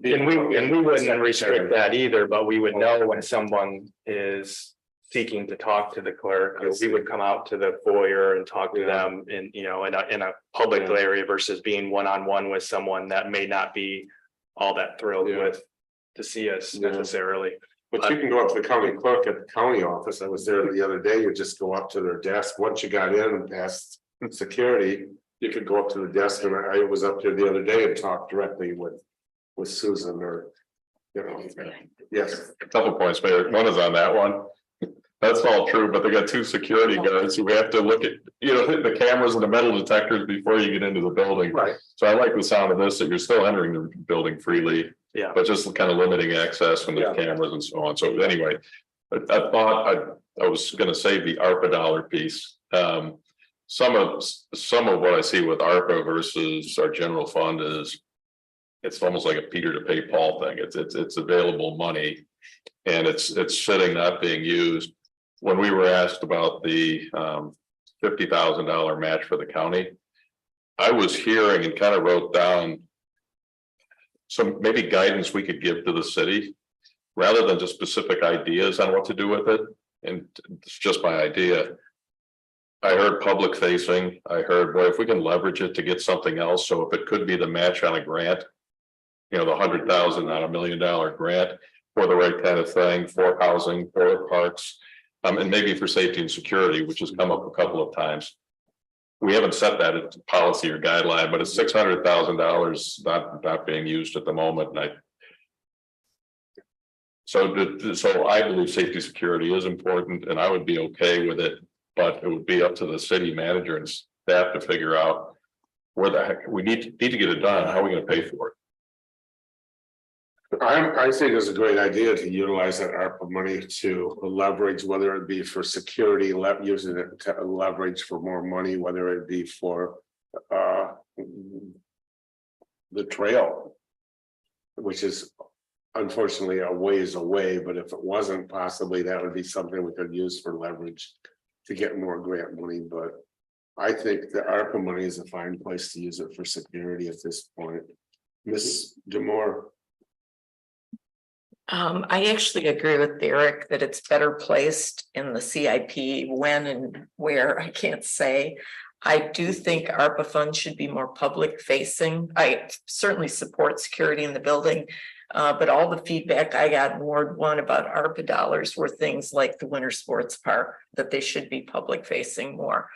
And we wouldn't restrict that either, but we would know when someone is seeking to talk to the clerk. We would come out to the foyer and talk to them in a public area versus being one-on-one with someone that may not be all that thrilled with to see us necessarily. But you can go up to the county clerk at the county office. I was there the other day. You just go up to their desk. Once you got in and past security, you could go up to the desk, and I was up there the other day and talked directly with Susan or, yes. A couple points, Mayor. One is on that one. That's all true, but they got two security guards who have to look at, hit the cameras and the metal detectors before you get into the building. Right. So I like the sound of this, that you're still entering the building freely. Yeah. But just kind of limiting access from the cameras and so on. So anyway, I thought I was gonna save the ARPA dollar piece. Some of what I see with ARPA versus our general fund is it's almost like a Peter to pay Paul thing. It's available money and it's sitting, not being used. When we were asked about the $50,000 match for the county, I was hearing and kind of wrote down some maybe guidance we could give to the city rather than just specific ideas on what to do with it. And it's just my idea. I heard public facing. I heard, boy, if we can leverage it to get something else. So if it could be the match on a grant, the 100,000 on $1 million grant for the right kind of thing, for housing, for parks, and maybe for safety and security, which has come up a couple of times. We haven't set that into policy or guideline, but it's $600,000 not being used at the moment. And so I believe safety security is important, and I would be okay with it, but it would be up to the city manager and staff to figure out where the heck we need to get it done. How are we going to pay for it? I think it's a great idea to utilize that ARPA money to leverage, whether it be for security, using it to leverage for more money, whether it be for the trail, which is unfortunately a ways away, but if it wasn't, possibly that would be something we could use for leverage to get more grant money. But I think the ARPA money is a fine place to use it for security at this point. Ms. Demore. I actually agree with Derek that it's better placed in the CIP. When and where, I can't say. I do think ARPA funds should be more public facing. I certainly support security in the building. But all the feedback I got in Ward 1 about ARPA dollars were things like the winter sports park, that they should be public facing more.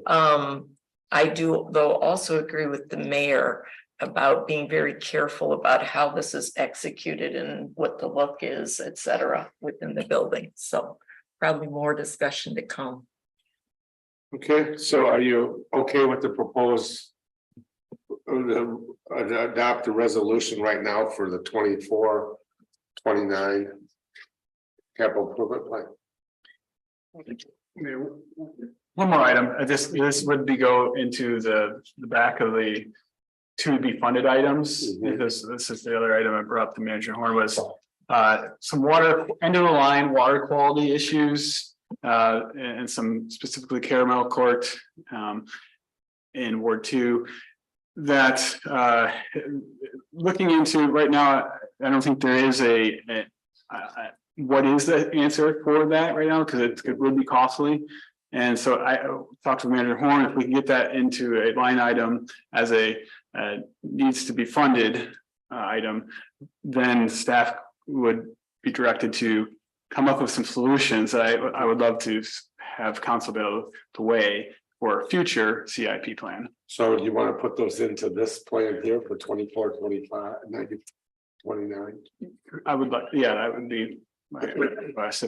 I do, though, also agree with the mayor about being very careful about how this is executed and what the look is, et cetera, within the building. So probably more discussion to come. Okay, so are you okay with the proposed adopt the resolution right now for the 24-29 capital improvement plan? One more item. This would go into the back of the to be funded items. This is the other item I brought up to Manager Horn was some water end of the line water quality issues and some specifically Caramel Court in Ward 2 that looking into right now. I don't think there is what is the answer for that right now, because it would be costly. And so I talked to Manager Horn, if we can get that into a line item as a needs to be funded item, then staff would be directed to come up with some solutions that I would love to have council be able to weigh for a future CIP plan. So you want to put those into this plan here for 24, 25, 90, 29? I would like, yeah, that would be my request.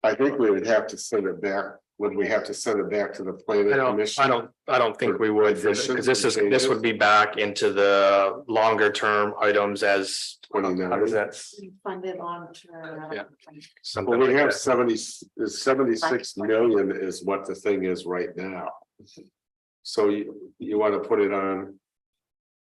I think we would have to send it back. Would we have to send it back to the planning commission? I don't think we would, because this would be back into the longer term items as. How does 29. that? Funded long term. Yeah. Well, Something we like have that. 76 million is what the thing is right now. So you want to put it on?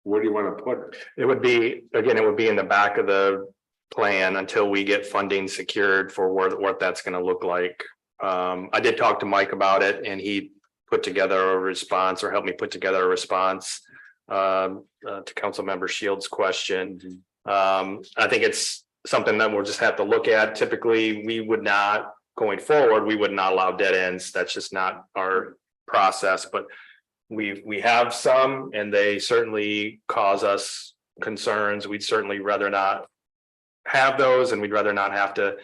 Where do you want to put it? It would be, again, it would be in the back of the plan until we get funding secured for what that's gonna look like. I did talk to Mike about it and he put together a response or helped me put together a response to Councilmember Shields' question. I think it's something that we'll just have to look at. Typically, we would not, going forward, we would not allow dead ends. That's just not our process, but we have some and they certainly cause us concerns. We'd certainly rather not have those and we'd rather not have to,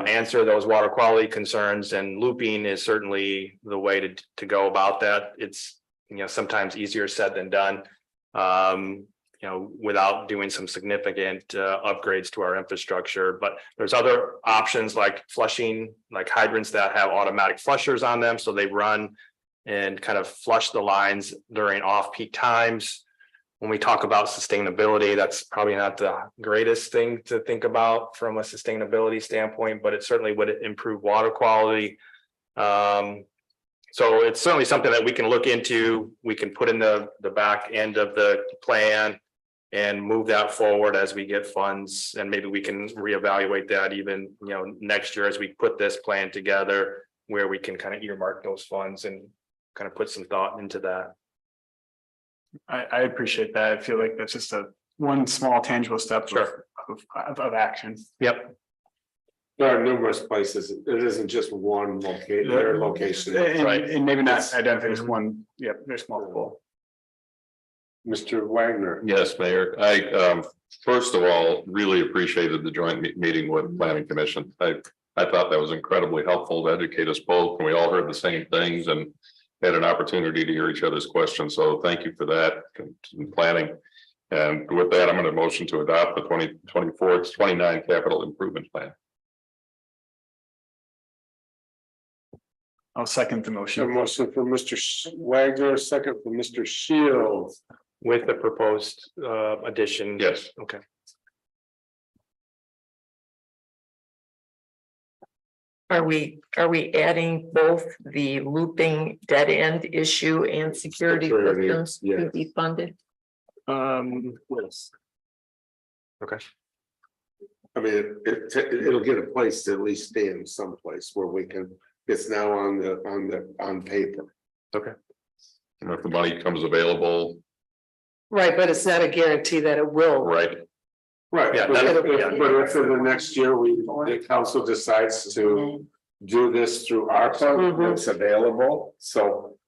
answer those water quality concerns, and looping is certainly the way to go about that. It's, sometimes easier said than done. Without doing some significant upgrades to our infrastructure, but there's other options like flushing, like hydrants that have automatic flushers on them, so they run and kind of flush the lines during off-peak times. When we talk about sustainability, that's probably not the greatest thing to think about from a sustainability standpoint, but it certainly would improve water quality. So it's certainly something that we can look into. We can put in the back end of the plan and move that forward as we get funds, and maybe we can reevaluate that even, next year as we put this plan together, where we can kind of earmark those funds and kind of put some thought into that. I appreciate that. I feel like that's just one small tangible step of action. Yep. There are numerous places. It isn't just one location, their location. And maybe not identify as one, there's multiple. Mr. Wagner. Yes, Mayor. I first of all, really appreciated the joint meeting with Planning Commission. I thought that was incredibly helpful to educate us both, and we all heard the same things and had an opportunity to hear each other's questions. So thank you for that in planning. And with that, I'm going to motion to adopt the 2024-29 capital improvement plan. I'll second the A motion. motion for Mr. Wagner, second for Mr. Shields. With the proposed addition. Yes. Okay. Are we adding both the looping dead end issue and security Security, systems to yes. be funded? Yes. Okay. I mean, it'll get a place to at least stand someplace where we can, it's now on paper. Okay. And if the money comes available, Right, but it's not a guarantee that it will. right? Right, Yeah, but that- if in the next year, the council decides to do this through ARPA, it's available, so.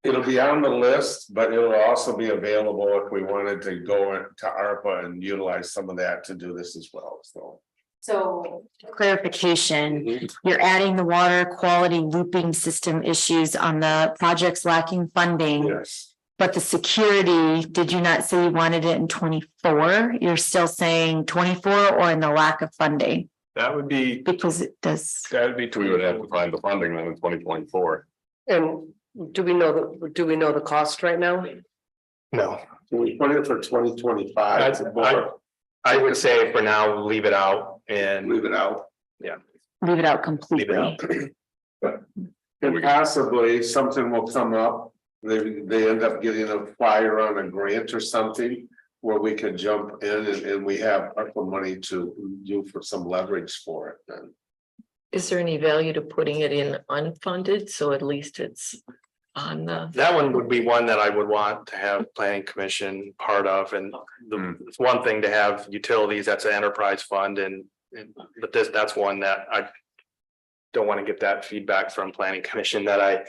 It'll be on the list, but it'll also be available if we wanted to go to ARPA and utilize some of that to do this as well, so. So clarification, you're adding the water quality looping system issues on the projects lacking funding. Yes, But the security, did you not say you wanted it in 24? You're still saying 24 or in the lack of funding? That would be, Because it does. that would be. We would have to find the funding then in 2024. And do we know the cost right now? No, can we put it for 2025? I would say for now, leave it out and Leave it out. Leave it out leave it out. completely. And possibly something will come up, they end up getting a flyer on a grant or something. Where we can jump in and we have ARPA money to do for some leverage for it then. Is there any value to putting it in unfunded, so at least it's on the? That one would be one that I would want to have planning commission part of, and it's one thing to have utilities, that's an enterprise fund but that's one that I. Don't want to get that feedback from planning commission that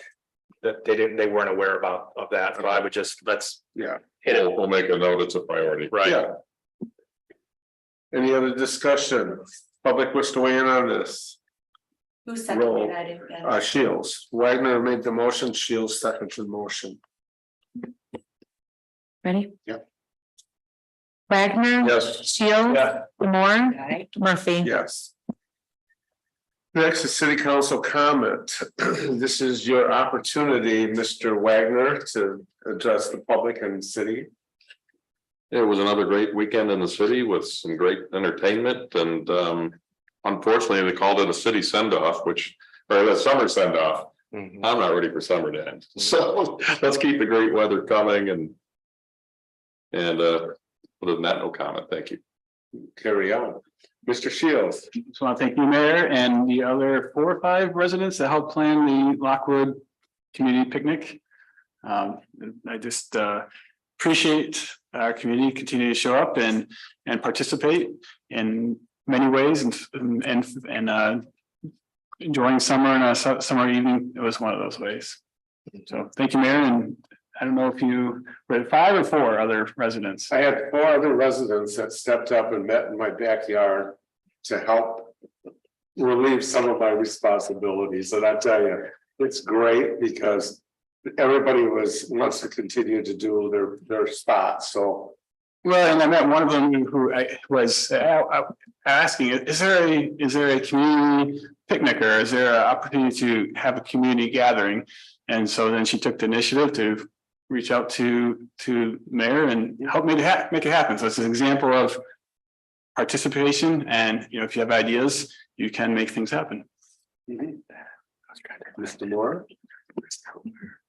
they weren't aware of that, so I would just, let's. Yeah. Hit it, We'll make a note, it's a priority. right, Yeah. Any other discussion? Public wish to weigh in on this? Who Roll. seconded that? Shields. Wagner made the motion, Shields seconded the motion. Ready? Yep. Wagner. Yes. Shields. Yeah. Moore. Aye. Murphy. Yes. Next is city council comment. This is your opportunity, Mr. Wagner, to address the public and city. It was another great weekend in the city with some great entertainment and unfortunately, they called it a city send off, or a summer send off. I'm not ready for summer to end. So let's keep the great weather coming and other than that, no comment. Thank you. Carry on. Mr. Shields. Just want to thank you, Mayor, and the other 4 or 5 residents that helped plan the Lockwood Community Picnic. I just appreciate our community continue to show up and participate in many ways and enjoying summer and a summer evening. It was one of those ways. So thank you, Mayor, and I don't know if you were 5 or 4 other residents. I had 4 other residents that stepped up and met in my backyard to help relieve some of my responsibilities. And I tell you, it's great because everybody wants to continue to do their spots. So. Well, and I met one of them who I was asking, is there a community picnic or is there an opportunity to have a community gathering? And so then she took the initiative to reach out to mayor and help make it happen. So it's an example of participation, and if you have ideas, you can make things happen. Mr. Moore.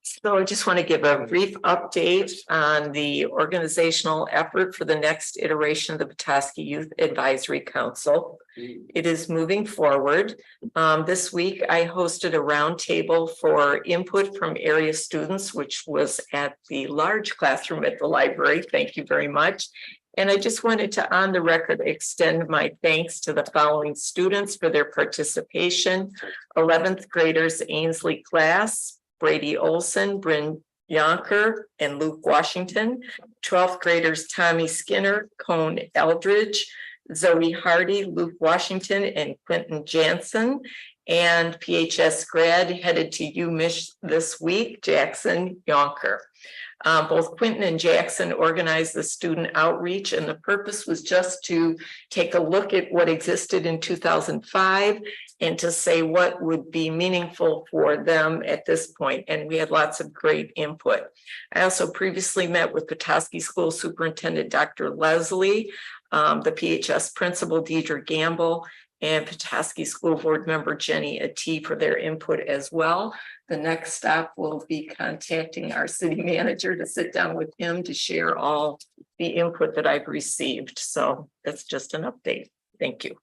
So I just want to give a brief update on the organizational effort for the next iteration of the Petoskey Youth Advisory Council. It is moving forward. This week, I hosted a roundtable for input from area students, which was at the large classroom at the library. Thank you very much. And I just wanted to, on the record, extend my thanks to the following students for their participation. 11th graders Ainsley Class, Brady Olson, Bryn Yonker, and Luke Washington. 12th graders Tommy Skinner, Cone Eldridge, Zoe Hardy, Luke Washington, and Quentin Jansen. And PHS grad headed to UMich this week, Jackson Yonker. Both Quentin and Jackson organized the student outreach, and the purpose was just to take a look at what existed in 2005 and to say what would be meaningful for them at this point. And we had lots of great input. I also previously met with Petoskey School Superintendent Dr. Leslie, the PHS principal Deidre Gamble, and Petoskey School Board member Jenny Ati for their input as well. The next stop will be contacting our city manager to sit down with him to share all the input that I've received. So that's just an update. Thank you.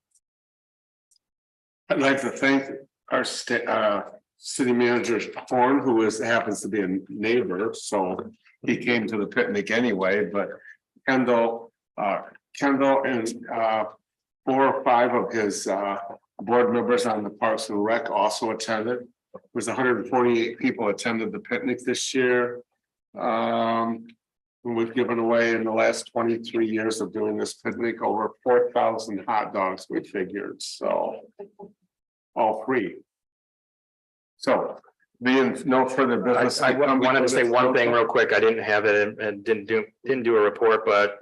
I'd like to thank our city manager Horn, who happens to be a neighbor, so he came to the picnic anyway. But Kendall and 4 or 5 of his board members on the Parks and Rec also attended. It was 148 people attended the picnic this year. We've given away in the last 23 years of doing this picnic over 4,000 hot dogs, we figured, so all free. So being no further business. I wanted to say one thing real quick. I didn't have it and didn't do a report, but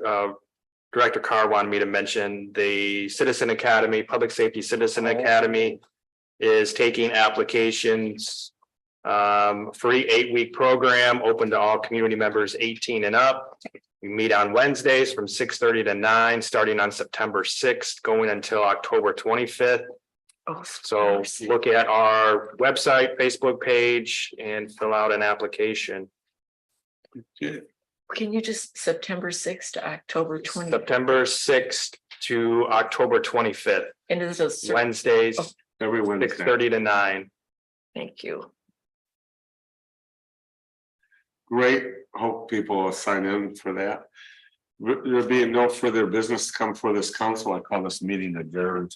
Director Carr wanted me to mention the Citizen Academy, Public Safety Citizen Academy is taking applications. Free 8-week program open to all community members 18 and up. We meet on Wednesdays from 6:30 to 9, starting on September 6th, going until October 25th. So look at our website, Facebook page, and fill out an application. Can you just September 6th to October 20th? September 6th to October 25th. And it is a Wednesdays, every Wednesday, 6:30 to 9. Thank you. Great. Hope people will sign in for that. There being no further business to come for this council, I call this meeting adjourned.